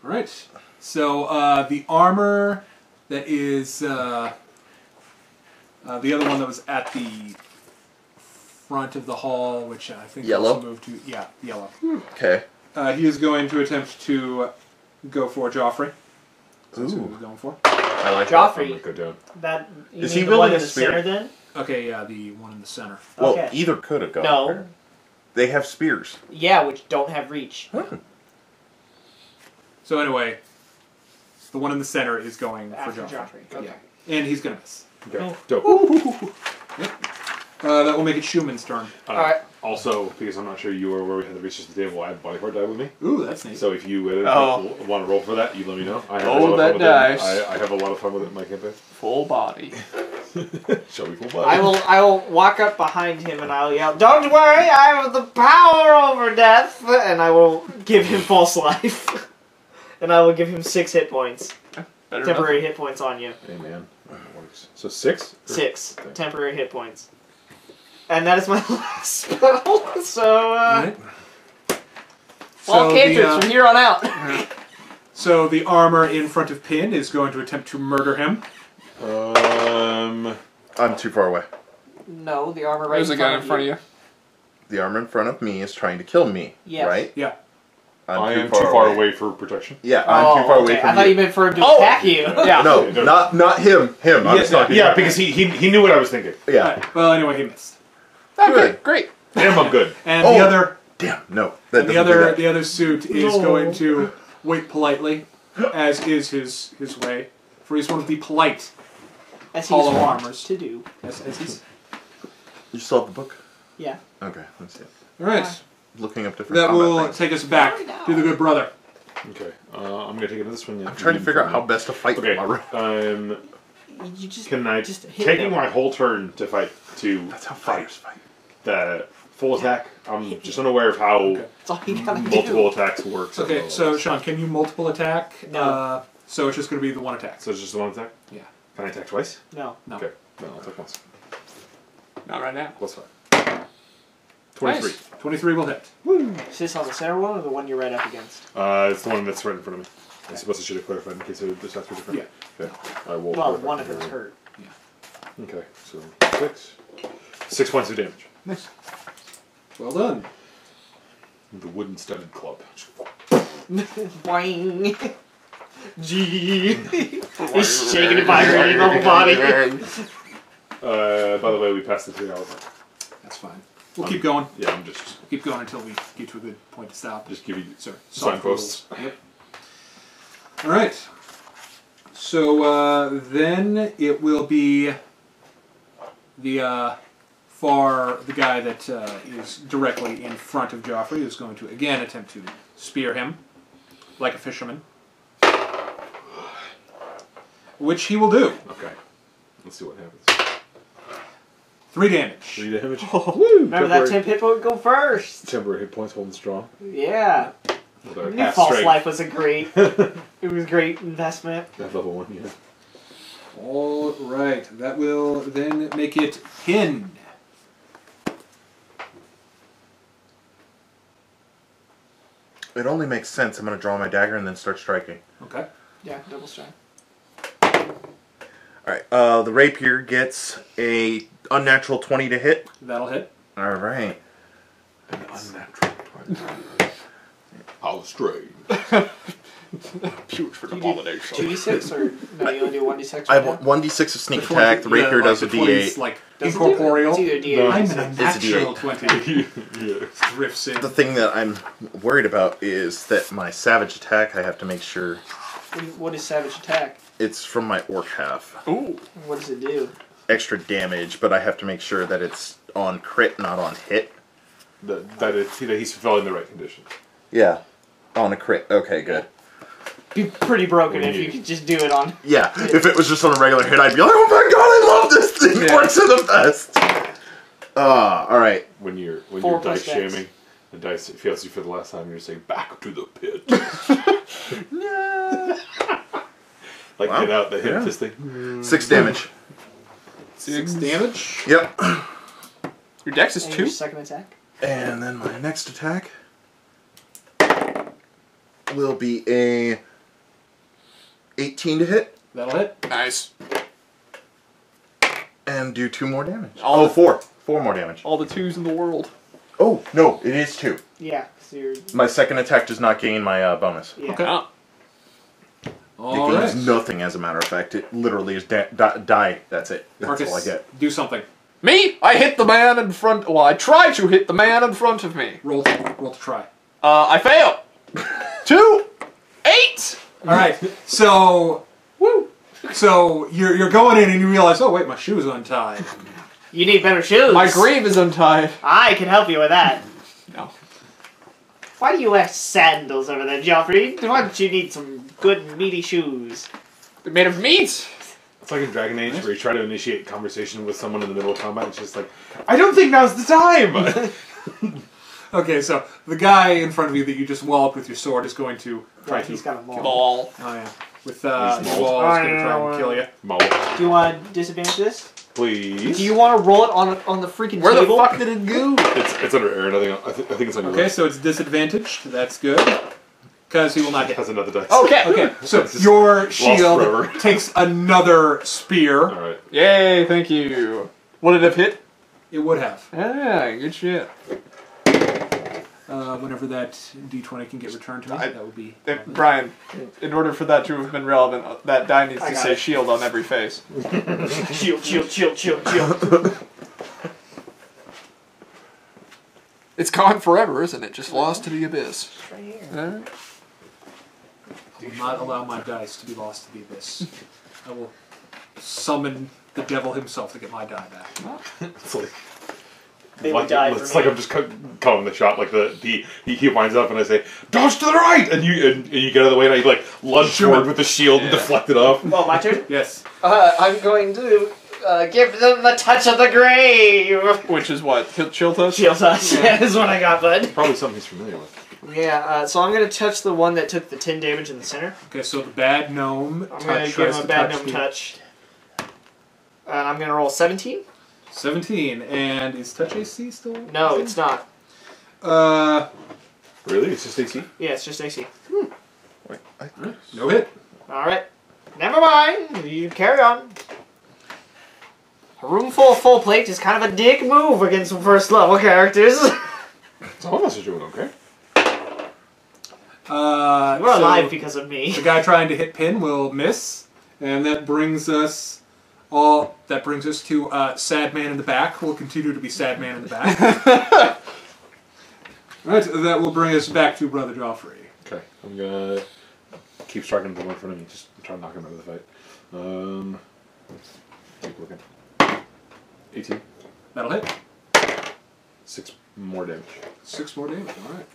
Speaker 1: All right. So the armor that is the other one that was at the front of the hall, which I think
Speaker 5: Yellow?
Speaker 1: also moved to yellow.
Speaker 5: Okay.
Speaker 1: He is going to attempt to go for Joffrey. That's who
Speaker 5: Ooh.
Speaker 1: he's going for.
Speaker 5: I like
Speaker 3: Joffrey.
Speaker 4: Go down.
Speaker 3: That you
Speaker 5: Is
Speaker 3: mean
Speaker 5: he
Speaker 3: the one
Speaker 5: wielding
Speaker 3: in
Speaker 5: a
Speaker 3: the
Speaker 5: spear?
Speaker 3: center then?
Speaker 1: Okay, yeah, the one in the center.
Speaker 5: Well,
Speaker 3: Okay.
Speaker 5: either could have gone.
Speaker 3: No.
Speaker 5: They have spears.
Speaker 3: Yeah, which don't have reach.
Speaker 1: So anyway, the one in the center is going
Speaker 3: After
Speaker 1: for Joffrey.
Speaker 3: Joffrey. Okay.
Speaker 1: Yeah. And he's going to miss.
Speaker 4: Okay. Dope.
Speaker 1: That will make it Schumann's turn.
Speaker 3: Alright.
Speaker 4: Also, because I'm not sure you were where we had the research today, we'll add body part die with me.
Speaker 1: Ooh, that's neat.
Speaker 4: So if you want to roll for that, you let me know. I have
Speaker 2: Roll
Speaker 4: a lot of
Speaker 2: that
Speaker 4: fun with it.
Speaker 2: dice.
Speaker 4: I have a lot of fun with it in my campaign.
Speaker 2: Full body.
Speaker 4: Shall we full body?
Speaker 3: I will walk up behind him and I'll yell, "Don't worry, I have the power over death!" And I will give him false life. And I will give him 6 hit points.
Speaker 2: Better
Speaker 3: Temporary hit points on you.
Speaker 4: Hey man, that works. So 6?
Speaker 3: 6
Speaker 4: Okay.
Speaker 3: temporary hit points. And that is my last spell. So,
Speaker 1: Alright.
Speaker 3: all cantrips from here on out.
Speaker 1: So the armor in front of Pin is going to attempt to murder him.
Speaker 5: I'm too far away.
Speaker 3: No, the armor right
Speaker 2: There's a
Speaker 3: in
Speaker 2: guy
Speaker 3: front
Speaker 2: in front of you.
Speaker 5: The armor in front of me is trying to kill me.
Speaker 3: Yes.
Speaker 5: Right?
Speaker 1: Yeah.
Speaker 4: I am too far away for protection.
Speaker 5: Yeah, I'm too far away
Speaker 3: okay.
Speaker 5: from
Speaker 3: I thought
Speaker 5: you.
Speaker 3: you meant for him to attack you.
Speaker 2: Yeah.
Speaker 5: No, not him. Him. I was talking.
Speaker 4: Yeah, because he knew what I was thinking.
Speaker 5: Yeah.
Speaker 1: Alright, well, anyway, he missed.
Speaker 2: Okay,
Speaker 5: Good.
Speaker 2: great.
Speaker 4: Damn, I'm good.
Speaker 1: And
Speaker 5: Oh.
Speaker 1: the other
Speaker 5: Damn. No. That
Speaker 1: the
Speaker 5: doesn't do
Speaker 1: other
Speaker 5: that.
Speaker 1: the other suit is going to wait politely, as is his way, for he's one of the polite
Speaker 3: As he's
Speaker 1: hollow
Speaker 3: wont
Speaker 1: armors.
Speaker 3: to do.
Speaker 1: As he's
Speaker 5: You still have the book?
Speaker 3: Yeah.
Speaker 5: Okay. Let's see it.
Speaker 1: all right.
Speaker 5: Looking up different.
Speaker 1: That
Speaker 5: combat
Speaker 1: will
Speaker 5: things.
Speaker 1: take us back to the good brother.
Speaker 4: Okay, I'm gonna take it to this one. Yeah.
Speaker 5: I'm trying to figure out how best to fight
Speaker 4: Okay,
Speaker 5: my room.
Speaker 3: You just
Speaker 4: can I
Speaker 3: just hit
Speaker 4: taking
Speaker 3: them.
Speaker 4: my whole turn to fight to
Speaker 5: That's how
Speaker 4: fight
Speaker 5: fighters fight.
Speaker 4: the full attack? I'm just unaware of how
Speaker 3: That's all you gotta
Speaker 4: multiple
Speaker 3: do.
Speaker 4: attacks works.
Speaker 1: Okay, so Sean, can you multiple attack?
Speaker 3: No.
Speaker 1: So it's just going to be the one attack.
Speaker 4: So it's just the one attack.
Speaker 1: Yeah.
Speaker 4: Can I attack twice?
Speaker 3: No.
Speaker 1: No.
Speaker 4: Okay, then I'll attack once.
Speaker 2: Not right now.
Speaker 4: Plus 5. 23.
Speaker 1: 23 will hit.
Speaker 3: Is this on the center one or the one you're right up against?
Speaker 4: It's the one that's right in front of me. I suppose I should have clarified in case the stats were different.
Speaker 1: Yeah.
Speaker 4: Okay. I will.
Speaker 3: Well,
Speaker 4: clarify
Speaker 3: one of
Speaker 4: for
Speaker 3: them's
Speaker 4: you.
Speaker 3: hurt.
Speaker 4: Okay, so 6 points of damage.
Speaker 1: Nice. Well done.
Speaker 4: The wooden studded club.
Speaker 3: Boing. Gee. He's shaking it vibrating the whole body.
Speaker 4: By the way, we passed the 3 hour mark.
Speaker 1: That's fine. We'll keep going.
Speaker 4: Yeah, I'm just
Speaker 1: Keep going until we get to a good point to stop.
Speaker 4: give you
Speaker 1: Sorry.
Speaker 4: signposts.
Speaker 1: Yep. All right. So then it will be the guy that is directly in front of Joffrey, who's going to again attempt to spear him like a fisherman, which he will do.
Speaker 4: Okay. Let's see what happens.
Speaker 1: 3 damage.
Speaker 4: 3 damage.
Speaker 3: Remember that Tim Hippo would go first.
Speaker 4: Temporary hit points holding strong.
Speaker 3: Yeah.
Speaker 4: With our
Speaker 3: I knew
Speaker 4: half
Speaker 3: false
Speaker 4: strength.
Speaker 3: life was a great. It was a great investment.
Speaker 4: At level 1, yeah.
Speaker 1: All right. That will then make it pinned.
Speaker 5: It only makes sense. I'm going to draw my dagger and then start striking.
Speaker 1: Okay.
Speaker 3: Yeah, double strike.
Speaker 5: Alright, the rapier gets a unnatural 20 to hit.
Speaker 1: That'll hit.
Speaker 5: Alright.
Speaker 4: An unnatural 20. How strange. Huge for the pollination.
Speaker 3: 2d6 or no? You only do 1d6.
Speaker 5: I have 1d6 of sneak attack. The rapier does a d8.
Speaker 1: Like
Speaker 3: Does it
Speaker 1: incorporeal.
Speaker 3: do it? It's either d8.
Speaker 1: I'm
Speaker 3: or
Speaker 1: an
Speaker 3: d6.
Speaker 5: It's a
Speaker 1: unnatural
Speaker 5: D8.
Speaker 1: 20. Drifts in.
Speaker 5: The thing that I'm worried about is that my savage attack, I have to make sure
Speaker 3: What is savage attack?
Speaker 5: it's from my orc half.
Speaker 3: Ooh. What does it do?
Speaker 5: Extra damage, but I have to make sure that it's on crit, not on hit.
Speaker 4: That he's fulfilling the right conditions.
Speaker 5: Yeah, on a crit. Okay, good.
Speaker 3: Be pretty broken if you could just do it on.
Speaker 5: Yeah, if it was just on a regular hit, I'd be like, oh my god, I love this thing!
Speaker 3: Yeah.
Speaker 5: Orcs are the best! Alright.
Speaker 4: When you're
Speaker 3: 4
Speaker 4: dice
Speaker 3: plus dex.
Speaker 4: shaming, the dice fails you for the last time, you're saying, back to the pit. Like,
Speaker 5: Wow.
Speaker 4: get out the hit
Speaker 5: Yeah.
Speaker 4: this thing.
Speaker 5: 6 damage.
Speaker 6: 6 damage.
Speaker 5: Yep.
Speaker 6: Your dex is
Speaker 3: And
Speaker 6: 2.
Speaker 3: your second attack.
Speaker 5: And then my next attack will be a 18 to hit
Speaker 6: That'll hit. Nice.
Speaker 5: and do 2 more damage.
Speaker 6: All the-
Speaker 5: 4. 4 more damage.
Speaker 6: All the 2s in the world.
Speaker 5: Oh, no, it is 2.
Speaker 3: Yeah. So you're.
Speaker 5: My second attack does not gain my bonus.
Speaker 3: Yeah.
Speaker 6: Okay.
Speaker 5: It
Speaker 6: All
Speaker 5: gains
Speaker 6: right.
Speaker 5: nothing, as a matter of fact. It literally is die. That's it. That's
Speaker 6: Marcus,
Speaker 5: all I get.
Speaker 6: do something. Me? I hit the man in front. Well, I tried to hit the man in front of me.
Speaker 1: Roll to try.
Speaker 6: I fail. 2, 8.
Speaker 1: All right. So, so you're going in and you realize, oh wait, my shoe's untied.
Speaker 3: You need better shoes.
Speaker 6: My greave is untied.
Speaker 3: I can help you with that.
Speaker 6: No.
Speaker 3: Why do you wear sandals over there, Joffrey? Why don't you need some good meaty shoes?
Speaker 6: They're made of meat.
Speaker 4: It's like in Dragon Age where you try to initiate conversation with someone in the middle of combat. It's just like, I don't think now's the time.
Speaker 1: Okay, so the guy in front of you that you just walloped with your sword is going to try
Speaker 3: Yeah,
Speaker 1: to
Speaker 3: he's got a maul.
Speaker 6: Ball.
Speaker 1: Oh yeah, with
Speaker 4: He's
Speaker 1: the
Speaker 4: mauled.
Speaker 1: wall is going to try and kill you.
Speaker 4: Mo,
Speaker 3: Do you want to disadvantage this?
Speaker 4: please.
Speaker 3: Do you want to roll it on the freaking
Speaker 6: Where the
Speaker 3: table?
Speaker 6: fuck did it go?
Speaker 4: It's under Aaron. I think it's on your
Speaker 1: Okay,
Speaker 4: list.
Speaker 1: so it's disadvantaged. That's good because he will not
Speaker 4: It
Speaker 1: hit.
Speaker 4: has another dice.
Speaker 6: Okay.
Speaker 1: Okay, so
Speaker 4: It's just
Speaker 1: your
Speaker 4: forever.
Speaker 1: shield takes another spear.
Speaker 4: Alright.
Speaker 6: Yay, thank you. Would it have hit?
Speaker 1: It would have.
Speaker 6: Ah, good shit.
Speaker 1: Whenever that D20 can get returned to me, that would be.
Speaker 6: Brian, in order for that to have been relevant, that die needs
Speaker 3: I
Speaker 6: to
Speaker 3: got
Speaker 6: say
Speaker 3: it.
Speaker 6: shield on every face.
Speaker 3: Shield, shield, shield, shield, shield.
Speaker 6: It's gone forever, isn't it? Just lost to the abyss.
Speaker 3: Right here.
Speaker 6: Alright.
Speaker 1: I will not allow my dice to be lost to the abyss. I will summon the devil himself to get my die back.
Speaker 4: It's like,
Speaker 3: They would die
Speaker 4: it's
Speaker 3: for
Speaker 4: like
Speaker 3: me.
Speaker 4: I'm just calling the shot. Like he winds up and I say, dodge to the right, and you get out of the way and I like lunge forward with the shield and deflect it off.
Speaker 3: Oh, my turn?
Speaker 1: Yes.
Speaker 3: I'm going to give them the touch of the grave.
Speaker 6: Which is what? Chill touch?
Speaker 3: Shield touch. Yeah, is what I got, bud.
Speaker 4: Probably something he's familiar with.
Speaker 3: Yeah, so I'm going to touch the one that took the 10 damage in the center.
Speaker 1: Okay, so the bad gnome
Speaker 3: I'm going to give him a bad gnome touch. I'm going to roll 17.
Speaker 1: 17, and is touch AC still?
Speaker 3: No, it's not.
Speaker 4: Really? It's just AC?
Speaker 3: Yeah, it's just AC.
Speaker 5: Wait,
Speaker 1: No hit.
Speaker 3: Alright. Never mind. You carry on. A room full of full plate is kind of a dick move against some first level characters.
Speaker 4: Some of us are doing okay.
Speaker 3: We're
Speaker 1: so
Speaker 3: alive because of me.
Speaker 1: the guy trying to hit Pin will miss, and that brings us to Sad Man in the back. Will continue to be Sad Man in the back. Alright, that will bring us back to Brother Joffrey.
Speaker 4: Okay, I'm gonna keep striking the one in front of me. Just try to knock him out of the fight. Keep looking. 18.
Speaker 1: That'll hit.
Speaker 4: 6 more damage.
Speaker 1: 6 more damage, alright.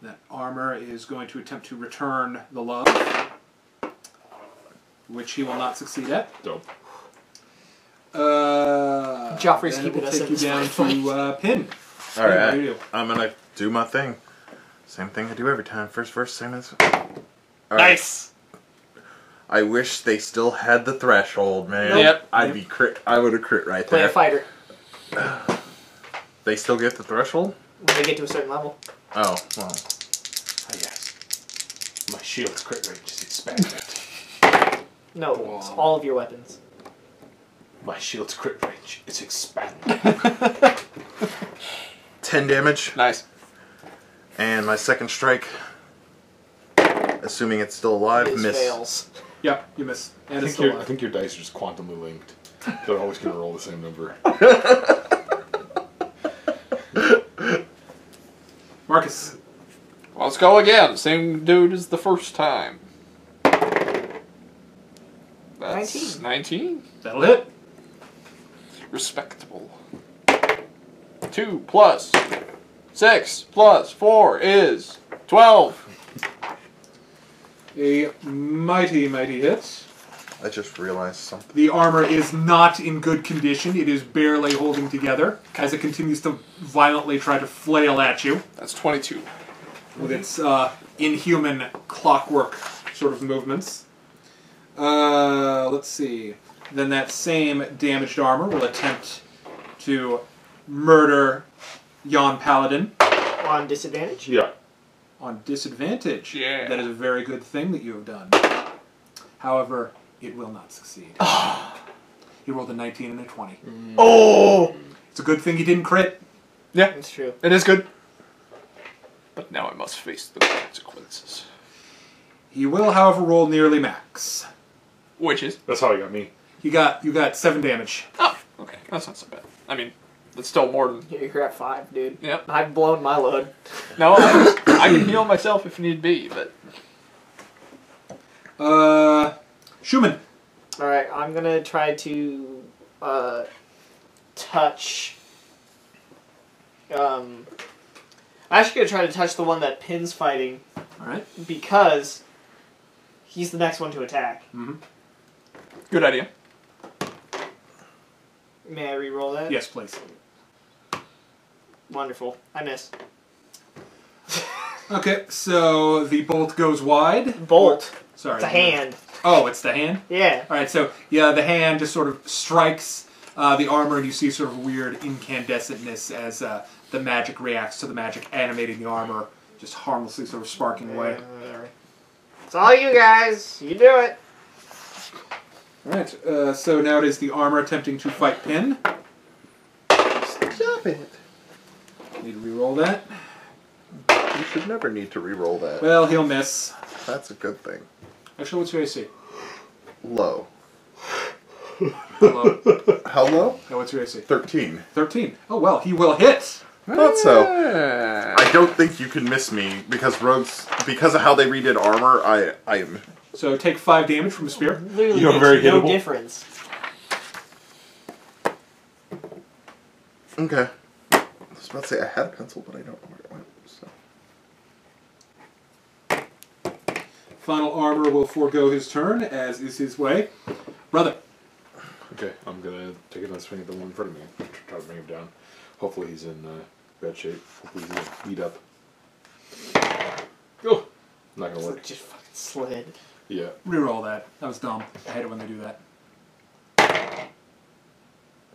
Speaker 1: That armor is going to attempt to return the love, which he will not succeed at.
Speaker 4: Dope.
Speaker 3: Joffrey's
Speaker 1: then it
Speaker 3: keeping
Speaker 1: will
Speaker 3: us
Speaker 1: take
Speaker 3: in
Speaker 1: you
Speaker 3: this
Speaker 1: down
Speaker 3: fight.
Speaker 1: to Pin.
Speaker 5: All
Speaker 1: Pin, what
Speaker 5: right,
Speaker 1: do you do?
Speaker 5: I'm gonna do my thing. Same thing I do every time. First verse, same as. All right.
Speaker 6: Nice!
Speaker 5: I wish they still had the threshold, man.
Speaker 6: Yep.
Speaker 5: I'd be crit. I would have crit right
Speaker 3: Play
Speaker 5: there.
Speaker 3: a fighter.
Speaker 5: They still get the threshold?
Speaker 3: When they get to a certain level.
Speaker 5: Oh well.
Speaker 4: I guess.
Speaker 6: My shield's crit range is expanded.
Speaker 3: No, it's all of your weapons.
Speaker 6: My shield's crit range is expanded.
Speaker 5: 10 damage.
Speaker 2: Nice.
Speaker 5: And my second strike, assuming it's still alive,
Speaker 3: It
Speaker 5: miss.
Speaker 3: fails.
Speaker 1: Yep, you miss. And
Speaker 6: I
Speaker 1: it's
Speaker 6: think,
Speaker 1: still
Speaker 6: I
Speaker 1: alive.
Speaker 6: think your dice are just quantumly linked. They're always going to roll the same number.
Speaker 1: Marcus.
Speaker 2: Well, let's go again. Same dude as the first time. That's 19.
Speaker 1: That'll hit.
Speaker 2: Respectable. 2 plus 6 plus 4 is 12.
Speaker 1: A mighty, mighty hit.
Speaker 5: I just realized something.
Speaker 1: The armor is not in good condition. It is barely holding together as it continues to violently try to flail at you
Speaker 2: That's 22.
Speaker 1: with its inhuman clockwork sort of movements. Let's see. Then that same damaged armor will attempt to murder Yon Paladin
Speaker 3: On disadvantage?
Speaker 6: Yeah.
Speaker 1: on disadvantage.
Speaker 2: Yeah.
Speaker 1: That is a very good thing that you have done. However, it will not succeed. He rolled a 19 and a 20.
Speaker 2: Oh!
Speaker 1: It's a good thing he didn't crit.
Speaker 2: Yeah,
Speaker 3: That's true.
Speaker 2: it is good. But now I must face the consequences.
Speaker 1: He will, however, roll nearly max.
Speaker 2: Which is?
Speaker 6: That's how he got me.
Speaker 1: You got 7 damage.
Speaker 2: Oh, okay. That's not so bad. I mean, that's still more than...
Speaker 3: You're at 5, dude.
Speaker 2: Yep.
Speaker 3: I've blown my load.
Speaker 2: No, I can heal myself if need be, but...
Speaker 1: Schumann.
Speaker 3: Alright, I'm gonna try to touch. I'm actually gonna try to touch the one that Pin's fighting
Speaker 1: Alright.
Speaker 3: because he's the next one to attack.
Speaker 2: Good idea.
Speaker 3: May I re-roll that?
Speaker 1: Yes, please.
Speaker 3: Wonderful. I miss.
Speaker 1: Okay, so the bolt goes wide.
Speaker 3: Bolt.
Speaker 1: Sorry.
Speaker 3: It's a hand.
Speaker 1: Oh, it's the hand?
Speaker 3: Yeah.
Speaker 1: Alright, so yeah, the hand just sort of strikes the armor, and you see sort of weird incandescentness as the magic reacts to the magic animating the armor, just harmlessly sort of sparking away.
Speaker 3: It's all you guys. You do it.
Speaker 1: Alright, so now it is the armor attempting to fight Pin.
Speaker 5: Stop it.
Speaker 1: Need to re-roll that.
Speaker 5: You should never need to re-roll that.
Speaker 1: Well, he'll miss.
Speaker 5: That's a good thing.
Speaker 1: Actually, what's your AC?
Speaker 5: Low.
Speaker 1: Hello.
Speaker 5: How low?
Speaker 1: Oh, what's your AC?
Speaker 5: 13.
Speaker 1: 13. Oh, well, he will hit.
Speaker 5: Thought so. I don't think you can miss me because because of how they redid armor, I am.
Speaker 1: So take 5 damage from a spear.
Speaker 3: Literally
Speaker 6: You're
Speaker 3: makes
Speaker 6: very
Speaker 3: no
Speaker 6: hittable.
Speaker 3: difference.
Speaker 5: Okay. I was about to say I had a pencil, but I don't know where it went. So.
Speaker 1: Final armor will forego his turn, as is his way. Brother.
Speaker 6: Okay, I'm going to take another swing at the one in front of me. Try to bring him down. Hopefully he's in bad shape. Hopefully he's going to beat up. Oh! Not going to work.
Speaker 3: Just fucking slid.
Speaker 6: Yeah.
Speaker 1: Reroll that. That was dumb. I hate it when they do that.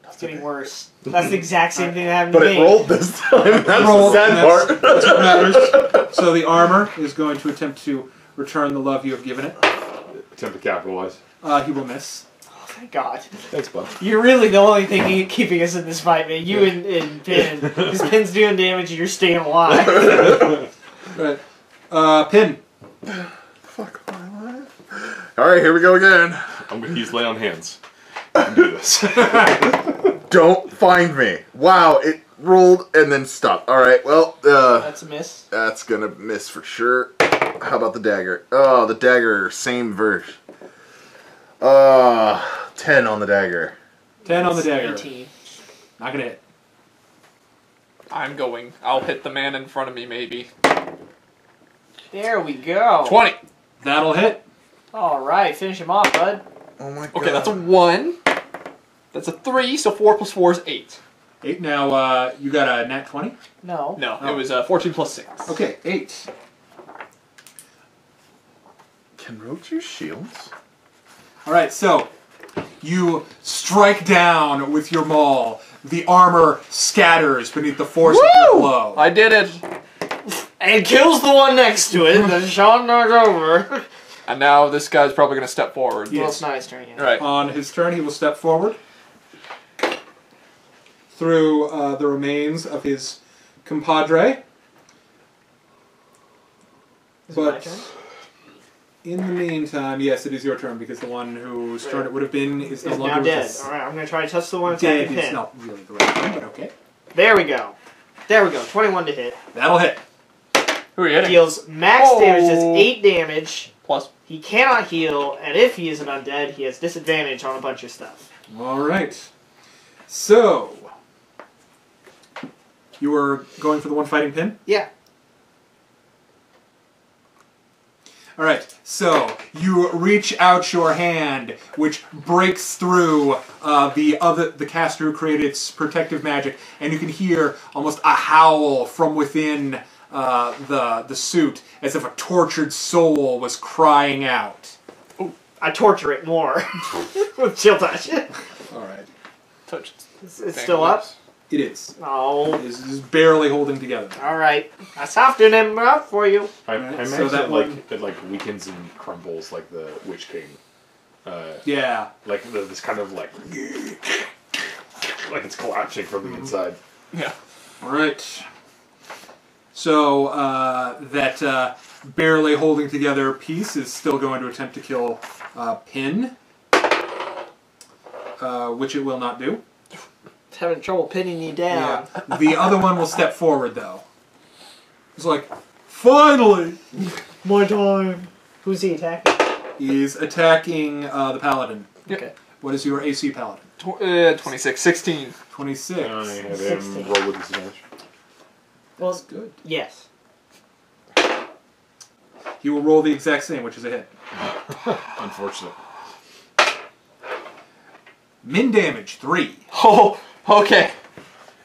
Speaker 3: It's getting worse. That's the exact same thing that happened
Speaker 5: But
Speaker 3: to
Speaker 5: it
Speaker 3: me.
Speaker 5: rolled this time. That's
Speaker 1: Rolled,
Speaker 5: the sad
Speaker 1: and
Speaker 5: part.
Speaker 1: that's what matters. So the armor is going to attempt to return the love you have given it.
Speaker 6: Attempt to capitalize.
Speaker 1: He will miss.
Speaker 3: Oh, thank God.
Speaker 6: Thanks, bud.
Speaker 3: You're really the only thing keeping us in this fight, man. You and Pin. Because Pin's doing damage and you're staying alive.
Speaker 1: Right. Pin.
Speaker 5: Fuck my life. Alright, here we go again.
Speaker 6: I'm going to use lay on hands. I can do this.
Speaker 5: Don't find me. Wow, it rolled and then stopped. Alright, well,
Speaker 3: That's a miss.
Speaker 5: that's gonna miss for sure. How about the dagger? Oh, the dagger, same verse. 10 on the dagger.
Speaker 1: 10 on the dagger.
Speaker 3: 18.
Speaker 1: Not gonna hit.
Speaker 2: I'm going. I'll hit the man in front of me, maybe.
Speaker 3: There we go.
Speaker 2: 20.
Speaker 1: That'll hit.
Speaker 3: Alright, finish him off, bud.
Speaker 5: Oh my god.
Speaker 2: Okay, that's a 1. That's a 3, so 4 plus 4 is 8.
Speaker 1: 8. Now, you got a nat 20?
Speaker 3: No.
Speaker 2: No,
Speaker 1: Oh.
Speaker 2: it was 14 plus 6.
Speaker 1: Okay, 8.
Speaker 5: Can rogues use shields?
Speaker 1: Alright, so you strike down with your maul. The armor scatters beneath the force of your blow.
Speaker 2: I did it.
Speaker 3: And kills the one next to it that Sean knocked over.
Speaker 2: And now this guy's probably going to step forward.
Speaker 3: Well, it's not his turn yet.
Speaker 2: Right.
Speaker 6: On his turn, he will step forward through the remains of his compadre.
Speaker 3: Is it my
Speaker 6: But
Speaker 3: turn?
Speaker 6: in the meantime, yes, it is your turn because the one whose turn it would have been is no
Speaker 3: Is
Speaker 6: longer
Speaker 3: now
Speaker 6: with
Speaker 3: dead.
Speaker 6: us.
Speaker 3: Alright, I'm going to try to touch the one
Speaker 6: Dead
Speaker 3: attacking
Speaker 6: is
Speaker 3: Pin.
Speaker 6: not really the right term, but okay.
Speaker 3: There we go. There we go. 21 to hit.
Speaker 6: That'll hit.
Speaker 2: Who are you hitting?
Speaker 3: Deals max damage, does 8 damage.
Speaker 2: Plus.
Speaker 3: He cannot heal, and if he is an undead, he has disadvantage on a bunch of stuff.
Speaker 6: All right. So, you were going for the one fighting Pin?
Speaker 3: Yeah.
Speaker 6: All right, so you reach out your hand, which breaks through the caster who created its protective magic, and you can hear almost a howl from within the suit, as if a tortured soul was crying out.
Speaker 3: I torture it more with chill touch.
Speaker 6: All right,
Speaker 2: Touch.
Speaker 3: It's still up?
Speaker 6: it is.
Speaker 3: Oh.
Speaker 6: It is barely holding together.
Speaker 3: Alright. I softened him up for you.
Speaker 4: I
Speaker 6: Right,
Speaker 4: imagine
Speaker 6: so that one-
Speaker 4: it weakens and crumbles like the Witch King.
Speaker 6: Yeah.
Speaker 4: Like this kind of like it's collapsing from the inside.
Speaker 2: Yeah.
Speaker 6: All right. So that barely holding together piece is still going to attempt to kill Pin, which it will not do.
Speaker 3: It's having trouble pinning you down.
Speaker 6: Yeah. The other one will step forward though. It's like, finally.
Speaker 3: My time. Who's he attacking?
Speaker 6: He's attacking the paladin.
Speaker 3: Okay.
Speaker 6: What is your AC paladin?
Speaker 2: 26. 16.
Speaker 6: 26.
Speaker 4: I have him
Speaker 3: 16.
Speaker 4: roll with disadvantage.
Speaker 3: Well,
Speaker 6: That's good.
Speaker 3: yes.
Speaker 6: He will roll the exact same, which is a hit.
Speaker 4: Unfortunate.
Speaker 6: Min damage 3.
Speaker 2: Oh, okay.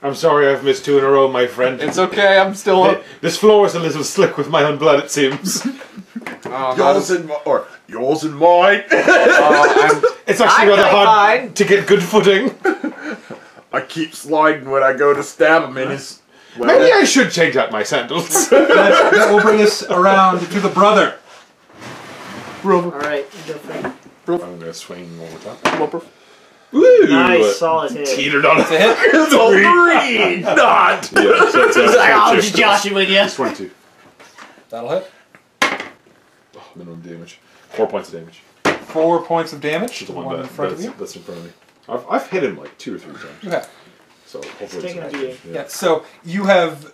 Speaker 4: I'm sorry I've missed 2 in a row, my friend.
Speaker 2: It's okay. I'm still up.
Speaker 4: This floor is a little slick with my own blood, it seems.
Speaker 5: Yours and mine.
Speaker 4: It's actually rather hard to get good footing.
Speaker 5: I keep sliding when I go to stab him in his. Well,
Speaker 4: Maybe I should change out my sandals.
Speaker 6: That will bring us around to the brother.
Speaker 3: Alright. Go for it.
Speaker 4: I'm going to swing one more time.
Speaker 2: Woo!
Speaker 3: Nice, solid hit.
Speaker 4: Teetered on
Speaker 2: It's a hit.
Speaker 5: it's a 3, not.
Speaker 4: Yeah, so it's
Speaker 3: He's like, I'll
Speaker 4: 22.
Speaker 3: just josh it with you.
Speaker 4: It's 22.
Speaker 6: That'll hit.
Speaker 4: Oh, minimum damage. 4 points of damage.
Speaker 6: 4 points of damage.
Speaker 4: Which is
Speaker 6: The
Speaker 4: the
Speaker 6: one
Speaker 4: one
Speaker 6: in front of you.
Speaker 4: that's in front of me. I've hit him like 2 or 3 times.
Speaker 6: Okay.
Speaker 4: So hopefully
Speaker 3: taking a
Speaker 4: it's
Speaker 3: beating.
Speaker 6: Yeah. So you have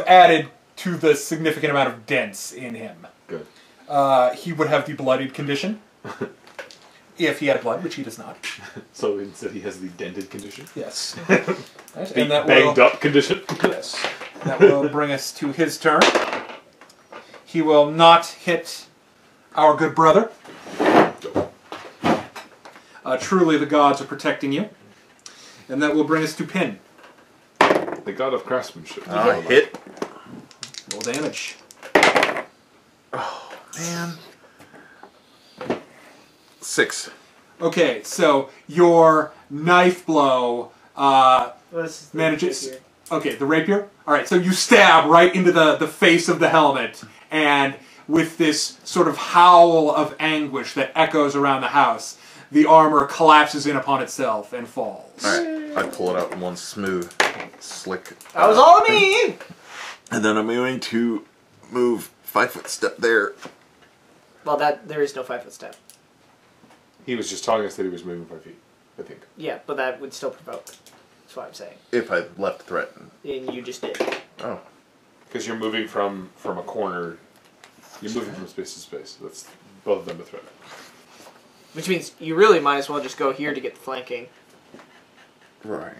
Speaker 6: added to the significant amount of dents in him.
Speaker 4: Good.
Speaker 6: He would have the bloodied condition if he had blood, which he does not.
Speaker 4: So instead he has the dented condition.
Speaker 6: Yes.
Speaker 4: The
Speaker 6: And that
Speaker 4: banged
Speaker 6: will,
Speaker 4: up condition.
Speaker 6: yes. That will bring us to his turn. He will not hit our good brother. Truly, the gods are protecting you. And that will bring us to Pin.
Speaker 4: The god of craftsmanship.
Speaker 5: Hit.
Speaker 6: Roll damage.
Speaker 5: Oh man. 6.
Speaker 6: Okay, so your knife blow
Speaker 3: Let's
Speaker 6: manages. Okay, the rapier. All right, so you stab right into the face of the helmet, and with this sort of howl of anguish that echoes around the house, the armor collapses in upon itself and falls.
Speaker 5: Alright, I pull it out in one smooth, slick.
Speaker 3: That was all me!
Speaker 5: And then I'm going to move 5-foot step there.
Speaker 3: Well, there is no 5-foot step.
Speaker 4: He was just telling us that he was moving 5 feet, I think.
Speaker 3: Yeah, but that would still provoke. That's what I'm saying.
Speaker 5: If I left threatened.
Speaker 3: And you just did.
Speaker 5: Oh.
Speaker 4: Because you're moving from a corner. You're moving from space to space. That's both of them a threat.
Speaker 3: Which means you really might as well just go here to get the flanking.
Speaker 5: Right.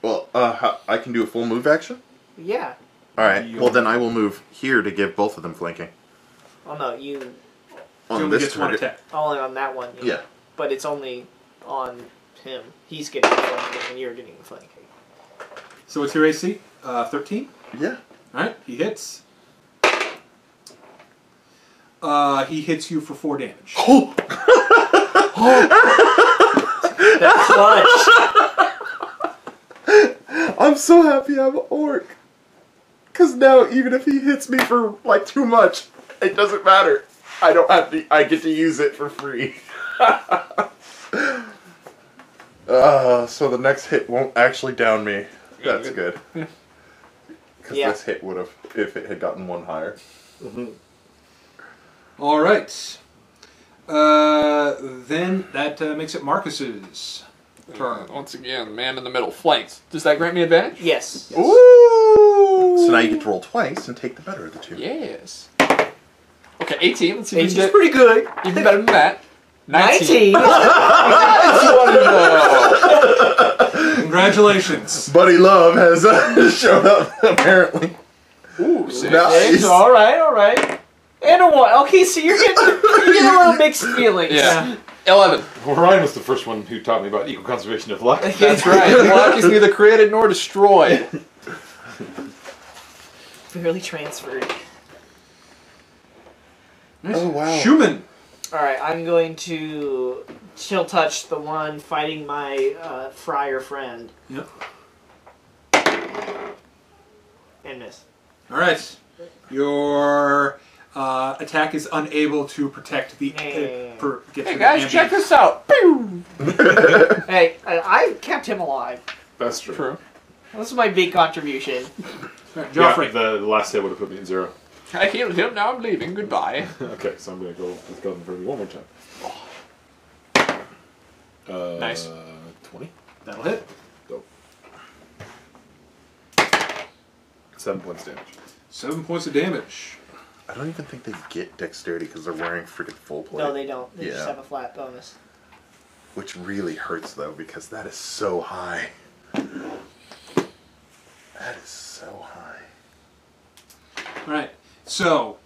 Speaker 5: Well, I can do a full move action?
Speaker 3: Yeah.
Speaker 5: Alright, well then I will move here to give both of them flanking.
Speaker 3: Oh no, you
Speaker 6: He
Speaker 5: On
Speaker 6: only
Speaker 5: this
Speaker 6: gets one
Speaker 5: target.
Speaker 6: attack.
Speaker 3: only on that one.
Speaker 5: Yeah.
Speaker 3: But it's only on him. He's getting the flanking and you're getting the flanking.
Speaker 6: So what's your AC? 13?
Speaker 5: Yeah.
Speaker 6: Alright, he hits. He hits you for 4 damage.
Speaker 3: That's clutch!
Speaker 5: I'm so happy I'm an orc. Because now, even if he hits me for like too much, it doesn't matter. I don't have to. I get to use it for free. So the next hit won't actually down me. That's good. Because this hit would have, if it had gotten one higher.
Speaker 6: All right. Then that makes it Marcus's turn.
Speaker 2: Once again, man in the middle flanks. Does that grant me advantage?
Speaker 3: Yes.
Speaker 5: Ooh! So now you get to roll twice and take the better of the two.
Speaker 2: Yes. Okay, 18. Let's see if we
Speaker 3: 18's
Speaker 2: can get
Speaker 3: pretty good.
Speaker 2: even better than that. 19.
Speaker 3: 19.
Speaker 6: Congratulations.
Speaker 5: Buddy Love has showed up, apparently.
Speaker 2: Ooh, 6.
Speaker 5: Nice.
Speaker 3: All right. And a 1. Okay, so you're getting a little mixed feelings.
Speaker 2: Yeah. 11.
Speaker 4: Well, Ryan was the first one who taught me about equal conservation of luck.
Speaker 2: That's right. Luck is neither created nor destroyed.
Speaker 3: Barely transferred.
Speaker 5: Oh, wow.
Speaker 6: Schumann.
Speaker 3: Alright, I'm going to chill touch the one fighting my friar friend.
Speaker 6: Yep.
Speaker 3: And miss.
Speaker 6: All right. Your attack is unable to protect the.
Speaker 3: Hey.
Speaker 6: Get
Speaker 2: Hey
Speaker 6: through
Speaker 2: guys,
Speaker 6: the
Speaker 2: check
Speaker 6: ambient.
Speaker 2: this out. Pew!
Speaker 3: Hey, I kept him alive.
Speaker 4: That's true.
Speaker 2: True.
Speaker 3: This is my big contribution.
Speaker 6: All right,
Speaker 4: Yeah,
Speaker 6: Joffrey.
Speaker 4: the last hit would have put me at 0.
Speaker 2: I healed him, now I'm leaving. Goodbye.
Speaker 4: Okay, so I'm gonna go with Golden Furby one more time.
Speaker 2: Nice.
Speaker 4: 20.
Speaker 6: That'll hit.
Speaker 4: Dope. 7 points damage.
Speaker 6: 7 points of damage.
Speaker 5: I don't even think they get dexterity because they're wearing freaking full plate.
Speaker 3: No, they don't. They just
Speaker 5: Yeah.
Speaker 3: have a flat bonus.
Speaker 5: Which really hurts, though, because that is so high. That is so high.
Speaker 6: All right. So,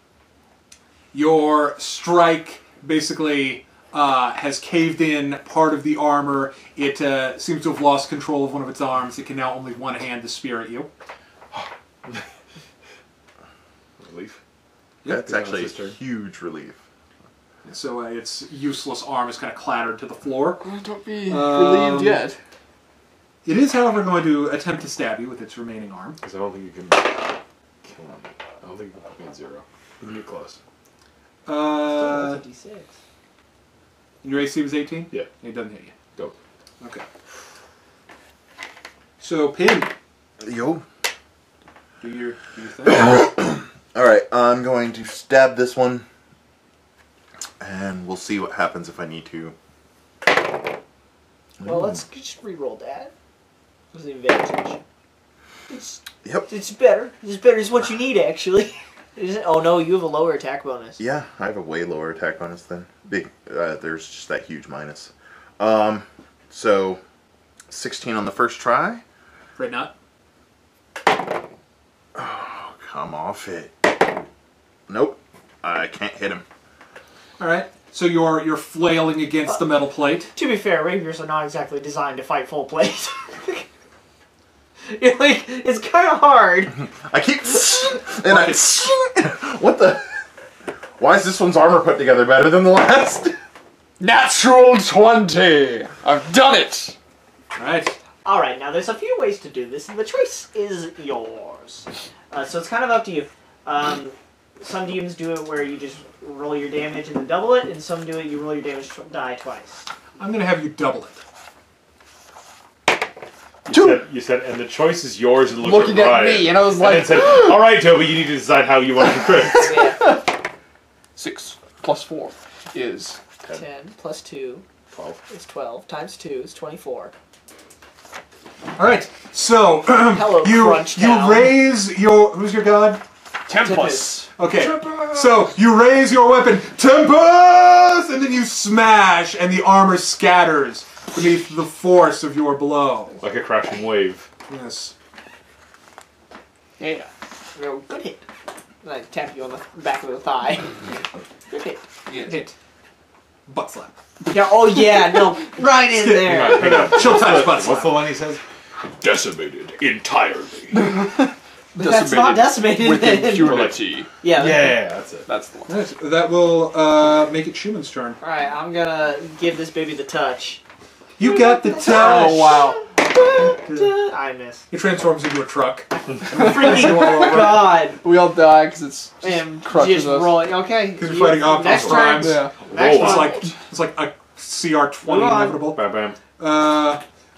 Speaker 6: your strike basically has caved in part of the armor. It seems to have lost control of one of its arms. It can now only one-hand the spear at you.
Speaker 4: Relief.
Speaker 5: That's
Speaker 4: Yeah,
Speaker 5: actually a
Speaker 4: that's his turn.
Speaker 5: huge relief.
Speaker 6: So its useless arm is kind of clattered to the floor.
Speaker 2: Don't be relieved yet.
Speaker 6: It is, however, going to attempt to stab you with its remaining arm.
Speaker 4: Because I don't think you can kill him. I don't think you can put me at 0. You can get close.
Speaker 3: D6.
Speaker 6: Your AC was 18?
Speaker 4: Yeah.
Speaker 6: It doesn't hit you.
Speaker 4: Dope.
Speaker 6: Okay. So, Pin,
Speaker 5: Yo.
Speaker 6: do your thing.
Speaker 5: Alright, I'm going to stab this one. And we'll see what happens if I need to.
Speaker 3: Well, let's just re-roll that. With the advantage.
Speaker 5: Yep.
Speaker 3: It's better. It's better. It's what you need, actually. Oh no, you have a lower attack bonus.
Speaker 5: Yeah, I have a way lower attack bonus than big. There's just that huge minus. So 16 on the first try.
Speaker 6: Right not.
Speaker 5: Oh, come off it. Nope, I can't hit him.
Speaker 6: All right. So you're flailing against the metal plate.
Speaker 3: To be fair, rapiers are not exactly designed to fight full plate. You're like, it's kind of hard.
Speaker 5: I keep and I what the? Why is this one's armor put together better than the last?
Speaker 2: Natural 20! I've done it!
Speaker 6: All right.
Speaker 3: All right, now there's a few ways to do this, and the choice is yours. So it's kind of up to you. Some demons do it where you just roll your damage and then double it, and some do it you roll your damage die twice.
Speaker 6: I'm gonna have you double it.
Speaker 4: You said, and the choice is yours, and
Speaker 2: Looking at me, and I was like,
Speaker 4: and said, all right, Toby, you need to decide how you want to crit.
Speaker 3: Yeah.
Speaker 2: 6 plus 4 is
Speaker 3: 10 plus 2
Speaker 4: 12.
Speaker 3: is 12 times 2 is 24.
Speaker 6: All right. So
Speaker 3: Hello,
Speaker 6: you
Speaker 3: Crunchtown.
Speaker 6: raise your who's your god?
Speaker 2: Tempest.
Speaker 6: Okay. So you raise your weapon, Tempest, and then you smash, and the armor scatters beneath the force of your blow.
Speaker 4: Like a crashing wave.
Speaker 6: Yes.
Speaker 3: Yeah. Real good hit. And I tap you on the back of the thigh. Good hit.
Speaker 6: Hit. Butt slap.
Speaker 3: Yeah. Oh yeah. No. Right in there.
Speaker 6: Hang on. She'll touch butt slap.
Speaker 4: What's the line he says? Decimated entirely.
Speaker 3: That's not decimated.
Speaker 2: With
Speaker 3: then.
Speaker 2: impunity.
Speaker 3: Yeah.
Speaker 4: Yeah, that's it.
Speaker 2: That's the one.
Speaker 6: Nice. That will make it Schumann's turn.
Speaker 3: All right. I'm gonna give this baby the touch.
Speaker 6: You got the touch.
Speaker 2: Oh, wow.
Speaker 3: I miss.
Speaker 1: It transforms into a truck.
Speaker 3: Freaking God.
Speaker 2: We all die because it's
Speaker 3: And
Speaker 2: crushes
Speaker 3: just
Speaker 2: us.
Speaker 3: rolling. Okay.
Speaker 1: Because we're fighting Optimus
Speaker 3: Next
Speaker 1: Prime.
Speaker 3: turn.
Speaker 2: Yeah.
Speaker 3: Next
Speaker 4: Roll.
Speaker 3: one.
Speaker 1: It's like a CR20
Speaker 3: Move on.
Speaker 1: inevitable.
Speaker 4: Bam, bam.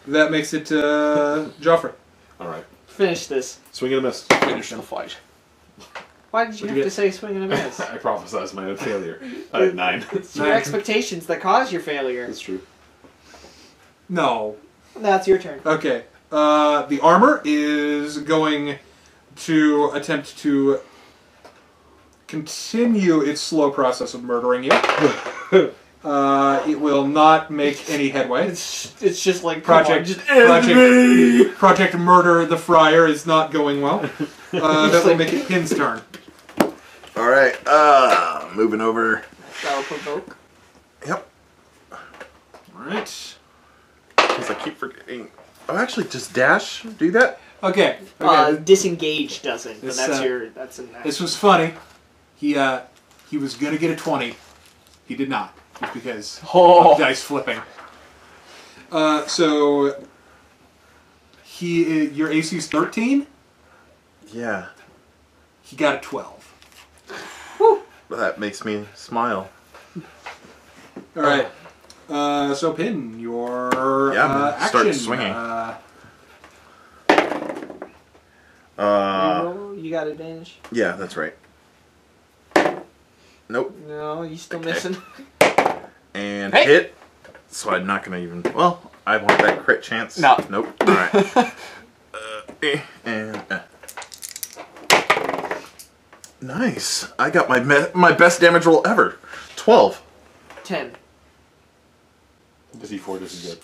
Speaker 1: That makes it Joffrey.
Speaker 4: All right.
Speaker 3: Finish this.
Speaker 4: Swing and a miss.
Speaker 2: Finish the fight.
Speaker 3: Why did you
Speaker 4: What'd
Speaker 3: have
Speaker 4: you
Speaker 3: to
Speaker 4: get?
Speaker 3: say swing and a miss?
Speaker 4: I prophesized my own failure. 9.
Speaker 3: It's your
Speaker 1: 9.
Speaker 3: expectations that cause your failure.
Speaker 4: That's true.
Speaker 1: No.
Speaker 3: That's your turn.
Speaker 1: Okay. The armor is going to attempt to continue its slow process of murdering you. It will not make any headway.
Speaker 3: It's just like
Speaker 1: Project Murder the Friar is not going well. That will make it Pin's turn.
Speaker 5: Alright, moving over.
Speaker 3: That'll provoke.
Speaker 5: Yep.
Speaker 1: Alright.
Speaker 5: Because I keep forgetting. Oh, actually, does Dash do that?
Speaker 1: Okay.
Speaker 3: Disengage doesn't, but
Speaker 1: This,
Speaker 3: that's
Speaker 1: uh,
Speaker 3: that's an
Speaker 1: This was funny. He was gonna get a 20. He did not. Just because
Speaker 2: Oh.
Speaker 1: of dice flipping. So your AC is 13.
Speaker 5: Yeah.
Speaker 1: He got a 12.
Speaker 5: That makes me smile.
Speaker 1: All right. So Pin, your
Speaker 5: Yeah, I'm gonna
Speaker 1: action.
Speaker 5: start swinging.
Speaker 3: You got advantage.
Speaker 5: Yeah, that's right. Nope.
Speaker 3: No, you still
Speaker 5: Okay.
Speaker 3: missing.
Speaker 5: And
Speaker 2: Hey!
Speaker 5: hit. So I'm not gonna even. Well, I want that crit chance.
Speaker 2: No.
Speaker 5: Nope. All right. And. Nice. I got my best damage roll ever. 12.
Speaker 3: 10.
Speaker 4: The D4 this is good.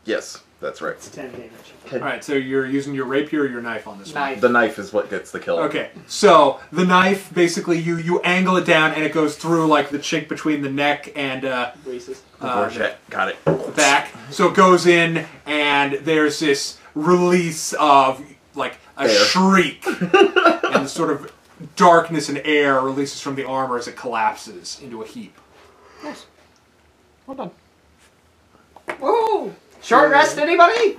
Speaker 5: Yes, that's right.
Speaker 3: It's 10 damage.
Speaker 1: All right. So you're using your rapier or your knife on this one.
Speaker 3: Knife.
Speaker 5: The knife is what gets the kill.
Speaker 1: Okay. So the knife, basically, you angle it down and it goes through like the chink between the neck and
Speaker 3: Braces.
Speaker 5: Borget. Got it.
Speaker 1: the back. So it goes in and there's this release of like a
Speaker 5: Air.
Speaker 1: shriek and the sort of darkness and air releases from the armor as it collapses into a heap.
Speaker 2: Nice. Well done.
Speaker 3: Woo! Short rest, anybody?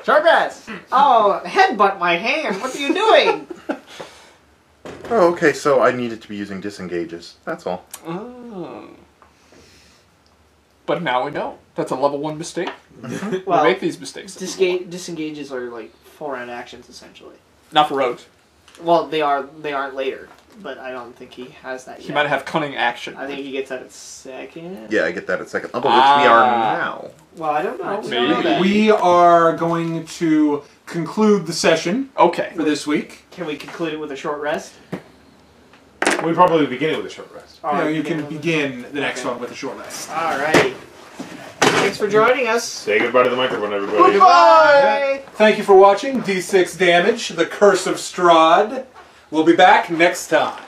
Speaker 3: Short rest. Oh, headbutt my hand. What are you doing?
Speaker 5: Oh, okay. So I needed to be using disengages. That's all.
Speaker 2: Oh. But now we know. That's a level 1 mistake.
Speaker 3: Well,
Speaker 2: we make these mistakes.
Speaker 3: disengages are like 4-round actions essentially.
Speaker 2: Not for rogues.
Speaker 3: Well, they aren't later, but I don't think he has that yet.
Speaker 2: He might have cunning action.
Speaker 3: I think he gets that at second.
Speaker 5: Yeah, I get that at second level, which we are now.
Speaker 3: Well, I don't know. We
Speaker 2: Maybe.
Speaker 3: don't know that.
Speaker 1: We are going to conclude the session
Speaker 2: Okay.
Speaker 1: for this week.
Speaker 3: Can we conclude it with a short rest?
Speaker 4: We probably begin it with a short rest.
Speaker 1: You can begin the next one with a short rest.
Speaker 3: Alrighty. Thanks for joining us.
Speaker 4: Say goodbye to the microphone, everybody.
Speaker 3: Goodbye.
Speaker 1: Thank you for watching D6 Damage, The Curse of Strahd. We'll be back next time.